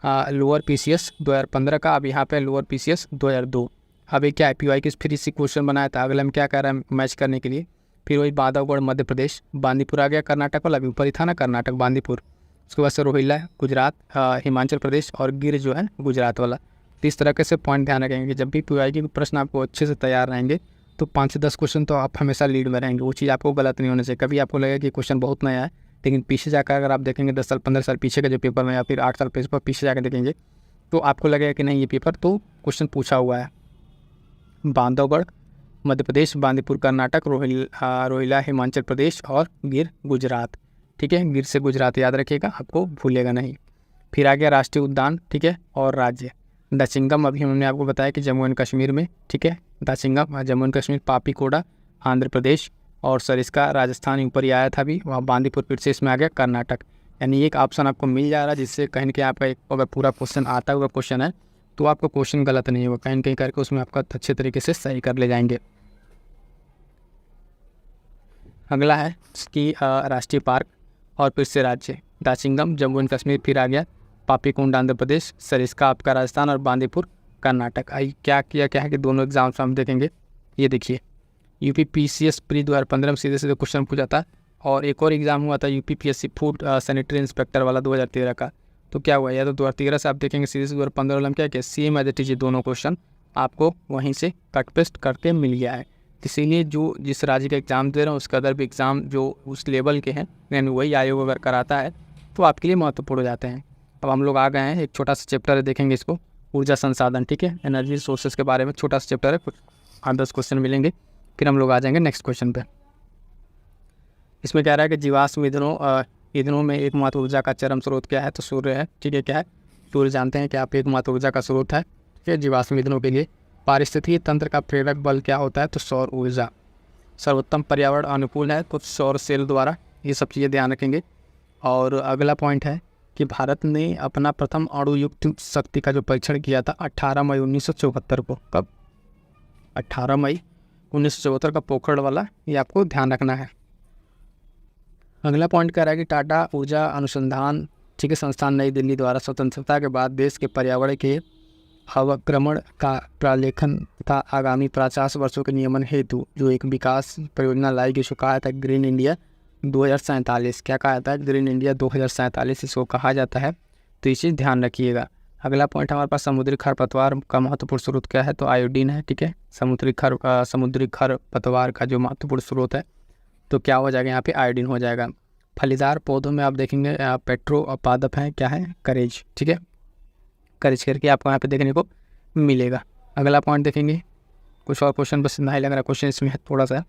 लोअर PCS 2015 का, अब यहाँ पे लोअर PCS 2002। अब ये क्या है, PY फिर इसी क्वेश्चन बनाया था। अगला हम क्या कर रहे हैं मैच करने के लिए, फिर वही बांधवगढ़ मध्य प्रदेश, बांदीपुर आ गया कर्नाटक वाला, अभी ऊपर ही था ना कर्नाटक बांदीपुर। उसके बाद से रोहिल्ला गुजरात, हिमाचल प्रदेश और गिर जो है गुजरात वाला। तो इस तरह से पॉइंट ध्यान रखेंगे कि जब भी PY के प्रश्न आपको अच्छे से तैयार रहेंगे तो 5 से 10 क्वेश्चन तो आप हमेशा लीड में रहेंगे। वो चीज़ आपको गलत नहीं होने चाहिए। कभी आपको लगेगा कि क्वेश्चन बहुत नया है, लेकिन पीछे जाकर अगर आप देखेंगे 10 साल 15 साल पीछे का जो पेपर में या फिर 8 साल पेपर पीछे जाकर देखेंगे तो आपको लगेगा कि नहीं ये पेपर तो क्वेश्चन पूछा हुआ है। बांधवगढ़ मध्य प्रदेश, बांदीपुर कर्नाटक, रोहिला हिमाचल प्रदेश और गिर गुजरात, ठीक है। गिर से गुजरात याद रखिएगा, आपको भूलेगा नहीं। फिर आ गया राष्ट्रीय उद्यान, ठीक है, और राज्य। दचिंगम अभी हमने आपको बताया कि जम्मू एंड कश्मीर में, ठीक है। दचिंगम जम्मू एंड कश्मीर, पापीकोड़ा आंध्र प्रदेश और सरिस्का राजस्थान ऊपर ही आया था अभी, वहाँ बांदीपुर फिर से इसमें आ गया कर्नाटक। यानी एक ऑप्शन आपको मिल जा रहा है जिससे कहीं ना कहीं आपका एक अगर पूरा क्वेश्चन आता हुआ क्वेश्चन है तो आपका क्वेश्चन गलत नहीं होगा, कहीं ना कहीं करके उसमें आपका अच्छे तरीके से सही कर ले जाएंगे। अगला है इसकी राष्ट्रीय पार्क और फिर से राज्य। दाचिंगम जम्मू एंड कश्मीर फिर आ गया, पापीकोंड आंध्र प्रदेश, सरिस्का आपका राजस्थान और बांदीपुर कर्नाटक। क्या है कि दोनों एग्जाम्स हम देखेंगे। ये देखिए UPPCS प्री 2015 में सीधे सीधे क्वेश्चन पूछा था। और एक और एग्ज़ाम हुआ था UPPSC फूड सैनिटरी इंस्पेक्टर वाला 2013 का। तो क्या हुआ, या तो 2013 से आप देखेंगे सीधे से 2015 वाला में क्या क्या सेम एज इट इज, दोनों क्वेश्चन आपको वहीं से कट पेस्ट करके मिल गया है। इसीलिए जो जिस राज्य का एग्ज़ाम दे रहे हैं उसका अदर भी एग्ज़ाम जो उस लेवल के हैं, यानी वही आयोग अगर कराता है तो आपके लिए महत्वपूर्ण हो जाते हैं। अब हम लोग आ गए हैं, एक छोटा सा चैप्टर है, देखेंगे इसको, ऊर्जा संसाधन, ठीक है, एनर्जी रिसोर्सेज के बारे में छोटा सा चैप्टर है, कुछ 8-10 क्वेश्चन मिलेंगे, फिर हम लोग आ जाएंगे नेक्स्ट क्वेश्चन पे। इसमें कह रहा है कि जीवाश्म ईंधनों में एकमात्र ऊर्जा का चरम स्रोत क्या है, तो सूर्य है, ठीक है। क्या है, सूर्य जानते हैं कि आप एकमात्र ऊर्जा का स्रोत है, ठीक है, जीवाश्म ईंधनों के लिए। पारिस्थितिकी तंत्र का प्रेरक बल क्या होता है, तो सौर ऊर्जा। सर्वोत्तम पर्यावरण अनुकूल है, तो सौर सेल द्वारा, ये सब चीज़ें ध्यान रखेंगे। और अगला पॉइंट है कि भारत ने अपना प्रथम अणुयुक्त शक्ति का जो परीक्षण किया था 18 मई 1974 को। कब? 18 मई 1974 का पोखरण वाला, ये आपको ध्यान रखना है। अगला पॉइंट कह रहा है कि टाटा ऊर्जा अनुसंधान, ठीक है, संस्थान नई दिल्ली द्वारा स्वतंत्रता के बाद देश के पर्यावरण के अवक्रमण का प्रलेखन तथा आगामी 50 वर्षों के नियमन हेतु जो एक विकास परियोजना लाई गई, उसको कहा था ग्रीन इंडिया 2047। क्या कहा जाता है? ग्रीन इंडिया 2047 इसको कहा जाता है, तो ये चीज़ ध्यान रखिएगा। अगला पॉइंट हमारे पास समुद्री खरपतवार का महत्वपूर्ण स्रोत क्या है, तो आयोडीन है, ठीक है। समुद्री खरपतवार का जो महत्वपूर्ण स्रोत है तो क्या हो जाएगा, यहाँ पे आयोडीन हो जाएगा। फलीदार पौधों में आप देखेंगे पेट्रो और पादप हैं, क्या है, करेज, ठीक है, करेज करके आपको यहाँ पे देखने को मिलेगा। अगला पॉइंट देखेंगे, कुछ और क्वेश्चन बस नहीं लग रहा, क्वेश्चन इसमें है थोड़ा सा।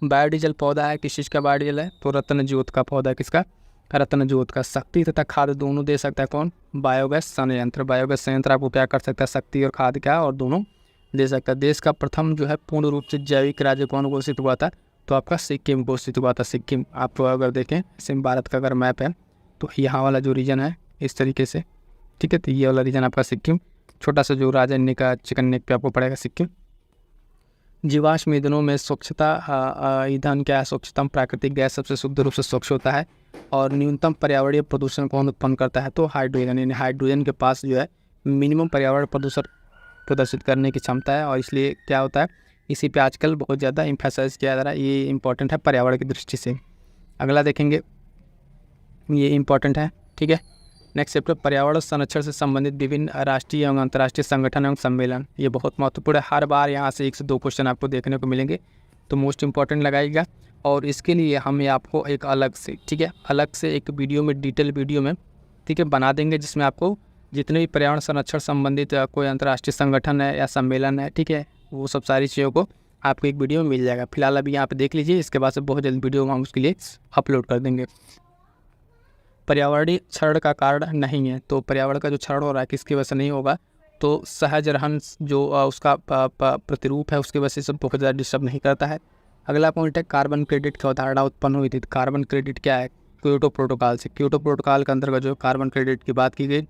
बायोडीजल पौधा है, किस चीज़ का बायोडीजल है, तो रत्न ज्योत का पौधा है, किसका, रत्न ज्योत का। शक्ति तथा खाद दोनों दे सकता है कौन, बायोगैस संयंत्र। बायोगैस संयंत्र आपको क्या कर सकता है, शक्ति और खाद क्या, और दोनों दे सकता है। देश का प्रथम जो है पूर्ण रूप से जैविक राज्य कौन घोषित हुआ था, तो आपका सिक्किम घोषित हुआ था। सिक्किम आप अगर देखें सिम भारत का अगर मैप है तो यहाँ वाला जो रीजन है इस तरीके से, ठीक है, तो ये वाला रीजन आपका सिक्किम, छोटा सा जो राजन्य का चिकन नेक पे आपको पड़ेगा सिक्किम। जीवाश्म ईंधनों में स्वच्छता ईंधन क्या है, स्वच्छतम प्राकृतिक गैस सबसे शुद्ध रूप से स्वच्छ होता है। और न्यूनतम पर्यावरणीय प्रदूषण कौन उत्पन्न करता है, तो हाइड्रोजन, यानी हाइड्रोजन के पास जो है मिनिमम पर्यावरण प्रदूषण प्रदर्शित करने की क्षमता है। और इसलिए क्या होता है, इसी पे आजकल बहुत ज़्यादा एम्फेसाइज किया जा रहा है, ये इंपॉर्टेंट है पर्यावरण की दृष्टि से। अगला देखेंगे, ये इंपॉर्टेंट है, ठीक है। नेक्स्ट चैप्टर पर्यावरण संरक्षण से संबंधित विभिन्न राष्ट्रीय एवं अंतर्राष्ट्रीय संगठन एवं सम्मेलन, ये बहुत महत्वपूर्ण है। हर बार यहाँ से 1 से 2 क्वेश्चन आपको देखने को मिलेंगे, तो मोस्ट इंपॉर्टेंट लगाइएगा। और इसके लिए हम आपको एक अलग से, ठीक है, अलग से एक वीडियो में, डिटेल वीडियो में, ठीक है, बना देंगे, जिसमें आपको जितने भी पर्यावरण संरक्षण संबंधित कोई अंतर्राष्ट्रीय संगठन है या सम्मेलन है, ठीक है, वो सब सारी चीज़ों को आपको एक वीडियो में मिल जाएगा। फिलहाल अभी यहाँ पे देख लीजिए, इसके बाद से बहुत जल्द वीडियो हम उसके लिए अपलोड कर देंगे। पर्यावरणीय क्षरण का कारण नहीं है, तो पर्यावरण का जो क्षरण हो रहा है किसकी वजह से नहीं होगा, तो सहज रहन जो उसका प्रतिरूप है उसकी वजह से सब बहुत ज़्यादा डिस्टर्ब नहीं करता है। अगला पॉइंट है कार्बन क्रेडिट की अवधारणा उत्पन्न हुई थी। कार्बन क्रेडिट क्या है, क्योटो प्रोटोकॉल से। क्योटो प्रोटोकॉल के अंतर्गत जो कार्बन क्रेडिट की बात की गई।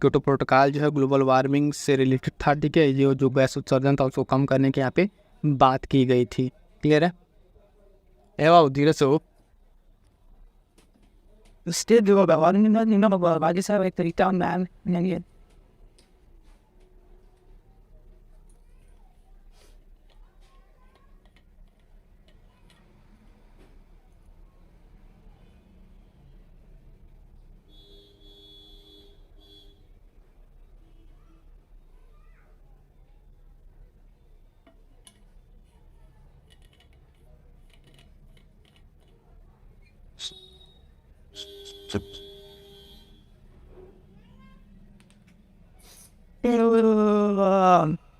क्योटो प्रोटोकॉल जो है ग्लोबल वार्मिंग से रिलेटेड था, ठीक है, ये जो गैस उत्सर्जन था उसको कम करने की यहाँ पे बात की गई थी। क्लियर है, एवं धीरे से हो Still do about one number. I just have like 3 man. Yeah.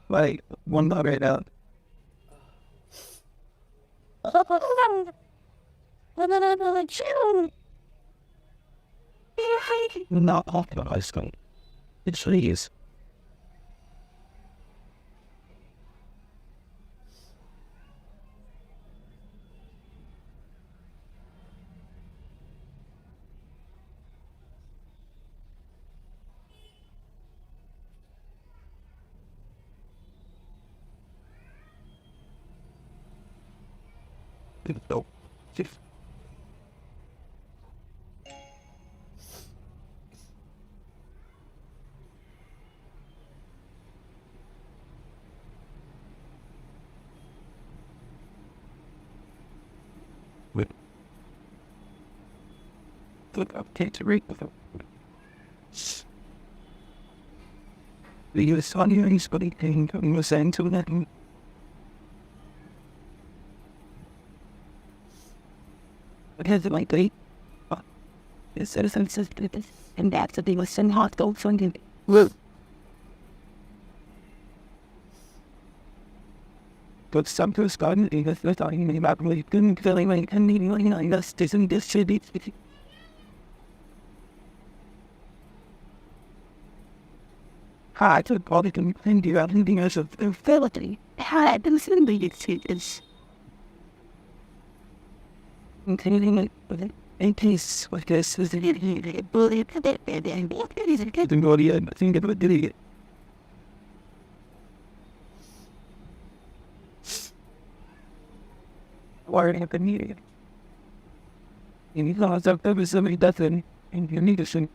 Like one more right now. Not off the ice cream. It's please. No. to read with them. The US Army is going to send to them. Because my great citizens and that's the listen hot go funding. Well, but some to start in the time about really good feeling like and needing like us isn't this should be. I took all it and do everything as a fidelity. I didn't be it's including it in case what this is the bullet and body I think it would do it. Wiring up the media. And you know, there was somebody that's in you need to sing.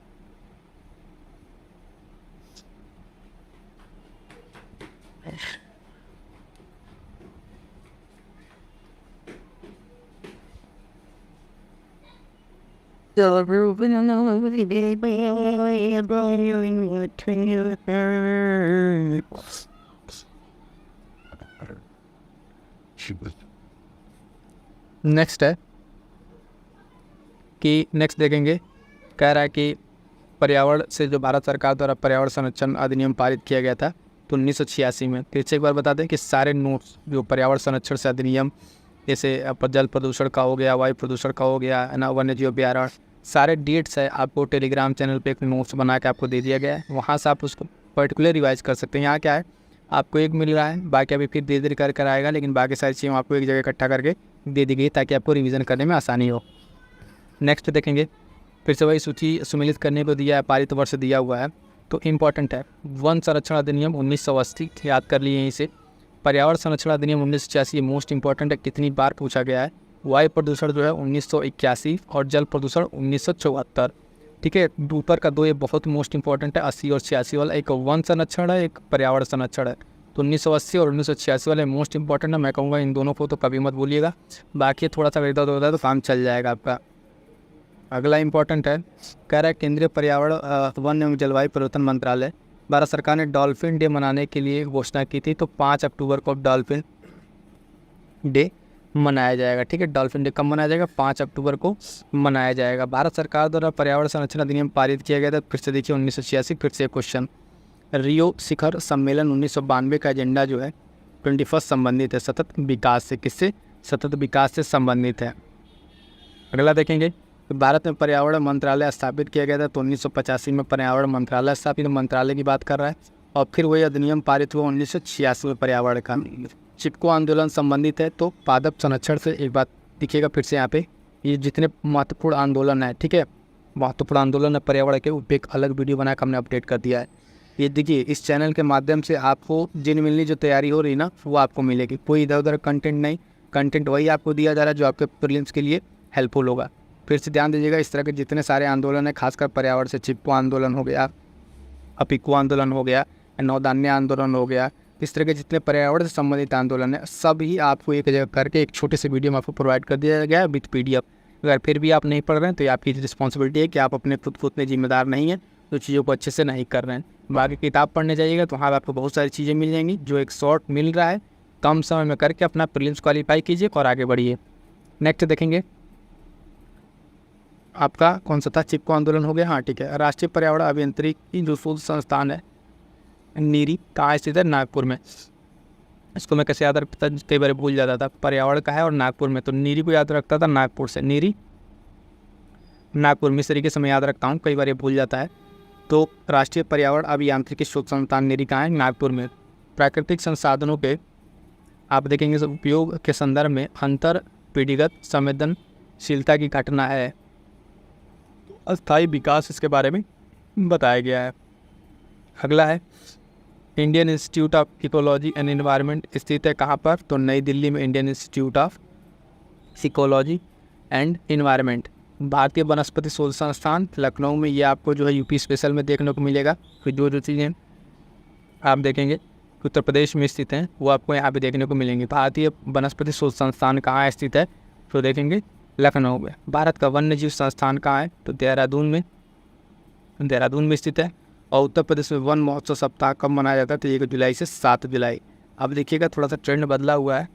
The roof and next है कि next देखेंगे, कह रहा है कि पर्यावरण से जो भारत सरकार द्वारा पर्यावरण संरक्षण अधिनियम पारित किया गया था तो 1986 में। फिर से एक बार बता दें कि सारे नोट्स जो पर्यावरण संरक्षण से अधिनियम, जैसे जल प्रदूषण का हो गया, वायु प्रदूषण का हो गया, है ना, वन्य जीव अभ्यारण्य, सारे डेट्स है आपको टेलीग्राम चैनल पे एक नोट्स बना के आपको दे दिया गया है, वहाँ से आप उसको पर्टिकुलर रिवाइज कर सकते हैं। यहाँ क्या है, आपको एक मिल रहा है, बाकी अभी फिर धीरे धीरे कर आएगा, लेकिन बाकी सारी चीज़ें आपको एक जगह इकट्ठा करके दे दी गई ताकि आपको रिवीजन करने में आसानी हो। नेक्स्ट देखेंगे, फिर से वही सूची सम्मिलित करने को दिया है, पारित वर्ष दिया हुआ है तो इम्पॉर्टेंट है। वन संरक्षण अधिनियम 1980 याद कर लिए यहीं से। पर्यावरण संरक्षण अधिनियम 1986 ये मोस्ट इंपॉर्टेंट है, कितनी बार पूछा गया है। वायु प्रदूषण जो है 1981 और जल प्रदूषण 1974। ठीक है, ऊपर का दो ये बहुत मोस्ट इंपॉर्टेंट है, 80 और 86 वाला। एक वन संरक्षण है, एक पर्यावरण संरक्षण है। तो 1980 और 1986 वाले मोस्ट इंपॉर्टेंट है। मैं कहूँगा इन दोनों को तो कभी मत भूलिएगा, बाकी थोड़ा सा इधर उधर होता है तो काम चल जाएगा आपका। अगला इंपॉर्टेंट है, कह रहा है केंद्रीय पर्यावरण वन एवं जलवायु परिवर्तन मंत्रालय, भारत सरकार ने डॉल्फिन डे मनाने के लिए घोषणा की थी, तो 5 अक्टूबर को डॉल्फिन डे मनाया जाएगा। ठीक है, डॉल्फिन डे कब मनाया जाएगा, 5 अक्टूबर को मनाया जाएगा। भारत सरकार द्वारा पर्यावरण संरक्षण अधिनियम पारित किया गया था, फिर से देखिए 1986। फिर से क्वेश्चन, रियो शिखर सम्मेलन 1992 का एजेंडा जो है 21 संबंधित है सतत विकास से। किससे? सतत विकास से संबंधित है। अगला देखेंगे, भारत में पर्यावरण मंत्रालय स्थापित किया गया था, तो 1985 में पर्यावरण मंत्रालय स्थापित, मंत्रालय की बात कर रहा है। और फिर वही अधिनियम पारित हुआ 1986 में पर्यावरण का। चिपको आंदोलन संबंधित है, तो पादप संरक्षण से एक बात दिखेगा फिर से यहाँ पे, ये जितने महत्वपूर्ण आंदोलन है, ठीक है, महत्वपूर्ण आंदोलन है पर्यावरण के, उस पर एक अलग वीडियो बनाकर हमने अपडेट कर दिया है। ये देखिए, इस चैनल के माध्यम से आपको जिन मिलनी जो तैयारी हो रही ना वो आपको मिलेगी, कोई इधर उधर कंटेंट नहीं, कंटेंट वही आपको दिया जा रहा है जो आपके प्रीलिम्स के लिए हेल्पफुल होगा। फिर से ध्यान दीजिएगा, इस तरह के जितने सारे आंदोलन है, खासकर पर्यावरण से, चिपको आंदोलन हो गया, अपिको आंदोलन हो गया, नौदान्य आंदोलन हो गया, इस तरह के जितने पर्यावरण से संबंधित आंदोलन है सभी आपको एक जगह करके एक छोटे से वीडियो में आपको प्रोवाइड कर दिया गया है विथ PDF। अगर फिर भी आप नहीं पढ़ रहे हैं तो ये आपकी रिस्पॉन्सिबिलिटी है कि आप अपने खुद को उतने जिम्मेदार नहीं हैं जो चीज़ों को अच्छे से नहीं कर रहे हैं। बाकी किताब पढ़ने जाइएगा तो वहाँ आपको बहुत सारी चीज़ें मिल जाएंगी, जो एक शॉर्ट मिल रहा है, कम समय में करके अपना प्रीलिम्स क्वालिफाई कीजिए और आगे बढ़िए। नेक्स्ट देखेंगे, आपका कौन सा था, चिपको आंदोलन हो गया, हाँ ठीक है। राष्ट्रीय पर्यावरण अभियांत्रिकी जो शोध संस्थान है नीरी, कहाँ स्थित है, नागपुर में। इसको मैं कैसे याद रखता था, कई बार भूल जाता था, पर्यावरण का है और नागपुर में, तो नीरी को याद रखता था नागपुर से, नीरी नागपुर में, इस तरीके से मैं याद रखता हूँ, कई बार ये भूल जाता है। तो राष्ट्रीय पर्यावरण अभियांत्रिकी शोध संस्थान नीरी कहाँ है, नागपुर में। प्राकृतिक संसाधनों के आप देखेंगे उपयोग के संदर्भ में अंतर पीढ़ीगत संवेदनशीलता की घटना है, अस्थायी विकास इसके बारे में बताया गया है। अगला है, Indian institute of ecology and environment स्थित है कहाँ पर, तो नई दिल्ली में Indian institute of ecology and environment. भारतीय वनस्पति शोध संस्थान लखनऊ में, ये आपको जो है यूपी स्पेशल में देखने को मिलेगा। फिर जो चीज़ें आप देखेंगे उत्तर प्रदेश में स्थित हैं वो आपको यहाँ पे देखने को मिलेंगी। भारतीय वनस्पति शोध संस्थान कहाँ स्थित है, तो देखेंगे लखनऊ में। भारत का वन्य जीव संस्थान कहाँ है? तो देहरादून में स्थित है। और उत्तर प्रदेश में वन महोत्सव सप्ताह कब मनाया जाता है? तो 1 जुलाई से 7 जुलाई। अब देखिएगा थोड़ा सा ट्रेंड बदला हुआ है,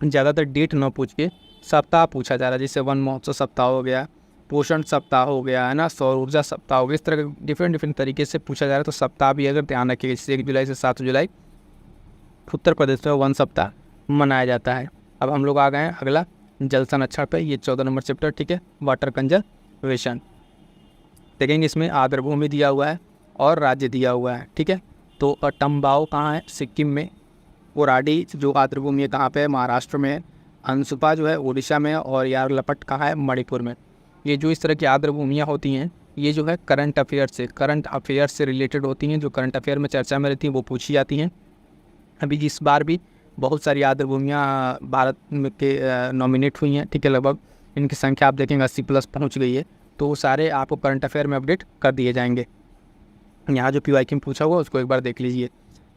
ज़्यादातर डेट न पूछ के सप्ताह पूछा जा रहा है। जैसे वन महोत्सव सप्ताह हो गया, पोषण सप्ताह हो गया, है ना, सौर ऊर्जा सप्ताह हो गया, इस तरह के डिफरेंट तरीके से पूछा जा रहा है। तो सप्ताह भी अगर ध्यान रखिएगा, जैसे 1 जुलाई से 7 जुलाई उत्तर प्रदेश में वन सप्ताह मनाया जाता है। अब हम लोग आ गए हैं अगला जल संरक्षण पे। ये 14 नंबर चैप्टर, ठीक है, वाटर कंजर्वेशन। देखेंगे इसमें आर्द्र भूमि दिया हुआ है और राज्य दिया हुआ है, ठीक है। तो टम्बाओ कहाँ है? सिक्किम में। ओराडी जो आर्द्र भूमि है कहाँ पे है? महाराष्ट्र में है। अंसुपा जो है उड़ीसा में है। और यारलपट कहाँ है? मणिपुर में। ये जो इस तरह की आर्द्र भूमियाँ होती हैं, ये जो है करंट अफेयर से रिलेटेड होती हैं, जो करंट अफेयर में चर्चा में रहती हैं वो पूछी जाती हैं। अभी इस बार भी बहुत सारी आर्द्र भूमियाँ भारत में के नॉमिनेट हुई हैं, ठीक है। लगभग इनकी संख्या आप देखेंगे 80+ पहुँच गई है। तो वो सारे आपको करंट अफेयर में अपडेट कर दिए जाएंगे। यहाँ जो PYQ में पूछा हुआ उसको एक बार देख लीजिए।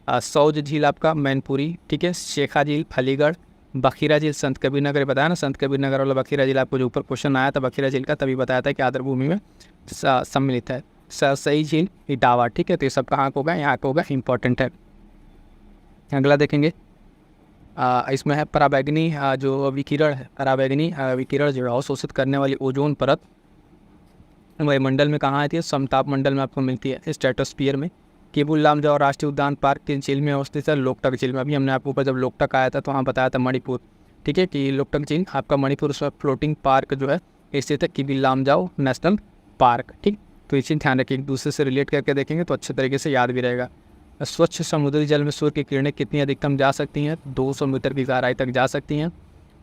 सौज झील आपका मैनपुरी, ठीक है। शेखा झील फलीगढ़। बखीरा झील संत कबीर नगर, बताया ना, संत कबीर नगर वाला बखीरा झील आपको जो ऊपर क्वेश्चन आया था बखीरा झील का, तभी बताया था कि आर्द्र भूमि में सम्मिलित है। सरसई झील इटावा, ठीक है। तो ये सब कहाँ को होगा? यहाँ को होगा, इंपॉर्टेंट है। अगला देखेंगे, इसमें है पराबैंगनी जो विकिरण है, पराबैंगनी विकिरण जो अवशोषित करने वाली ओजोन परत वायुमंडल में कहाँ आती है? समताप मंडल में आपको मिलती है, स्ट्रेटोस्फीयर में। केबुल लामजाओ राष्ट्रीय उद्यान पार्क के झील में अवस्थित है, लोकटक झील में। अभी हमने आपको ऊपर जब लोकटक आया था तो वहाँ बताया था मणिपुर, ठीक है, कि लोकटक झील आपका मणिपुर, उसमें फ्लोटिंग पार्क जो है स्थित है, केबुल लामजाओ नेशनल पार्क, ठीक। तो इसे ध्यान रखिए, एक दूसरे से रिलेट करके देखेंगे तो अच्छे तरीके से याद भी रहेगा। स्वच्छ समुद्री जल में सूर्य की किरणें कितनी अधिकतम जा सकती हैं? 200 मीटर की गहराई तक जा सकती हैं।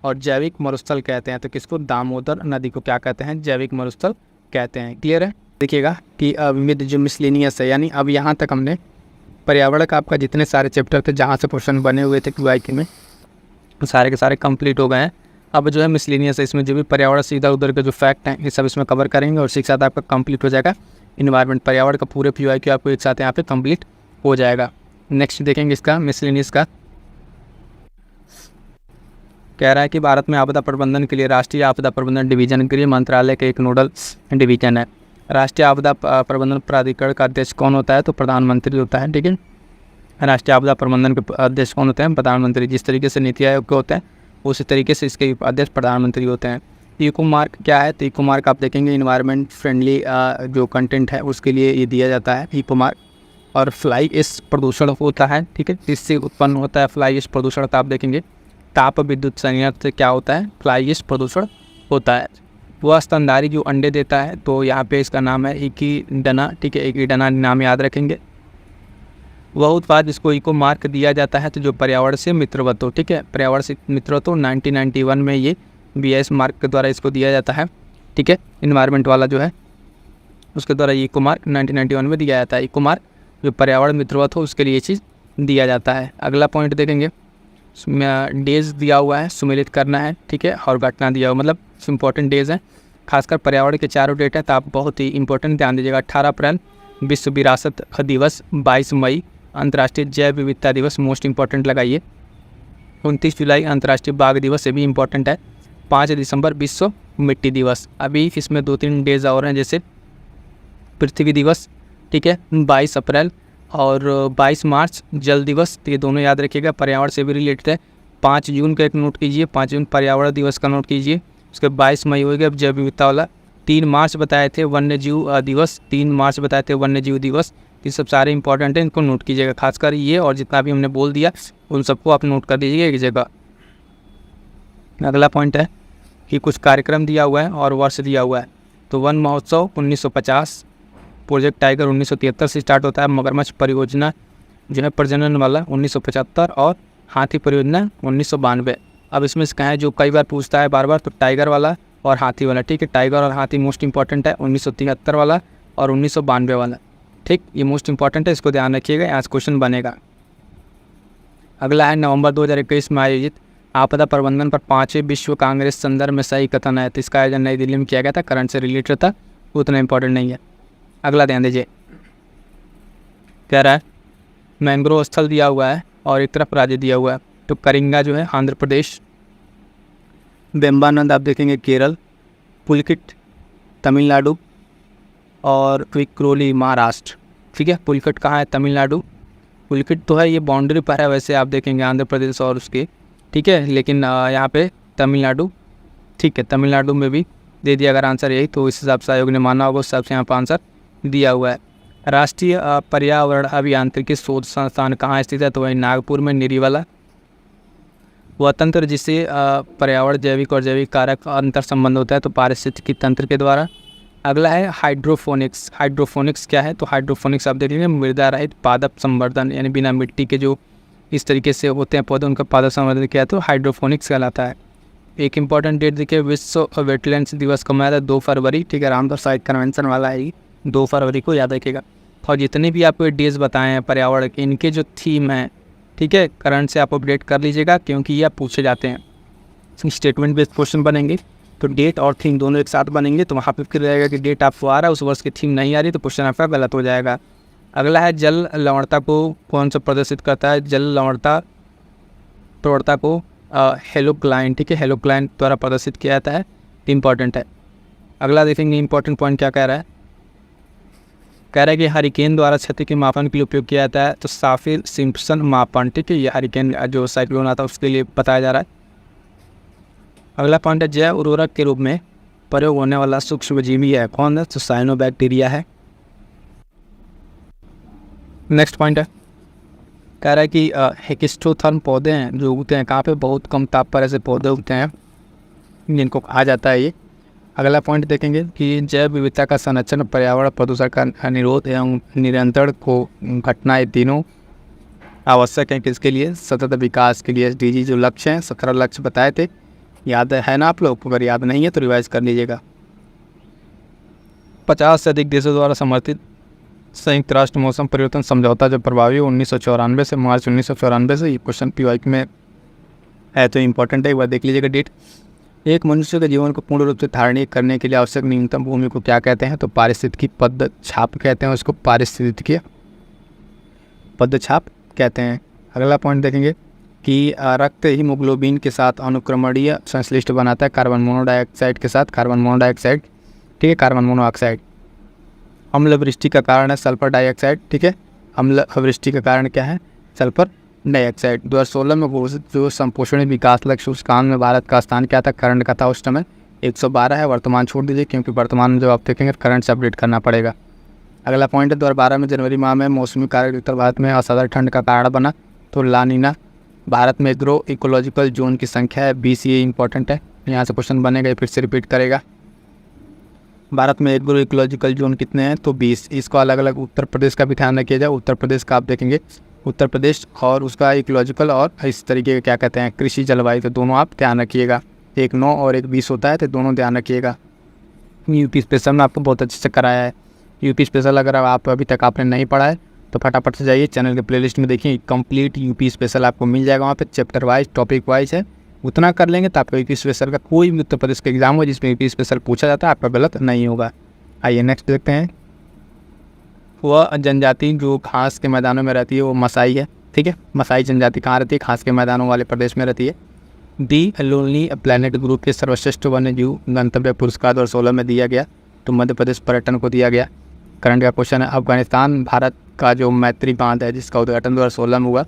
और जैविक मरुस्थल कहते हैं तो किसको? दामोदर नदी को क्या कहते हैं? जैविक मरुस्थल कहते हैं। क्लियर है? देखिएगा कि मिड जो मिसलेनियस है, यानी अब यहाँ तक हमने पर्यावरण का आपका जितने सारे चैप्टर थे जहाँ से क्वेश्चन बने हुए थे PYQ में, सारे के सारे कंप्लीट हो गए हैं। अब जो है मिसलेनियस है, इसमें जो भी पर्यावरण से इधर उधर के जो फैक्ट हैं ये सब इसमें कवर करेंगे और इसी के साथ आपका कंप्लीट हो जाएगा इन्वायरमेंट। पर्यावरण का पूरे PYQ आपको एक साथ यहाँ पे कंप्लीट हो जाएगा। नेक्स्ट देखेंगे इसका मिसलेनियस का। कह रहा है कि भारत में आपदा प्रबंधन के लिए राष्ट्रीय आपदा प्रबंधन डिवीजन गृह मंत्रालय का एक नोडल डिवीजन है। राष्ट्रीय आपदा प्रबंधन प्राधिकरण का अध्यक्ष कौन होता है? तो प्रधानमंत्री होता है, ठीक है। राष्ट्रीय आपदा प्रबंधन के अध्यक्ष कौन होते हैं? प्रधानमंत्री। जिस तरीके से नीति आयोग के होते हैं उसी तरीके से इसके अध्यक्ष प्रधानमंत्री होते हैं। इको मार्क क्या है? तो इको मार्क आप देखेंगे इन्वायरमेंट फ्रेंडली जो कंटेंट है उसके लिए ये दिया जाता है इको मार्क। और फ्लाई ऐश प्रदूषण होता है, ठीक है, इससे उत्पन्न होता है फ्लाई ऐश प्रदूषण का आप देखेंगे। ताप विद्युत संयंत्र से क्या होता है? फ्लाई ऐश प्रदूषण होता है। वह स्तनधारी जो अंडे देता है तो यहाँ पे इसका नाम है इकीडना, ठीक है, इकीडना नाम याद रखेंगे। वह उत्पाद जिसको इको मार्क दिया जाता है तो जो पर्यावरण से मित्रवत हो, ठीक है, पर्यावरण से मित्रवत हो। 1991 में ये BIS मार्क के द्वारा इसको दिया जाता है, ठीक है, इन्वायरमेंट वाला जो है उसके द्वारा ये इको मार्क 1991 में दिया जाता है। इको मार्क जो पर्यावरण मित्रवत हो उसके लिए ये चीज़ दिया जाता है। अगला पॉइंट देखेंगे, डेज दिया हुआ है, सुमेलित करना है, ठीक है, और घटना दिया हुआ, मतलब इंपॉर्टेंट डेज हैं। खासकर पर्यावरण के चारों डेट हैं तो आप बहुत ही इंपॉर्टेंट ध्यान दीजिएगा। 18 अप्रैल विश्व विरासत दिवस, 22 मई अंतर्राष्ट्रीय जैव विविधता दिवस, मोस्ट इंपॉर्टेंट लगाइए। 29 जुलाई अंतर्राष्ट्रीय बाघ दिवस, ये भी इंपॉर्टेंट है। 5 दिसंबर विश्व मिट्टी दिवस। अभी इसमें 2-3 डेज और हैं, जैसे पृथ्वी दिवस, ठीक है, 22 अप्रैल और 22 मार्च जल दिवस, तो ये दोनों याद रखिएगा, पर्यावरण से भी रिलेटेड है। 5 जून का एक नोट कीजिए, 5 जून पर्यावरण दिवस का नोट कीजिए। उसके 22 मई हो गया जैव विविधता वाला। 3 मार्च बताए थे वन्य जीव दिवस, 3 मार्च बताए थे वन्य जीव दिवस। ये सब सारे इंपॉर्टेंट हैं, इनको नोट कीजिएगा। खासकर ये और जितना भी हमने बोल दिया उन सबको आप नोट कर दीजिएगा एक जगह। अगला पॉइंट है कि कुछ कार्यक्रम दिया हुआ है और वर्ष दिया हुआ है। तो वन महोत्सव 1950, प्रोजेक्ट टाइगर 1973 से स्टार्ट होता है। मगरमच्छ परियोजना जो है प्रजनन वाला 1975 और हाथी परियोजना 1992। अब इसमें से कहें जो कई बार पूछता है बार बार, तो टाइगर वाला और हाथी वाला, ठीक है, टाइगर और हाथी मोस्ट इंपॉर्टेंट है। 1973 वाला और 1992 वाला, ठीक, ये मोस्ट इंपॉर्टेंट है, इसको ध्यान रखिएगा, आज क्वेश्चन बनेगा। अगला है नवंबर 2021 में आयोजित आपदा प्रबंधन पर 5वें विश्व कांग्रेस संदर्भ में सही कथन है। तो इसका आयोजन नई दिल्ली में किया गया था, करंट से रिलेटेड था, उतना इंपॉर्टेंट नहीं है। अगला ध्यान दीजिए, कह रहा है मैंग्रोव स्थल दिया हुआ है और एक तरफ राज्य दिया हुआ है। तो करिंगा जो है आंध्र प्रदेश, वेम्बानंद आप देखेंगे केरल, पुलकिट तमिलनाडु और विक्रोली महाराष्ट्र। ठीक है, पुलकिट कहाँ है? तमिलनाडु। पुलकिट तो है ये बाउंड्री पर है, वैसे आप देखेंगे आंध्र प्रदेश और उसके, ठीक है, लेकिन यहाँ पे तमिलनाडु। ठीक है, तमिलनाडु में भी दे दिया अगर आंसर यही, तो इस हिसाब से आयोग ने माना होगा, उस हिसाब से यहाँ पर आंसर दिया हुआ है। राष्ट्रीय पर्यावरण अभियांत्रिकी शोध संस्थान कहाँ स्थित है? तो वही नागपुर में, निरीवाला। वह तंत्र जिससे पर्यावरण, जैविक और जैविक कारक का अंतर संबंध होता है, तो पारिस्थितिकी तंत्र के द्वारा। अगला है हाइड्रोफोनिक्स। हाइड्रोफोनिक्स क्या है? तो हाइड्रोफोनिक्स आप देख लीजिए, मृदा रहित पादप संवर्धन, यानी बिना मिट्टी के जो इस तरीके से होते हैं पौधे, उनका पादप संवर्धन किया तो हाइड्रोफोनिक्स कहलाता है। एक इंपॉर्टेंट डेट देखिए, विश्व वेटलैंड्स दिवस कब मनाया था? 2 फरवरी। ठीक है, रामसर साइट कन्वेंशन वाला है, 2 फरवरी को याद रखिएगा। और जितने भी आपको डेज बताए हैं पर्यावरण के, इनके जो थीम है, ठीक है, करंट से आप अपडेट कर लीजिएगा, क्योंकि ये आप पूछे जाते हैं। स्टेटमेंट बेस्ड क्वेश्चन बनेंगे तो डेट और थीम दोनों एक साथ बनेंगे, तो वहाँ पे फिर रहेगा कि डेट आपको आ रहा है, उस वर्ष की थीम नहीं आ रही, तो क्वेश्चन आपका गलत हो जाएगा। अगला है जल लवणता को कौन सा प्रदर्शित करता है? जल लवणता प्रवणता को हेलोक्लाइन, ठीक है, हेलोक्लाइन द्वारा प्रदर्शित किया जाता है, इंपॉर्टेंट है। अगला देखेंगे इंपॉर्टेंट पॉइंट क्या कह रहा है। कह रहा है कि हरिकेन द्वारा क्षति के मापन के लिए उपयोग किया जाता है, तो साफिर सिम्पसन मापन, ठीक है, ये हरिकेन जो साइक्लोन आता है उसके लिए बताया जा रहा है। अगला पॉइंट है जैव उर्वरक के रूप में प्रयोग होने वाला सूक्ष्मजीवी है, कौन है? तो साइनोबैक्टीरिया है। नेक्स्ट पॉइंट है, कह रहा है कि हेकिस्टोथर्म पौधे हैं जो उगते हैं कहाँ पे? बहुत कम ताप पर ऐसे पौधे उगते हैं, जिनको कहा जाता है ये। अगला पॉइंट देखेंगे कि जैव विविधता का संरक्षण, पर्यावरण प्रदूषण का निरोध एवं नियंत्रण को घटना, ये तीनों आवश्यक हैं किसके लिए? सतत विकास के लिए। SDG जो लक्ष्य हैं, 17 लक्ष्य बताए थे, याद है ना आप लोग? अगर याद नहीं है तो रिवाइज कर लीजिएगा। 50 से अधिक देशों द्वारा समर्थित संयुक्त राष्ट्र मौसम परिवर्तन समझौता जो प्रभावी 1994 से, मार्च 1994 से, ये क्वेश्चन PY में है तो इम्पोर्टेंट है, एक बार देख लीजिएगा डेट। एक मनुष्य के जीवन को पूर्ण रूप से धारणीय करने के लिए आवश्यक न्यूनतम भूमि को क्या कहते हैं? तो पारिस्थितिकी पदछाप कहते हैं उसको, पारिस्थितिकी पदछाप कहते हैं। अगला पॉइंट देखेंगे कि रक्त हीमोग्लोबिन के साथ अनुक्रमणीय संश्लिष्ट बनाता है, कार्बन मोनोडाइऑक्साइड के साथ, कार्बन मोनोडाइऑक्साइड, ठीक है, कार्बन मोनोऑक्साइड। अम्ल वृष्टि का कारण है सल्फर डाइऑक्साइड, ठीक है, अम्ल वृष्टि का कारण क्या है? Sulphur dioxide. 2016 में घोषित जो संपोषणी विकास लक्ष्य सूचकांक में भारत का स्थान क्या था? करंट का था उस समय 112 है, वर्तमान छोड़ दीजिए, क्योंकि वर्तमान में जो आप देखेंगे करंट से अपडेट करना पड़ेगा। अगला पॉइंट है 2012 में जनवरी माह में मौसमी कारक उत्तर भारत में असाधारण ठंड का कारण बना, तो लानीना। भारत में एग्रो इकोलॉजिकल जोन की संख्या है 20, ये इंपॉर्टेंट है, यहाँ से क्वेश्चन बनेगा, फिर से रिपीट करेगा। भारत में एग्रो इकोलॉजिकल जोन कितने हैं? तो 20। इसको अलग अलग उत्तर प्रदेश का भी ध्यान रखिए जाए। उत्तर प्रदेश का आप देखेंगे, उत्तर प्रदेश और उसका इकोलॉजिकल और इस तरीके का क्या कहते हैं, कृषि जलवायु, तो दोनों आप ध्यान रखिएगा। एक 9 और एक 20 होता है, तो दोनों ध्यान रखिएगा। यूपी स्पेशल में आपको बहुत अच्छे से कराया है। यूपी स्पेशल अगर आप अभी तक आपने नहीं पढ़ा है तो फटाफट से जाइए चैनल के प्लेलिस्ट में, देखिए कंप्लीट यूपी स्पेशल आपको मिल जाएगा, वहाँ पे चैप्टर वाइज, टॉपिक वाइज है। उतना कर लेंगे तो आपका यूपी स्पेशल का कोई भी उत्तर प्रदेश का एग्जाम हो जिसमें यूपी स्पेशल पूछा जाता है, आपका गलत नहीं होगा। आइए नेक्स्ट देखते हैं। वह जनजाति जो घास के मैदानों में रहती है वो मसाई है, ठीक है, मसाई जनजाति कहाँ रहती है? घास के मैदानों वाले प्रदेश में रहती है। दी लोनली प्लैनेट ग्रुप के सर्वश्रेष्ठ वन्य जीव गंतव्य पुरस्कार 2016 में दिया गया, तो मध्य प्रदेश पर्यटन को दिया गया। करंट का क्वेश्चन है, अफगानिस्तान भारत का जो मैत्री बांध है जिसका उद्घाटन 2016 में हुआ,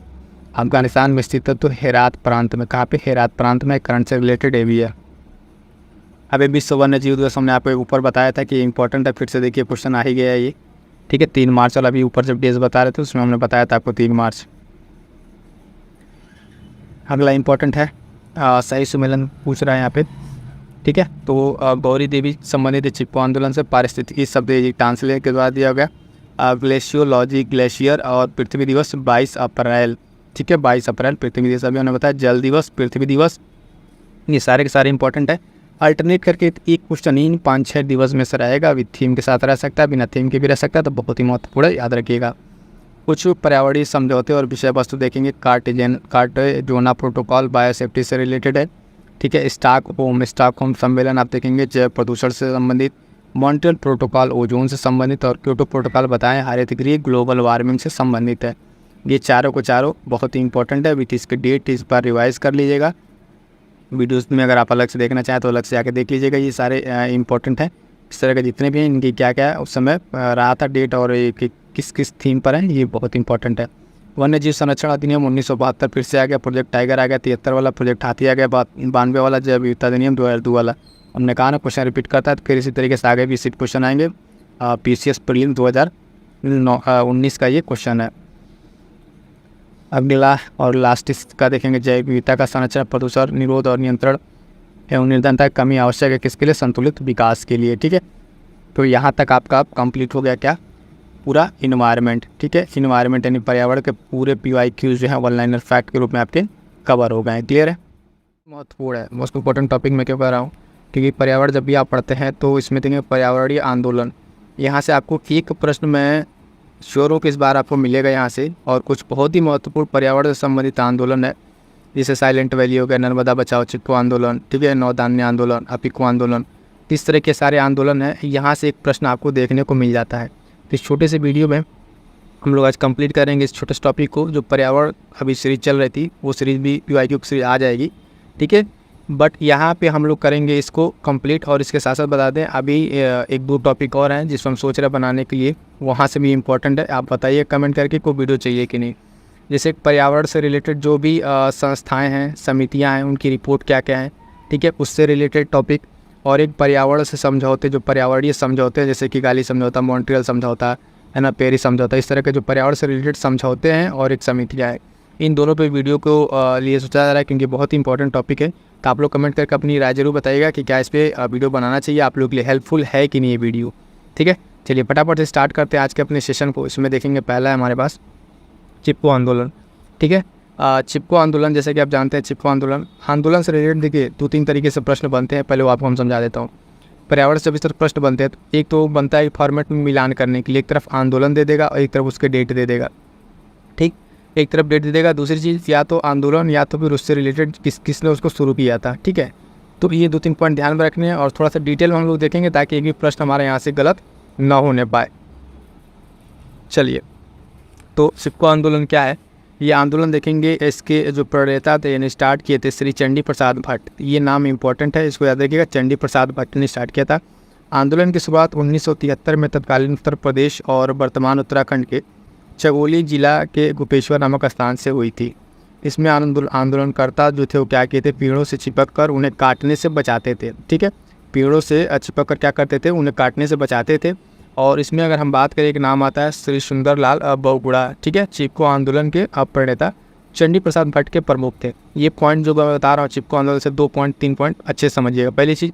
अफगानिस्तान में स्थित है, तो हेरात प्रांत में। कहाँ पे? हेरात प्रांत में। करंट से रिलेटेड ये भी है। अभी विश्व वन्य जीव दिवस हमने आपको ऊपर बताया था कि इंपॉर्टेंट है, फिर से देखिए क्वेश्चन आ ही गया है ये, ठीक है, 3 मार्च वाला। अभी ऊपर जब डेज बता रहे थे उसमें हमने बताया था आपको 3 मार्च। अगला इंपॉर्टेंट है सही सुमेलन पूछ रहा है यहाँ पे, ठीक है, तो गौरी देवी संबंधित चिपको आंदोलन से पारिस्थितिकी शब्द ट्रांसलेट के द्वारा दिया गया। ग्लेशियोलॉजी, ग्लेशियर और पृथ्वी दिवस 22 अप्रैल, ठीक है, 22 अप्रैल पृथ्वी दिवस। अभी हमने बताया जल दिवस, पृथ्वी दिवस, ये सारे के सारे इंपॉर्टेंट है। अल्टरनेट करके एक क्वेश्चन इन 5-6 दिवस में से रहेगा, विद थीम के साथ रह सकता है, बिना थीम के भी रह सकता है, तो बहुत ही महत्वपूर्ण है, याद रखिएगा। कुछ पर्यावरणीय समझौते और विषय वस्तु देखेंगे। कार्टेजोना प्रोटोकॉल बायोसेफ्टी से रिलेटेड है, ठीक है। स्टॉकहोम सम्मेलन आप देखेंगे जैव प्रदूषण से संबंधित। मॉन्ट्रियल प्रोटोकॉल ओजोन से संबंधित, और क्योटो प्रोटोकॉल बताएं हरितगृह ग्लोबल वार्मिंग से संबंधित है। ये चारों को चारों बहुत ही इंपॉर्टेंट है, विथ इसकी डेट इस बार रिवाइज कर लीजिएगा। वीडियोस में अगर आप अलग से देखना चाहें तो अलग से जाके देख लीजिएगा। ये सारे इंपॉर्टेंट हैं, इस तरह के जितने भी हैं इनकी क्या क्या उस समय रहा था डेट और किस किस थीम पर है, ये बहुत इंपॉर्टेंट है। वन्य जीव संरक्षण अधिनियम 1972 फिर से आ गया, प्रोजेक्ट टाइगर आ गया, 73 वाला प्रोजेक्ट हाथी आ गया, 92 वाला जैव विविधता अधिनियम 2002 वाला। हमने कहा ना क्वेश्चन रिपीट करता है, तो फिर इसी तरीके से आगे भी इसी क्वेश्चन आएंगे। PCS प्रीलिम 2019 का ये क्वेश्चन है। अगला और लास्ट इसका देखेंगे, जैव विविधता का संरक्षण, प्रदूषण निरोध और नियंत्रण एवं निर्धनता की कमी आवश्यक है किसके लिए, संतुलित विकास के लिए। ठीक है, तो यहाँ तक आपका कंप्लीट हो गया क्या, पूरा इन्वायरमेंट। ठीक है, इन्वायरमेंट यानी पर्यावरण के पूरे PYQ जो है वन लाइनर फैक्ट के रूप में आपके कवर हो गए हैं। क्लियर है, महत्वपूर्ण है, मोस्ट इंपॉर्टेंट टॉपिक मैं क्यों कह रहा हूँ, क्योंकि पर्यावरण जब भी आप पढ़ते हैं तो इसमें देखेंगे पर्यावरणीय आंदोलन, यहाँ से आपको एक प्रश्न मैं श्योर हूँ कि इस बार आपको मिलेगा यहाँ से। और कुछ बहुत ही महत्वपूर्ण पर्यावरण से संबंधित आंदोलन है, जैसे साइलेंट वैली हो गया, नर्मदा बचाओ चिपको आंदोलन, ठीक है, नौधान्य आंदोलन, अपिको आंदोलन, इस तरह के सारे आंदोलन हैं। यहाँ से एक प्रश्न आपको देखने को मिल जाता है। तो इस छोटे से वीडियो में हम लोग आज कंप्लीट करेंगे इस छोटे से टॉपिक को। जो पर्यावरण अभी सीरीज चल रही थी वो सीरीज भी PYQ की सीरीज आ जाएगी, ठीक है, बट यहाँ पे हम लोग करेंगे इसको कंप्लीट। और इसके साथ साथ बता दें अभी एक दो टॉपिक और हैं जिसको हम सोच रहे हैं बनाने के लिए, वहाँ से भी इम्पोर्टेंट है। आप बताइए कमेंट करके कोई वीडियो चाहिए कि नहीं। जैसे पर्यावरण से रिलेटेड जो भी संस्थाएं हैं, समितियां हैं, उनकी रिपोर्ट क्या क्या है, ठीक है, उससे रिलेटेड टॉपिक। और एक पर्यावरण से समझौते, जो पर्यावरणीय समझौते हैं, जैसे कि गाली समझौता, मॉन्ट्रियल समझौता है ना, पेरिस समझौता, इस तरह के जो पर्यावरण से रिलेटेड समझौते हैं और एक समितियाँ हैं, इन दोनों पे वीडियो को लिए सोचा जा रहा है क्योंकि बहुत ही इंपॉर्टेंट टॉपिक है। तो आप लोग कमेंट करके अपनी राय जरूर बताइएगा कि क्या इस पर वीडियो बनाना चाहिए, आप लोग के लिए हेल्पफुल है कि नहीं ये वीडियो। ठीक है, चलिए फटाफट से स्टार्ट करते हैं आज के अपने सेशन को। इसमें देखेंगे पहला है हमारे पास चिपको आंदोलन। ठीक है, चिपको आंदोलन, जैसे कि आप जानते हैं चिपको आंदोलन से रिलेटेड देखिए 2-3 तरीके से प्रश्न बनते हैं। पहले वो आपको हम समझा देता हूँ। पर्यावरण से इस तरह प्रश्न बनते हैं, तो एक तो बनता है फॉर्मेट में मिलान करने के लिए, एक तरफ आंदोलन दे देगा और एक तरफ उसके डेट दे देगा। ठीक, एक तरफ डेट दे देगा, दूसरी चीज़ या तो आंदोलन या तो फिर उससे रिलेटेड किसने उसको शुरू किया था। ठीक है, तो ये 2-3 पॉइंट ध्यान में रखने हैं और थोड़ा सा डिटेल में हम लोग देखेंगे ताकि एक भी प्रश्न हमारे यहाँ से गलत ना होने पाए। चलिए, तो चिपको आंदोलन क्या है, ये आंदोलन देखेंगे। इसके जो प्रणेता थे यानी स्टार्ट किए थे श्री चंडी प्रसाद भट्ट, ये नाम इंपॉर्टेंट है, इसको याद रखिएगा। चंडी प्रसाद भट्ट ने स्टार्ट किया था। आंदोलन की शुरुआत 1973 में तत्कालीन उत्तर प्रदेश और वर्तमान उत्तराखंड के चमोली जिला के गोपेश्वर नामक स्थान से हुई थी। इसमें आंदोलनकर्ता जो थे वो क्या किए थे, पेड़ों से चिपक कर उन्हें काटने से बचाते थे। ठीक है, पेड़ों से चिपक कर क्या करते थे, उन्हें काटने से बचाते थे। और इसमें अगर हम बात करें, एक नाम आता है श्री सुंदरलाल बहुगुणा। ठीक है, चिपको आंदोलन के प्रणेता चंडी प्रसाद भट्ट के प्रमुख थे। ये पॉइंट जो मैं बता रहा हूँ चिपको आंदोलन से 2 पॉइंट 3 पॉइंट अच्छे समझिएगा। पहली चीज़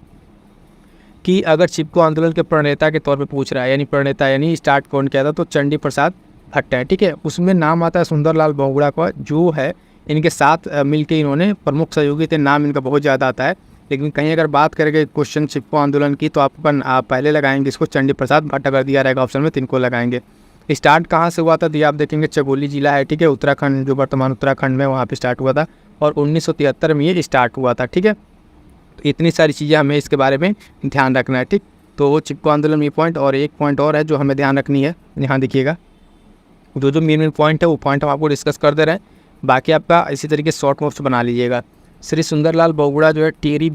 कि अगर चिपको आंदोलन के प्रणेता के तौर पे पूछ रहा है, यानी प्रणेता यानी स्टार्ट कौन किया था, तो चंडी प्रसाद भट्ट है। ठीक है, उसमें नाम आता है सुंदरलाल बहुगुणा का, जो है इनके साथ मिलकर इन्होंने प्रमुख सहयोगी थे। नाम इनका बहुत ज़्यादा आता है, लेकिन कहीं अगर बात करेंगे क्वेश्चन चिपको आंदोलन की तो आप पहले लगाएंगे इसको चंडी प्रसाद भट्ट, अगर दिया रहेगा ऑप्शन में तो इनको लगाएंगे। स्टार्ट कहाँ से हुआ था, तो ये आप देखेंगे चमोली जिला है, ठीक है, उत्तराखंड, जो वर्तमान उत्तराखंड में, वहाँ पे स्टार्ट हुआ था और 1973 में ये स्टार्ट हुआ था। ठीक है, तो इतनी सारी चीज़ें हमें इसके बारे में ध्यान रखना है। ठीक, तो वो चिपको आंदोलन में पॉइंट, और एक पॉइंट और है जो हमें ध्यान रखनी है, यहाँ देखिएगा। जो मेन पॉइंट है वो पॉइंट हम आपको डिस्कस कर दे रहे हैं, बाकी आपका इसी तरीके शॉर्ट नोट्स बना लीजिएगा। श्री सुंदरलाल बहुगुणा जो है टेरी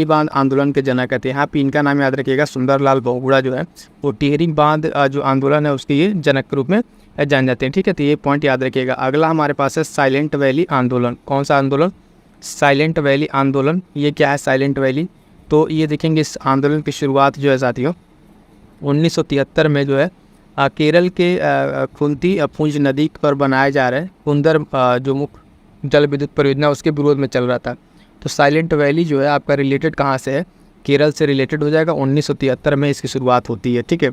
बांध आंदोलन के जनक कहते हैं। यहाँ पे इनका नाम याद रखिएगा, सुंदरलाल बहुगुणा जो है वो टेरी बांध जो आंदोलन है उसके ये जनक के रूप में जान जाते हैं। ठीक है, तो ये पॉइंट याद रखिएगा। अगला हमारे पास है साइलेंट वैली आंदोलन। कौन सा आंदोलन, साइलेंट वैली आंदोलन। ये क्या है साइलेंट वैली, तो ये देखेंगे इस आंदोलन की शुरुआत जो है साथियों 1973 में जो है केरल के खुंती पुंज नदी पर बनाए जा रहे कुंदर जो मुख्य जल विद्युत परियोजना उसके विरोध में चल रहा था। तो साइलेंट वैली जो है आपका रिलेटेड कहाँ से है, केरल से रिलेटेड हो जाएगा। 1973 में इसकी शुरुआत होती है। ठीक है,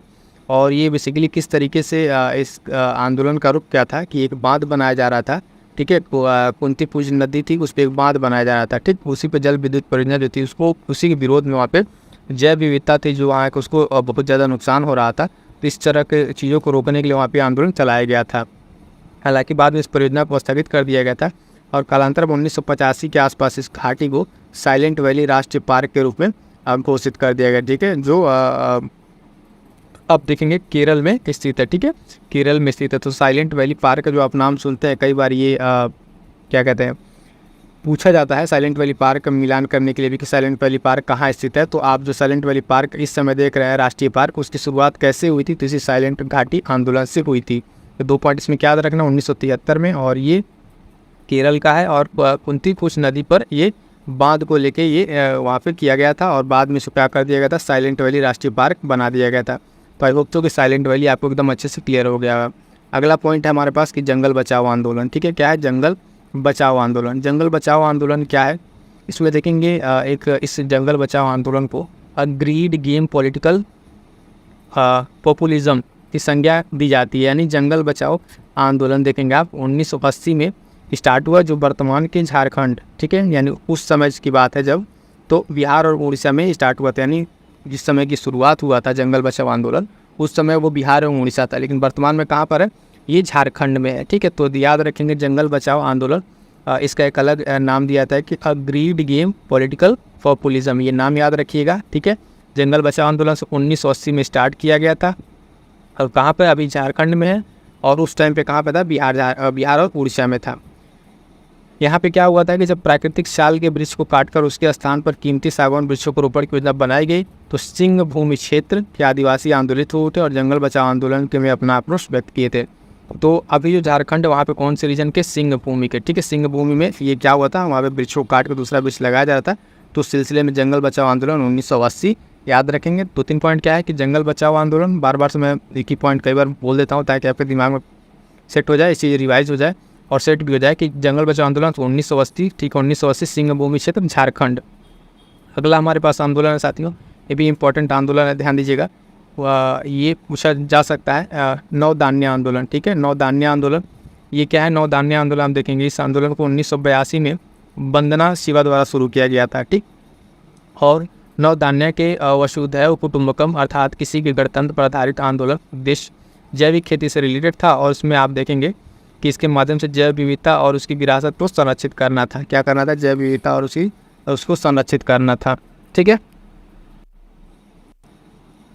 और ये बेसिकली किस तरीके से इस आंदोलन का रुख क्या था कि एक बांध बनाया जा रहा था। ठीक है, कुंती पुंज नदी थी, उस पर एक बांध बनाया जा रहा था। ठीक, उसी पे जल विद्युत परियोजना जो थी उसको, उसी के विरोध में वहाँ पे जैव विविधता थी जो वहाँ उसको बहुत ज़्यादा नुकसान हो रहा था। तो इस तरह के चीज़ों को रोकने के लिए वहाँ पे आंदोलन चलाया गया था। हालांकि बाद में इस परियोजना को स्थगित कर दिया गया था और कालांतर में 1985 के आसपास इस घाटी को साइलेंट वैली राष्ट्रीय पार्क के रूप में घोषित कर दिया गया। ठीक है, जो अब देखेंगे केरल में स्थित है। ठीक है, केरल में स्थित है। तो साइलेंट वैली पार्क का जो आप नाम सुनते हैं कई बार, ये क्या कहते हैं, पूछा जाता है साइलेंट वैली पार्क का मिलान करने के लिए भी कि साइलेंट वैली पार्क कहाँ स्थित है, तो आप जो साइलेंट वैली पार्क इस समय देख रहे हैं राष्ट्रीय पार्क, उसकी शुरुआत कैसे हुई थी, तो इसी साइलेंट घाटी आंदोलन से हुई थी। तो 2 पॉइंट इसमें क्या याद रखना, 1973 में, और ये केरल का है, और कुंती कुछ नदी पर ये बांध को लेके ये वहाँ पे किया गया था, और बाद में इसको क्या कर दिया गया था, साइलेंट वैली राष्ट्रीय पार्क बना दिया गया था। तो आई होप तो कि साइलेंट वैली आपको एकदम अच्छे से क्लियर हो गया। अगला पॉइंट है हमारे पास कि जंगल बचाओ आंदोलन। ठीक है, क्या है जंगल बचाओ आंदोलन? जंगल बचाओ आंदोलन क्या है, इसमें देखेंगे इस जंगल बचाओ आंदोलन को ग्रीड गेम पॉलिटिकल पॉपुलिज्म की संज्ञा दी जाती है। यानी जंगल बचाओ आंदोलन देखेंगे आप 1980 में स्टार्ट हुआ, जो वर्तमान के झारखंड, ठीक है, यानी उस समय की बात है जब, तो बिहार और उड़ीसा में स्टार्ट हुआ था। यानी जिस समय की शुरुआत हुआ था जंगल बचाओ आंदोलन, उस समय वो बिहार और उड़ीसा था, लेकिन वर्तमान में कहाँ पर है, ये झारखंड में है। ठीक है, तो याद रखेंगे जंगल बचाओ आंदोलन, इसका एक अलग नाम दिया था कि अग्रीड गेम पॉलिटिकल पॉपुलिज्म, ये नाम याद रखिएगा। ठीक है, जंगल बचाओ आंदोलन 1980 में स्टार्ट किया गया था, और कहाँ पर, अभी झारखंड में है, और उस टाइम पे कहाँ पे था, बिहार और उड़ीसा में था। यहाँ पे क्या हुआ था कि जब प्राकृतिक साल के वृक्ष को काटकर उसके स्थान पर कीमती सागवान वृक्षों को रोपण की योजना बनाई गई, तो सिंह भूमि क्षेत्र के आदिवासी आंदोलित हुए थे और जंगल बचाओ आंदोलन के में अपना आक्रोश व्यक्त किए थे। तो अभी जो झारखंड वहाँ पे कौन से रीजन के, सिंह भूमि के। ठीक है, सिंह भूमि में ये क्या हुआ था, वहाँ पे वृक्षों को काट कर दूसरा वृक्ष लगाया जा रहा था, तो उस सिलसिले में जंगल बचाओ आंदोलन 1980 याद रखेंगे। 2-3 पॉइंट क्या है कि जंगल बचाओ आंदोलन, बार बार से मैं एक ही पॉइंट कई बार बोल देता हूँ ताकि आपके दिमाग में सेट हो जाए, इस चीज़ रिवाइज हो जाए और सेट भी हो जाए कि जंगल बचाओ आंदोलन 1980, ठीक है, 1980 सिंह भूमि क्षेत्र झारखंड। अगला हमारे पास आंदोलन है साथियों, ये भी इम्पोर्टेंट आंदोलन है, ध्यान दीजिएगा। ये पूछा जा सकता है नवधान्य आंदोलन। ठीक है, नवधान्य आंदोलन ये क्या है, नवधान्य आंदोलन हम देखेंगे। इस आंदोलन को 1982 में वंदना शिवा द्वारा शुरू किया गया था। ठीक, और नवधान्य के वसुधैव कुटुंबकम अर्थात किसी के गणतंत्र पर आधारित आंदोलन उद्देश्य जैविक खेती से रिलेटेड था, और इसमें आप देखेंगे कि इसके माध्यम से जैव विविधता और उसकी विरासत को संरक्षित करना था। क्या करना था, जैव विविधता और उसको संरक्षित करना था। ठीक है,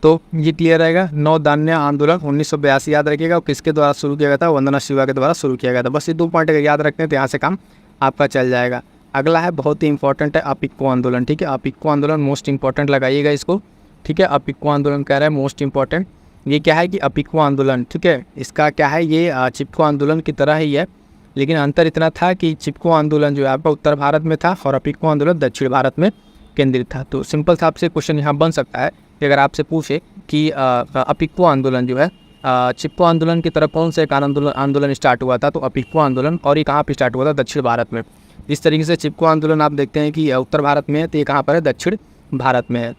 तो ये क्लियर रहेगा। नवधान्य आंदोलन 1982 याद रखिएगा, और किसके द्वारा शुरू किया गया था, वंदना शिवा के द्वारा शुरू किया गया था। बस ये 2 पॉइंट अगर याद रखते हैं तो यहाँ से काम आपका चल जाएगा। अगला है बहुत ही इंपॉर्टेंट है अपिक्को आंदोलन। ठीक है, अपिक्को आंदोलन मोस्ट इंपॉर्टेंट लगाइएगा इसको। ठीक है, अपिक्को आंदोलन कह रहा है मोस्ट इंपॉर्टेंट। ये क्या है कि अपिक्को आंदोलन, ठीक है, इसका क्या है, ये चिपको आंदोलन की तरह ही है, लेकिन अंतर इतना था कि चिपको आंदोलन जो है आपका उत्तर भारत में था और अपिक्को आंदोलन दक्षिण भारत में केंद्रित था। तो सिंपल सा आपसे क्वेश्चन यहाँ बन सकता है कि अगर आपसे पूछे कि अपिक्को आंदोलन जो है चिपको आंदोलन की तरह कौन से एक आंदोलन स्टार्ट हुआ था, तो अपिक्को आंदोलन, और ये कहाँ पर स्टार्ट हुआ था, दक्षिण भारत में। जिस तरीके से चिपको आंदोलन आप देखते हैं कि उत्तर भारत में है, तो ये कहाँ पर है, दक्षिण भारत में है।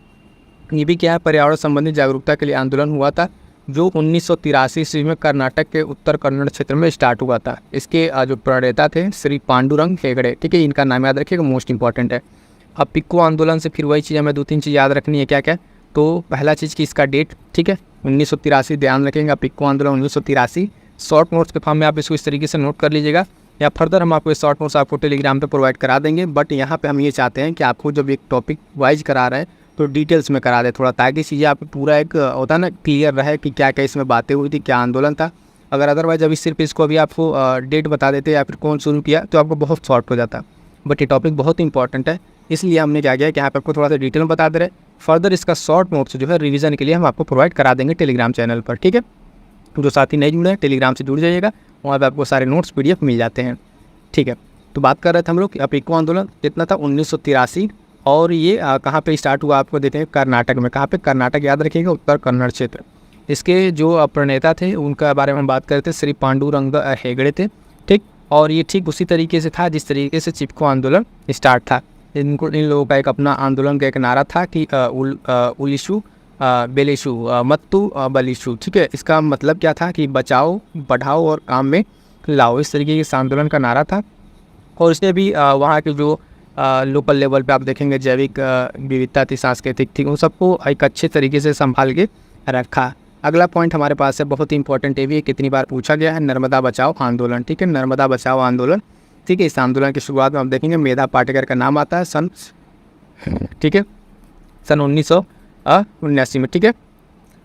ये भी क्या है, पर्यावरण संबंधी जागरूकता के लिए आंदोलन हुआ था, जो 1983 ईस्वी में कर्नाटक के उत्तर कन्नड़ क्षेत्र में स्टार्ट हुआ था। इसके जो प्रणेता थे श्री पांडुरंग हेगड़े। ठीक है, इनका नाम याद रखिएगा, मोस्ट इंपॉर्टेंट है। अब पिक्को आंदोलन से फिर वही चीज़ हमें 2-3 चीज़ याद रखनी है। क्या क्या, तो पहला चीज़ कि इसका डेट, ठीक है, 1983 ध्यान रखेंगे, पिक्को आंदोलन 1983। शॉर्ट नोट्स के फॉर्म में आप इसको इस तरीके से नोट कर लीजिएगा, या फर्दर हम आपको शॉर्ट नोट्स आपको टेलीग्राम पे प्रोवाइड करा देंगे। बट यहाँ पे हम ये चाहते हैं कि आपको जब एक टॉपिक वाइज करा रहे हैं तो डिटेल्स में करा दे थोड़ा, ताकि चीज़ें आपको पूरा एक होता है ना क्लियर रहे कि क्या क्या इसमें बातें हुई थी, क्या आंदोलन था। अगर अदरवाइज अभी सिर्फ इसको अभी आपको डेट बता देते या फिर कौन शुरू किया तो आपको बहुत शॉर्ट हो जाता। बट ये टॉपिक बहुत इंपॉर्टेंट है, इसलिए हमने क्या किया कि यहाँ पे आपको थोड़ा सा डिटेल में बता दे रहे। फर्दर इसका शॉर्ट नोट्स जो है रिवीजन के लिए हम आपको प्रोवाइड करा देंगे टेलीग्राम चैनल पर। ठीक है, जो साथी नहीं जुड़े हैं टेलीग्राम से जुड़ जाइएगा, वहाँ पर आपको सारे नोट्स PDF मिल जाते हैं। ठीक है, तो बात कर रहे थे हम लोग कि अपिक्को आंदोलन कितना था, 1983, और ये कहाँ पे स्टार्ट हुआ आपको देते हैं, कर्नाटक में। कहाँ पे, कर्नाटक याद रखिएगा, उत्तर कन्नड़ क्षेत्र। इसके जो प्रणेता थे उनका बारे में हम बात करते, श्री पांडुरंग हेगड़े थे। ठीक, और ये ठीक उसी तरीके से था जिस तरीके से चिपको आंदोलन स्टार्ट था। इन लोगों का एक अपना आंदोलन का एक नारा था कि उलिशु बेलेशु मत्तु बलिशु। ठीक है, इसका मतलब क्या था कि बचाओ, बढ़ाओ और काम में लाओ, इस तरीके के इस आंदोलन का नारा था। और इसने भी वहाँ के जो लोकल लेवल पे आप देखेंगे जैविक विविधता थी, सांस्कृतिक थी, उन सबको एक अच्छे तरीके से संभाल के रखा। अगला पॉइंट हमारे पास है बहुत ही इंपॉर्टेंट, ये भी कितनी बार पूछा गया है, नर्मदा बचाओ आंदोलन। ठीक है, नर्मदा बचाओ आंदोलन। ठीक है, इस आंदोलन की शुरुआत में आप देखेंगे मेधा पाटेकर का नाम आता है सन 1979 में। ठीक है,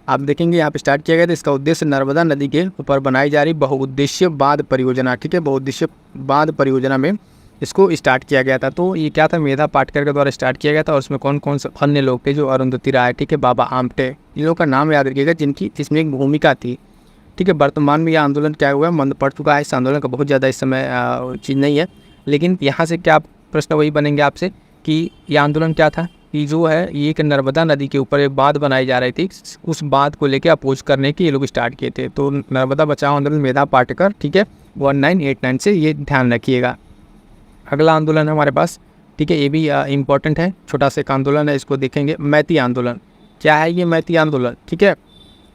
आप देखेंगे यहाँ पे स्टार्ट किया गया था। इसका उद्देश्य नर्मदा नदी के ऊपर बनाई जा रही बहुउद्देशीय बांध परियोजना। ठीक है, बहुउद्देशीय बांध परियोजना में इसको स्टार्ट किया गया था। तो ये क्या था, मेधा पाटकर के द्वारा स्टार्ट किया गया था और उसमें कौन कौन से अन्य लोग थे, जो अरुंधति राय, ठीक है, बाबा आमटे, इन लोगों का नाम याद रखिएगा जिनकी इसमें एक भूमिका थी। ठीक है, वर्तमान में यह आंदोलन क्या हुआ, मंद पड़ चुका है। इस आंदोलन का बहुत ज़्यादा इस समय चीज़ नहीं है, लेकिन यहाँ से क्या प्रश्न वही बनेंगे आपसे कि यह आंदोलन क्या था, कि जो है ये एक नर्मदा नदी के ऊपर एक बांध बनाई जा रही थी, उस बांध को लेकर अपोज करने के ये लोग स्टार्ट किए थे। तो नर्मदा बचाओ आंदोलन, मेधा पाटकर, ठीक है, 1989 से, ये ध्यान रखिएगा। अगला आंदोलन है हमारे पास, ठीक है, ये भी इम्पोर्टेंट है, छोटा सा एक आंदोलन है, इसको देखेंगे। मैती आंदोलन क्या है, ये मैती आंदोलन, ठीक है,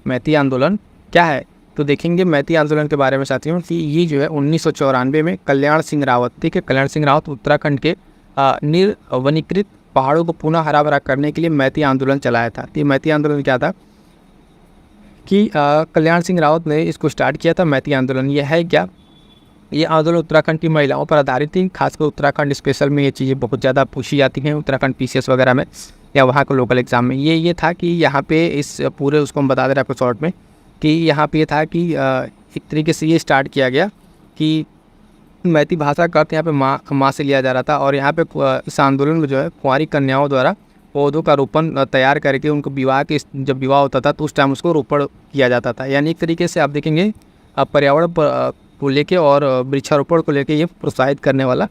मैती आंदोलन क्या है, तो देखेंगे मैती आंदोलन के बारे में साथियों कि ये जो है 1994 में कल्याण सिंह रावत, ठीक है, कल्याण सिंह रावत उत्तराखंड के निर्वनीकृत पहाड़ों को पुनः हरा भरा करने के लिए मैती आंदोलन चलाया था। तो ये मैती आंदोलन क्या था कि कल्याण सिंह रावत ने इसको स्टार्ट किया था। मैती आंदोलन ये है क्या, ये आंदोलन उत्तराखंड की महिलाओं पर आधारित थी, खासकर उत्तराखंड स्पेशल में ये चीज़ें बहुत ज़्यादा पूछी जाती हैं, उत्तराखंड पीसीएस वगैरह में या वहाँ के लोकल एग्जाम में। ये था कि यहाँ पे इस पूरे उसको हम बता दे रहे हैं आपको शॉर्ट में, कि यहाँ पे ये था कि एक तरीके से ये स्टार्ट किया गया कि मैती भाषा का अर्थ यहाँ पे माँ से लिया जा रहा था, और यहाँ पे इस आंदोलन में जो है कुंवारी कन्याओं द्वारा पौधों का रोपण तैयार करके उनको विवाह के, जब विवाह होता था तो उस टाइम उसको रोपण किया जाता था। यानी एक तरीके से आप देखेंगे पर्यावरण को लेके और वृक्षारोपण को लेके ये प्रोत्साहित करने वाला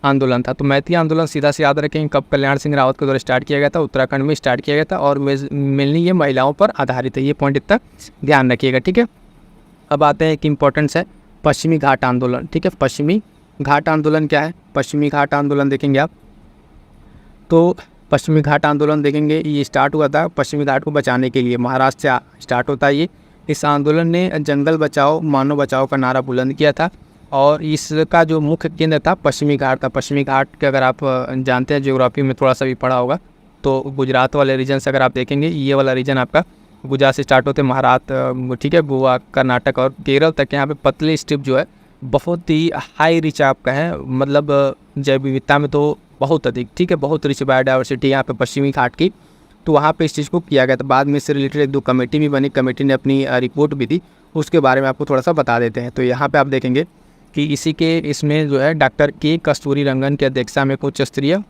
आंदोलन था। तो मैती आंदोलन सीधा से याद रखेंगे कब कल्याण सिंह रावत के द्वारा स्टार्ट किया गया था, उत्तराखंड में स्टार्ट किया गया था, और मेनली ये महिलाओं पर आधारित है, ये पॉइंट इतना ध्यान रखिएगा, ठीक है। अब आते हैं एक इम्पॉर्टेंस है पश्चिमी घाट आंदोलन, ठीक है। पश्चिमी घाट आंदोलन क्या है, पश्चिमी घाट आंदोलन देखेंगे आप, तो पश्चिमी घाट आंदोलन देखेंगे ये स्टार्ट हुआ था पश्चिमी घाट को बचाने के लिए, महाराष्ट्र से स्टार्ट होता है ये। इस आंदोलन ने जंगल बचाओ मानव बचाओ का नारा बुलंद किया था, और इसका जो मुख्य केंद्र था पश्चिमी घाट था। पश्चिमी घाट के अगर आप जानते हैं, ज्योग्राफी में थोड़ा सा भी पढ़ा होगा, तो गुजरात वाले रीजन से अगर आप देखेंगे, ये वाला रीजन आपका गुजरात से स्टार्ट होते महाराष्ट्र, ठीक है, गोवा, कर्नाटक और केरल तक यहाँ पे पतली स्ट्रिप जो है बहुत ही हाई रिच आपका है, मतलब जैव विविधता में तो बहुत अधिक, ठीक है, बहुत रिच बायोडाइवर्सिटी यहाँ पे पश्चिमी घाट की। तो वहाँ पे इस चीज़ को किया गया था। बाद में इससे रिलेटेड एक दो कमेटी भी बनी, कमेटी ने अपनी रिपोर्ट भी दी, उसके बारे में आपको थोड़ा सा बता देते हैं। तो यहाँ पे आप देखेंगे कि इसी के इसमें जो है डॉक्टर के कस्तूरी रंगन की अध्यक्षता में कुछ स्तरीय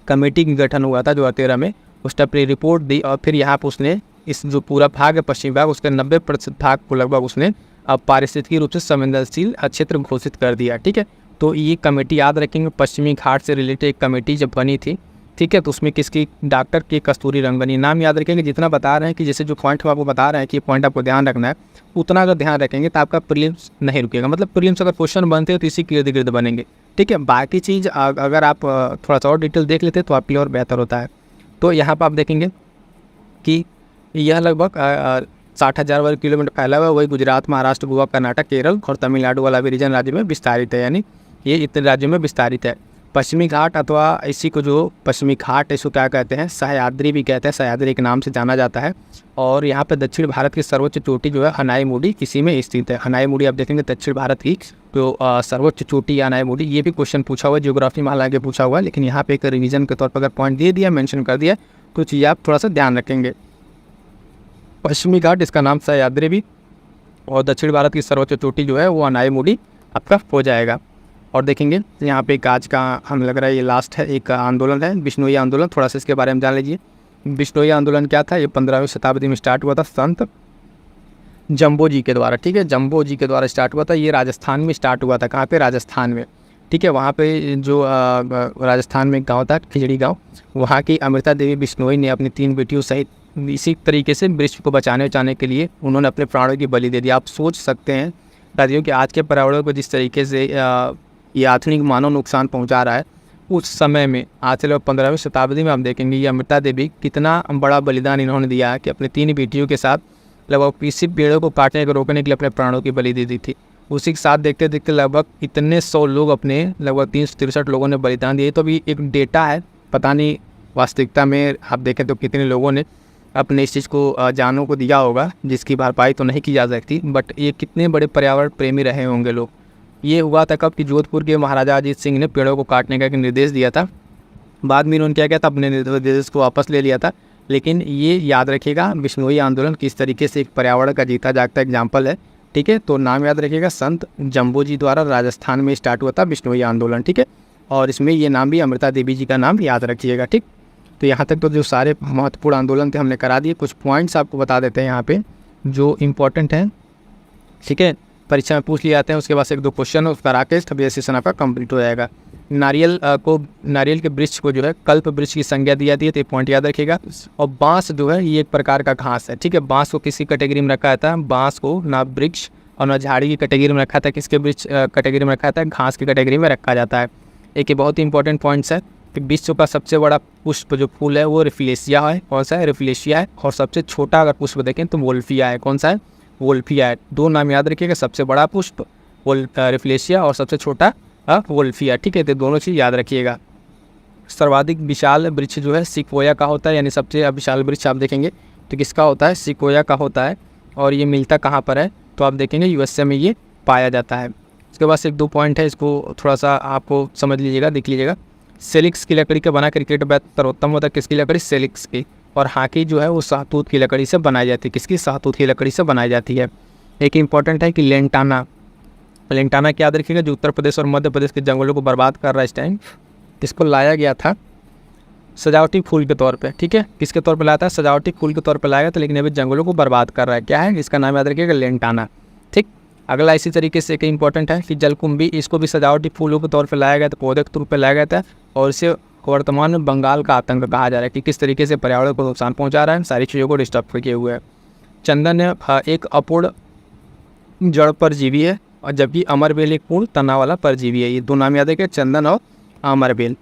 कमेटी का गठन हुआ था 2013 में, उसने अपनी रिपोर्ट दी, और फिर यहाँ पर उसने इस जो पूरा भाग है पश्चिमी भाग, उसके 90% भाग को लगभग उसने अब पारिस्थितिकी रूप से संवेदनशील क्षेत्र घोषित कर दिया, ठीक है। तो ये कमेटी याद रखेंगे, पश्चिमी घाट से रिलेटेड एक कमेटी जब बनी थी, ठीक है, तो उसमें किसकी, डॉक्टर के कस्तूरी रंगन, ये नाम याद रखेंगे। जितना बता रहे हैं कि जैसे जो पॉइंट हम आपको बता रहे हैं कि पॉइंट आपको ध्यान रखना है, उतना अगर ध्यान रखेंगे तो आपका प्रीलिम्स नहीं रुकेगा, मतलब प्रीलिम्स अगर क्वेश्चन बनते हैं तो इसी के इर्द गिर्द बनेंगे, ठीक है। बाकी चीज़ अगर आप थोड़ा सा और डिटेल देख लेते तो आपके लिए और बेहतर होता है। तो यहाँ पर आप देखेंगे कि यह लगभग 60,000 वर्ग किलोमीटर फैला हुआ है, वही गुजरात, महाराष्ट्र, गोवा, कर्नाटक, केरल और तमिलनाडु वाला भी रीजन राज्य में विस्तारित है, यानी ये इतने राज्यों में विस्तारित है। पश्चिमी घाट अथवा इसी को जो पश्चिमी घाट इसको क्या कहते हैं, सह्याद्री भी कहते हैं, सह्याद्री के नाम से जाना जाता है। और यहाँ पे दक्षिण भारत की सर्वोच्च चोटी जो है अनाईमुडी इसी में स्थित है। अनाईमुडी आप देखेंगे दक्षिण भारत की जो सर्वोच्च चोटी अनाईमुडी, ये भी क्वेश्चन पूछा हुआ है, ज्योग्राफी में हालांकि पूछा हुआ है, लेकिन यहाँ पे एक रिवीजन के तौर पर अगर पॉइंट दे दिया, मेंशन कर दिया, तो चीज़ आप थोड़ा सा ध्यान रखेंगे। पश्चिमी घाट इसका नाम सह्याद्री भी, और दक्षिण भारत की सर्वोच्च चोटी जो है वो अनाईमुडी आपका हो जाएगा। और देखेंगे यहाँ पे एक आज का हमें लग रहा है ये लास्ट है एक आंदोलन है, बिश्नोई आंदोलन, थोड़ा सा इसके बारे में जान लीजिए। बिश्नोई आंदोलन क्या था, ये 15वीं शताब्दी में स्टार्ट हुआ था संत जम्बो जी के द्वारा, ठीक है, जम्बो जी के द्वारा स्टार्ट हुआ था। ये राजस्थान में स्टार्ट हुआ था, कहाँ पे, राजस्थान में, ठीक है। वहाँ पे जो राजस्थान में एक गाँव था खिजड़ी गाँव, वहाँ की अमृता देवी बिश्नोई ने अपनी 3 बेटियों सहित इसी तरीके से विश्व को बचाने के लिए उन्होंने अपने प्राणों की बलि दे दी। आप सोच सकते हैं साथियों कि आज के पर्यावरण को जिस तरीके से ये आधुनिक मानव नुकसान पहुंचा रहा है, उस समय में आज से लगभग 15वीं शताब्दी में आप देखेंगे ये अमृता देवी कितना बड़ा बलिदान इन्होंने दिया है कि अपनी 3 बेटियों के साथ लगभग इसी पेड़ों को काटने को रोकने के लिए अपने प्राणों की बलि दे दी थी। उसी के साथ देखते देखते लगभग इतने 100 लोग, अपने लगभग 363 लोगों ने बलिदान दिए। तो अभी एक डेटा है, पता नहीं वास्तविकता में आप देखें तो कितने लोगों ने अपने इस चीज़ को जानों को दिया होगा, जिसकी भरपाई तो नहीं की जा सकती, बट ये कितने बड़े पर्यावरण प्रेमी रहे होंगे लोग। ये हुआ था कब कि जोधपुर के महाराजा अजीत सिंह ने पेड़ों को काटने का एक निर्देश दिया था, बाद में इन्होंने क्या किया था, अपने निर्देश को वापस ले लिया था। लेकिन ये याद रखिएगा बिश्नोई आंदोलन किस तरीके से एक पर्यावरण का जीता जागता एग्जाम्पल है, ठीक है। तो नाम याद रखिएगा, संत जम्बो जी द्वारा राजस्थान में स्टार्ट हुआ था बिश्नोई आंदोलन, ठीक है। और इसमें ये नाम भी अमृता देवी जी का नाम याद रखिएगा। ठीक, तो यहाँ तक तो जो सारे महत्वपूर्ण आंदोलन थे हमने करा दिए। कुछ पॉइंट्स आपको बता देते हैं यहाँ पे जो इम्पोर्टेंट हैं। ठीक है, परीक्षा में पूछ लिए जाते हैं। उसके बाद 1-2 क्वेश्चन उसका राकेश तब ये सेशन आपका कंप्लीट हो जाएगा। नारियल के वृक्ष को जो है कल्प वृक्ष की संज्ञा दी जाती है, तो ये पॉइंट याद रखिएगा। और बांस जो है ये एक प्रकार का घास है। ठीक है, बांस को किसी कैटेगरी में रखा जाता है, बांस को ना वृक्ष और ना झाड़ी की कैटेगरी में रखा था, किसके वृक्ष कैटेगरी में रखा था, घास की कैटेगरी में रखा जाता है। एक ये बहुत ही इंपॉर्टेंट पॉइंट्स है कि विश्व का सबसे बड़ा पुष्प जो फूल है वो रिफ्लेशिया है। कौन सा है? रिफ्लेशिया है। और सबसे छोटा अगर पुष्प देखें तो वोल्फिया है। कौन सा है? वोल्फिया है। 2 नाम याद रखिएगा, सबसे बड़ा पुष्प रिफ्लेशिया और सबसे छोटा वोल्फिया। ठीक है, तो दोनों चीज़ याद रखिएगा। सर्वाधिक विशाल वृक्ष जो है सिक्वोया का होता है, यानी सबसे विशाल वृक्ष आप देखेंगे तो किसका होता है? सिक्वोया का होता है। और ये मिलता कहाँ पर है? तो आप देखेंगे यूएसए में ये पाया जाता है। उसके बाद 1-2 पॉइंट है, इसको थोड़ा सा आपको समझ लीजिएगा, देख लीजिएगा। सेलिक्स की लकड़ी का बना क्रिकेट बैट सर्वोत्तम होता है, किसकी लकड़ी? सेलिक्स की। और हाकी जो है वो शाहतूत की लकड़ी से बनाई जाती है, किसकी? शाहतूत की लकड़ी से बनाई जाती है। एक इंपॉर्टेंट है कि लेंटाना क्या याद रखिएगा, जो उत्तर प्रदेश और मध्य प्रदेश के जंगलों को बर्बाद कर रहा है इस टाइम। इसको लाया गया था सजावटी फूल के तौर पे। ठीक है, किसके तौर पे लाया था? सजावटी फूल के तौर पे लाया था, लेकिन अभी जंगलों को बर्बाद कर रहा है। क्या है? इसका नाम याद रखिएगा, लेंटाना। ठीक, अगला इसी तरीके से एक इंपॉर्टेंट है कि जलकुंभी, इसको भी सजावटी फूलों के तौर पे लाया गया था, पौधे के तौर पे लाया गया था। और इसे वर्तमान में बंगाल का आतंक कहा जा रहा है कि किस तरीके से पर्यावरण को नुकसान पहुँचा रहा है, सारी चीज़ों को डिस्टर्ब किए हुए है। चंदन एक अपूर्ण जड़ परजीवी है, और जबकि अमरबेल एक पूर्ण तना वाला परजीवी है। ये 2 नाम याद रखिए, चंदन और अमरबेल।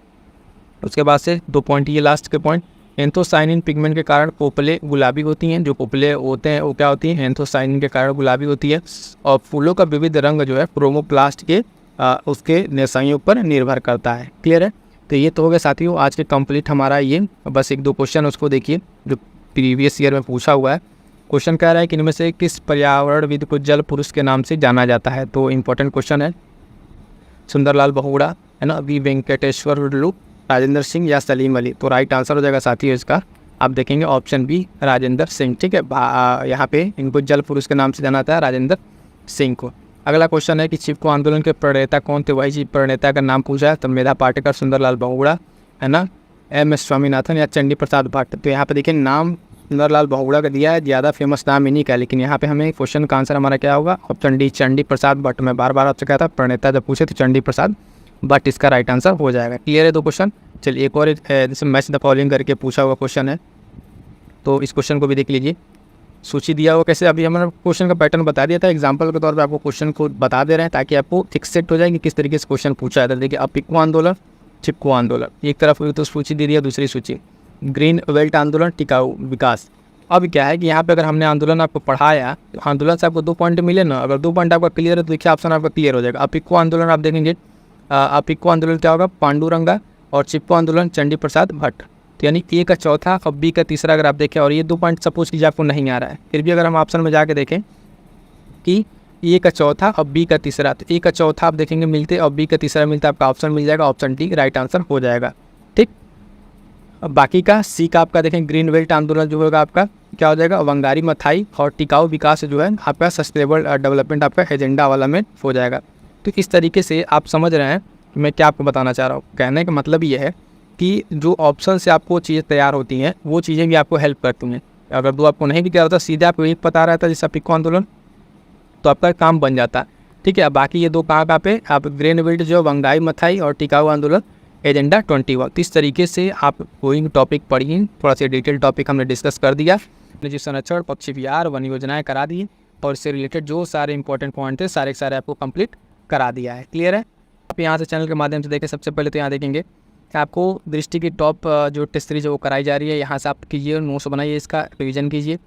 उसके बाद से 2 पॉइंट, ये लास्ट के पॉइंट। एंथोसाइनिन पिगमेंट के कारण पोपलें गुलाबी होती हैं। जो पोपलें होते हैं वो क्या होती हैं? एंथोसाइनिन के कारण गुलाबी होती है। और फूलों का विविध रंग जो है क्रोमोप्लास्ट के उसके निशानियों पर निर्भर करता है। क्लियर है? तो ये तो हो गया साथियों आज के कंप्लीट हमारा ये। बस 1-2 क्वेश्चन उसको देखिए जो प्रीवियस ईयर में पूछा हुआ है। क्वेश्चन कह रहा है कि इनमें से किस पर्यावरणविद को जल पुरुष के नाम से जाना जाता है? तो इंपॉर्टेंट क्वेश्चन है। सुंदरलाल बहुगुणा है ना, वी वेंकटेश्वर लुलू, राजेंद्र सिंह या सलीम अली? तो राइट आंसर हो जाएगा साथियों इसका, आप देखेंगे ऑप्शन बी, राजेंद्र सिंह। ठीक है, यहाँ पे इनको जल पुरुष के नाम से जाना जाता है, राजेंद्र सिंह को। अगला क्वेश्चन है कि चिपको आंदोलन के प्रणेता कौन थे? वही प्रणेता का नाम पूछा है, तो मेधा पाटेकर, सुंदरलाल बहुगुणा है ना, MS स्वामीनाथन या चंडी प्रसाद भट्ट? तो यहाँ पे देखिए नाम सुंदरलाल बहुगुणा का दिया है, ज़्यादा फेमस नाम इन्हीं का, लेकिन यहाँ पे हमें क्वेश्चन का आंसर हमारा क्या होगा? Option D, Chandi Prasad Bhatt. मैं बार बार आपसे कहता था प्रणेता जब पूछे तो चंडी प्रसाद भट्ट इसका राइट आंसर हो जाएगा। क्लियर है 2 क्वेश्चन? चलिए एक और जैसे मैच द फॉलोइंग करके पूछा हुआ क्वेश्चन है, तो इस क्वेश्चन को भी देख लीजिए। सूची दिया हुआ कैसे, अभी हमारा क्वेश्चन का पैटर्न बता दिया था, एग्जाम्पल के तौर पर आपको क्वेश्चन को बता दे रहे हैं ताकि आपको फिक्सेट हो जाए कि किस तरीके से क्वेश्चन पूछा जाता है। देखिए, अपिको आंदोलन, चिपको आंदोलन, एक तरफ तो सूची दे दिया, दूसरी सूची ग्रीन बेल्ट आंदोलन, टिकाऊ विकास। अब क्या है कि यहाँ पे अगर हमने आंदोलन आपको पढ़ाया तो आंदोलन से आपको 2 पॉइंट मिले ना, अगर 2 पॉइंट आपका क्लियर है तो देखिए ऑप्शन आपका क्लियर हो जाएगा। अपिको आंदोलन आप देखेंगे, अपिको आंदोलन क्या होगा? पांडुरंगा। और चिपको आंदोलन चंडी प्रसाद भट्ट। तो यानी ए का चौथा और बी का तीसरा अगर आप देखें, और ये 2 पॉइंट सपोज कीजिए आपको नहीं आ रहा है, फिर भी अगर हम ऑप्शन में जाके देखें कि ए का चौथा और बी का तीसरा, तो ए का चौथा आप देखेंगे मिलते और बी का तीसरा मिलता, आपका ऑप्शन मिल जाएगा, ऑप्शन डी राइट आंसर हो जाएगा। ठीक, अब बाकी का सी का आपका देखें ग्रीन बेल्ट आंदोलन जो होगा आपका क्या हो जाएगा? Wangari Maathai. और टिकाऊ विकास जो है आपका सस्टेनेबल डेवलपमेंट आपका एजेंडा वाला में हो जाएगा। तो इस तरीके से आप समझ रहे हैं मैं क्या आपको बताना चाह रहा हूँ। कहने का मतलब ये है कि जो ऑप्शन से आपको चीज़ें तैयार होती हैं वो चीज़ें भी आपको हेल्प करती हैं। अगर 2 आपको नहीं भी तैयार होता, सीधे आपको एक पता रहता है जैसे अपिको आंदोलन, तो आपका काम बन जाता है। ठीक है, बाकी ये 2 कहाँ पे आप ग्रीन बेल्ट जो वंगाई मथाई और टिकाऊ आंदोलन एजेंडा 21। तो इस तरीके से आप कोई टॉपिक पढ़िए, थोड़ा सा डिटेल टॉपिक हमने डिस्कस कर दिया। निजी संरक्षण, पक्षी विहार, वन योजनाएँ करा दी, और इससे रिलेटेड जो सारे इंपॉर्टेंट पॉइंट थे सारे के सारे आपको कंप्लीट करा दिया है। क्लियर है? आप यहाँ से चैनल के माध्यम से देखें, सबसे पहले तो यहाँ देखेंगे आपको दृष्टि की टॉप जो टेस्ट सीरीज है वो कराई जा रही है, यहाँ से आप कीजिए, नोट्स बनाइए, इसका रिवीजन कीजिए।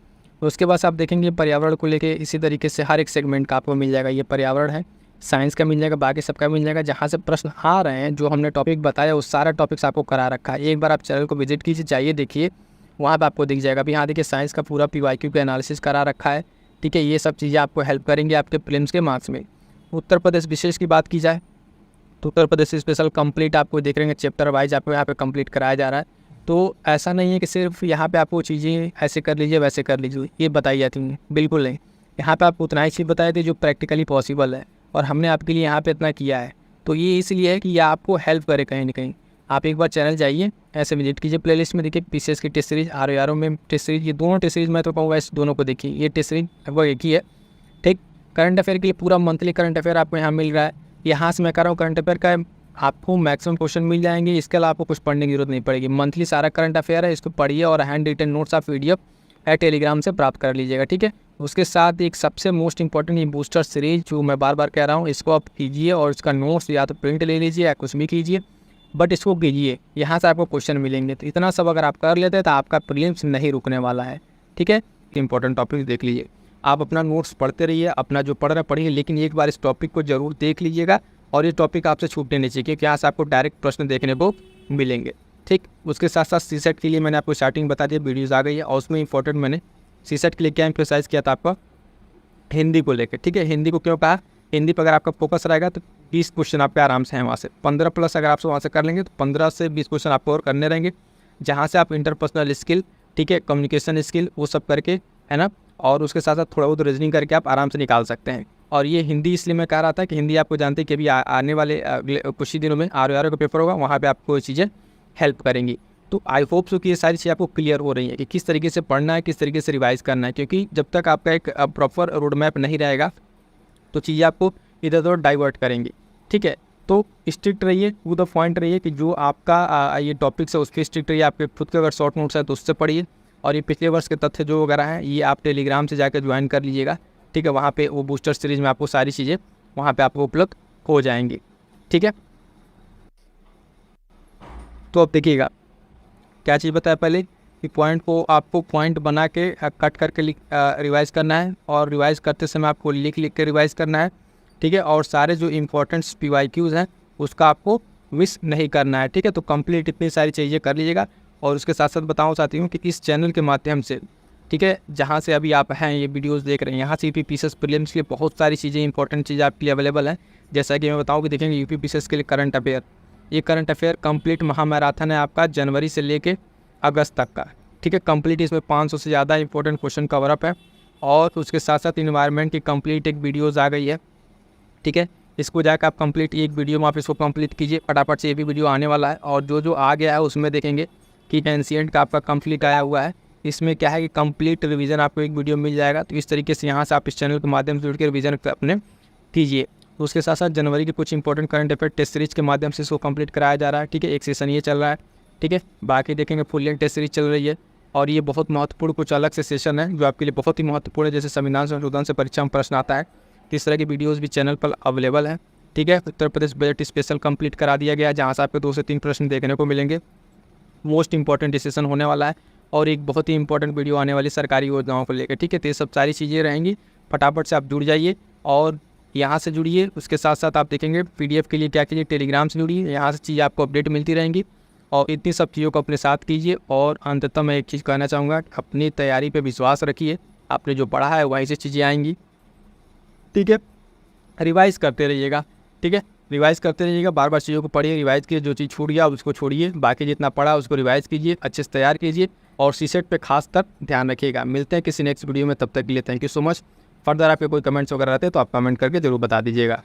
उसके बाद आप देखेंगे पर्यावरण को लेके इसी तरीके से हर एक सेगमेंट का आपको मिल जाएगा। ये पर्यावरण है, साइंस का मिल जाएगा, बाकी सबका मिल जाएगा। जहाँ से प्रश्न आ रहे हैं जो हमने टॉपिक बताया वो सारा टॉपिक्स आपको करा रखा है। एक बार आप चैनल को विजिट कीजिए, जाइए देखिए, वहाँ पर आपको दिख जाएगा। अभी यहाँ देखिए साइंस का पूरा PYQ का एनालिसिस करा रखा है। ठीक है, ये सब चीज़ें आपको हेल्प करेंगे आपके प्रीलिम्स के मार्क्स में। उत्तर प्रदेश विशेष की बात की जाए तो उत्तर प्रदेश स्पेशल कंप्लीट आपको देख रहे हैं, चैप्टर वाइज आपको यहाँ पे कंप्लीट कराया जा रहा है। तो ऐसा नहीं है कि सिर्फ यहाँ पे आपको चीज़ें ऐसे कर लीजिए वैसे कर लीजिए ये बताई जाती हैं, बिल्कुल नहीं। यहाँ पे आपको उतना ही चीज़ बताई थी जो प्रैक्टिकली पॉसिबल है, और हमने आपके लिए यहाँ पे इतना किया है। तो ये इसलिए है कि ये आपको हेल्प करे कहीं ना कहीं। आप एक बार चैनल जाइए, ऐसे विजिट कीजिए, प्लेलिस्ट में देखिए पीसीएस की टेस्ट सीरीज, आर में टेस्ट सीरीज, ये दोनों टेस्ट सीरीज मैं तो कहूँगा इस दोनों को देखिए। ये टेस्ट सीरीज लगभग एक ही है, ठीक। करंट अफेयर के लिए पूरा मंथली करंट अफेयर आपको यहाँ मिल रहा है। यहाँ से मैं कह रहा हूँ करंट अफेयर का आपको मैक्सिमम क्वेश्चन मिल जाएंगे, इसके अलावा आपको कुछ पढ़ने की जरूरत नहीं पड़ेगी। मंथली सारा करंट अफेयर है, इसको पढ़िए और हैंड रिटन नोट्स आप PDF या टेलीग्राम से प्राप्त कर लीजिएगा, ठीक है। उसके साथ एक सबसे मोस्ट इंपॉर्टेंट ये बूस्टर सीरीज जो मैं बार बार कह रहा हूँ, इसको आप कीजिए और इसका नोट्स या तो प्रिंट ले लीजिए या कुछ भी कीजिए, बट इसको कीजिए, यहाँ से आपको क्वेश्चन मिलेंगे। तो इतना सब अगर आप कर लेते हैं तो आपका प्रीलिम्स नहीं रुकने वाला है, ठीक है। इंपॉर्टेंट टॉपिक देख लीजिए, आप अपना नोट्स पढ़ते रहिए, अपना जो पढ़ रहे पढ़िए, लेकिन एक बार इस टॉपिक को जरूर देख लीजिएगा और ये टॉपिक आपसे छूटने नहीं चाहिए, क्योंकि यहाँ से आपको डायरेक्ट प्रश्न देखने को मिलेंगे, ठीक। उसके साथ साथ सीसेट के लिए मैंने आपको स्टार्टिंग बता दिया, वीडियोज़ आ गई है और उसमें इंपॉर्टेंट मैंने सीसेट के लिए क्या एम्फेसाइज किया था आपका, हिंदी को लेकर, ठीक है। हिंदी को क्यों कहा, हिंदी पर अगर आपका फोकस रहेगा तो 20 क्वेश्चन आपके आराम से हैं वहाँ से, 15+ अगर आप वहाँ से कर लेंगे तो 15 से 20 क्वेश्चन आपको और करने रहेंगे, जहाँ से आप इंटरपर्सनल स्किल, ठीक है, कम्युनिकेशन स्किल, वो सब करके, है ना, और उसके साथ साथ थोड़ा बहुत रीजनिंग करके आप आराम से निकाल सकते हैं। और ये हिंदी इसलिए मैं कह रहा था कि हिंदी आपको जानते हैं कि अभी आने वाले कुछ ही दिनों में ROR का पेपर होगा, वहाँ पे आपको ये चीज़ें हेल्प करेंगी। तो आई होप सो कि ये सारी चीज़ें आपको क्लियर हो रही हैं कि किस तरीके से पढ़ना है, किस तरीके से रिवाइज़ करना है, क्योंकि जब तक आपका एक प्रॉपर रोड मैप नहीं रहेगा तो चीज़ें आपको इधर उधर डाइवर्ट करेंगी, ठीक है। तो स्ट्रिक्ट रहिए, टू द पॉइंट रहिए कि जो आपका ये टॉपिक्स है उस पर स्ट्रिक्ट रहिए। आपके खुद के अगर शॉर्ट नोट्स है तो उससे पढ़िए, और ये पिछले वर्ष के तथ्य जो वगैरह हैं ये आप टेलीग्राम से जाकर ज्वाइन कर लीजिएगा, ठीक है। वहाँ पे वो बूस्टर सीरीज में आपको सारी चीज़ें वहाँ पे आपको उपलब्ध हो जाएंगी, ठीक है। तो अब देखिएगा क्या चीज़ बताया पहले कि पॉइंट को आपको पॉइंट बना के कट करके रिवाइज़ करना है, और रिवाइज़ करते समय आपको लिख के रिवाइज़ करना है, ठीक है। और सारे जो इंपॉर्टेंट्स PYQs हैं उसका आपको मिस नहीं करना है, ठीक है। तो कंप्लीट इतनी सारी चीज़ें कर लीजिएगा। और उसके साथ साथ बताऊँ चाहती हूँ कि इस चैनल के माध्यम से, ठीक है, जहाँ से अभी आप हैं ये वीडियोस देख रहे हैं, यहाँ से UP PCS प्रीलिम्स के लिए बहुत सारी चीज़ें, इंपॉर्टेंट चीज़ें आपके लिए अवेलेबल हैं। जैसा कि मैं बताऊँ कि देखेंगे UP PCS के लिए करंट अफेयर, ये करंट अफेयर कंप्लीट महामैराथन है आपका, जनवरी से लेके अगस्त तक का, ठीक है। कंप्लीट इसमें 500 से ज़्यादा इंपॉर्टेंट क्वेश्चन कवर अप है। और उसके साथ साथ इन्वायरमेंट की कंप्लीट एक वीडियोज़ आ गई है, ठीक है। इसको जाकर आप कंप्लीट एक वीडियो में आप इसको कंप्लीट कीजिए फटाफट से, ये भी वीडियो आने वाला है। और जो आ गया है उसमें देखेंगे कि एंशिएंट का आपका कंप्लीट आया हुआ है, इसमें क्या है कि कंप्लीट रिवीजन आपको एक वीडियो मिल जाएगा। तो इस तरीके से यहाँ से आप इस चैनल के माध्यम से जुड़ के रिवीजन अपने कीजिए। तो उसके साथ साथ जनवरी के कुछ important current affair test series के माध्यम से इसको कंप्लीट कराया जा रहा है, ठीक है। एक सेशन ये चल रहा है, ठीक है। बाकी देखेंगे फुल लेंथ टेस्ट सीरीज चल रही है, और ये बहुत महत्वपूर्ण कुछ अलग से सेशन है जो आपके लिए बहुत ही महत्वपूर्ण है। जैसे संविधान संशोधन से परीक्षा में प्रश्न आता है, तो इस तरह की वीडियोज़ भी चैनल पर अवेलेबल है, ठीक है। Uttar Pradesh budget special complete करा दिया गया है, जहाँ से आपको 2 से 3 प्रश्न देखने को मिलेंगे। मोस्ट इंपॉर्टेंट डिसीजन होने वाला है, और एक बहुत ही इंपॉर्टेंट वीडियो आने वाली सरकारी योजनाओं को लेकर, ठीक है। तो ये सब सारी चीज़ें रहेंगी, फटाफट से आप जुड़ जाइए और यहाँ से जुड़िए। उसके साथ साथ आप देखेंगे PDF के लिए क्या कीजिए, टेलीग्राम से जुड़िए, यहाँ से चीज़ें आपको अपडेट मिलती रहेंगी। और इतनी सब चीज़ों को अपने साथ कीजिए। और अंततः मैं एक चीज़ कहना चाहूँगा, अपनी तैयारी पे विश्वास रखिए, आपने जो पढ़ा है वहीं से चीज़ें आएंगी, ठीक है। रिवाइज़ करते रहिएगा, ठीक है, रिवाइज़ करते रहिएगा, बार बार चीज़ों को पढ़िए, रिवाइज़ कीजिए, जो चीज़ छूट गया उसको छोड़िए, बाकी जितना पढ़ा उसको रिवाइज़ कीजिए, अच्छे से तैयार कीजिए, और सीसेट पे खास कर ध्यान रखिएगा। मिलते हैं किसी नेक्स्ट वीडियो में, तब तक के लिए thank you so much. Further आपके कोई कमेंट्स वगैरह रहते हैं तो आप कमेंट करके ज़रूर बता दीजिएगा।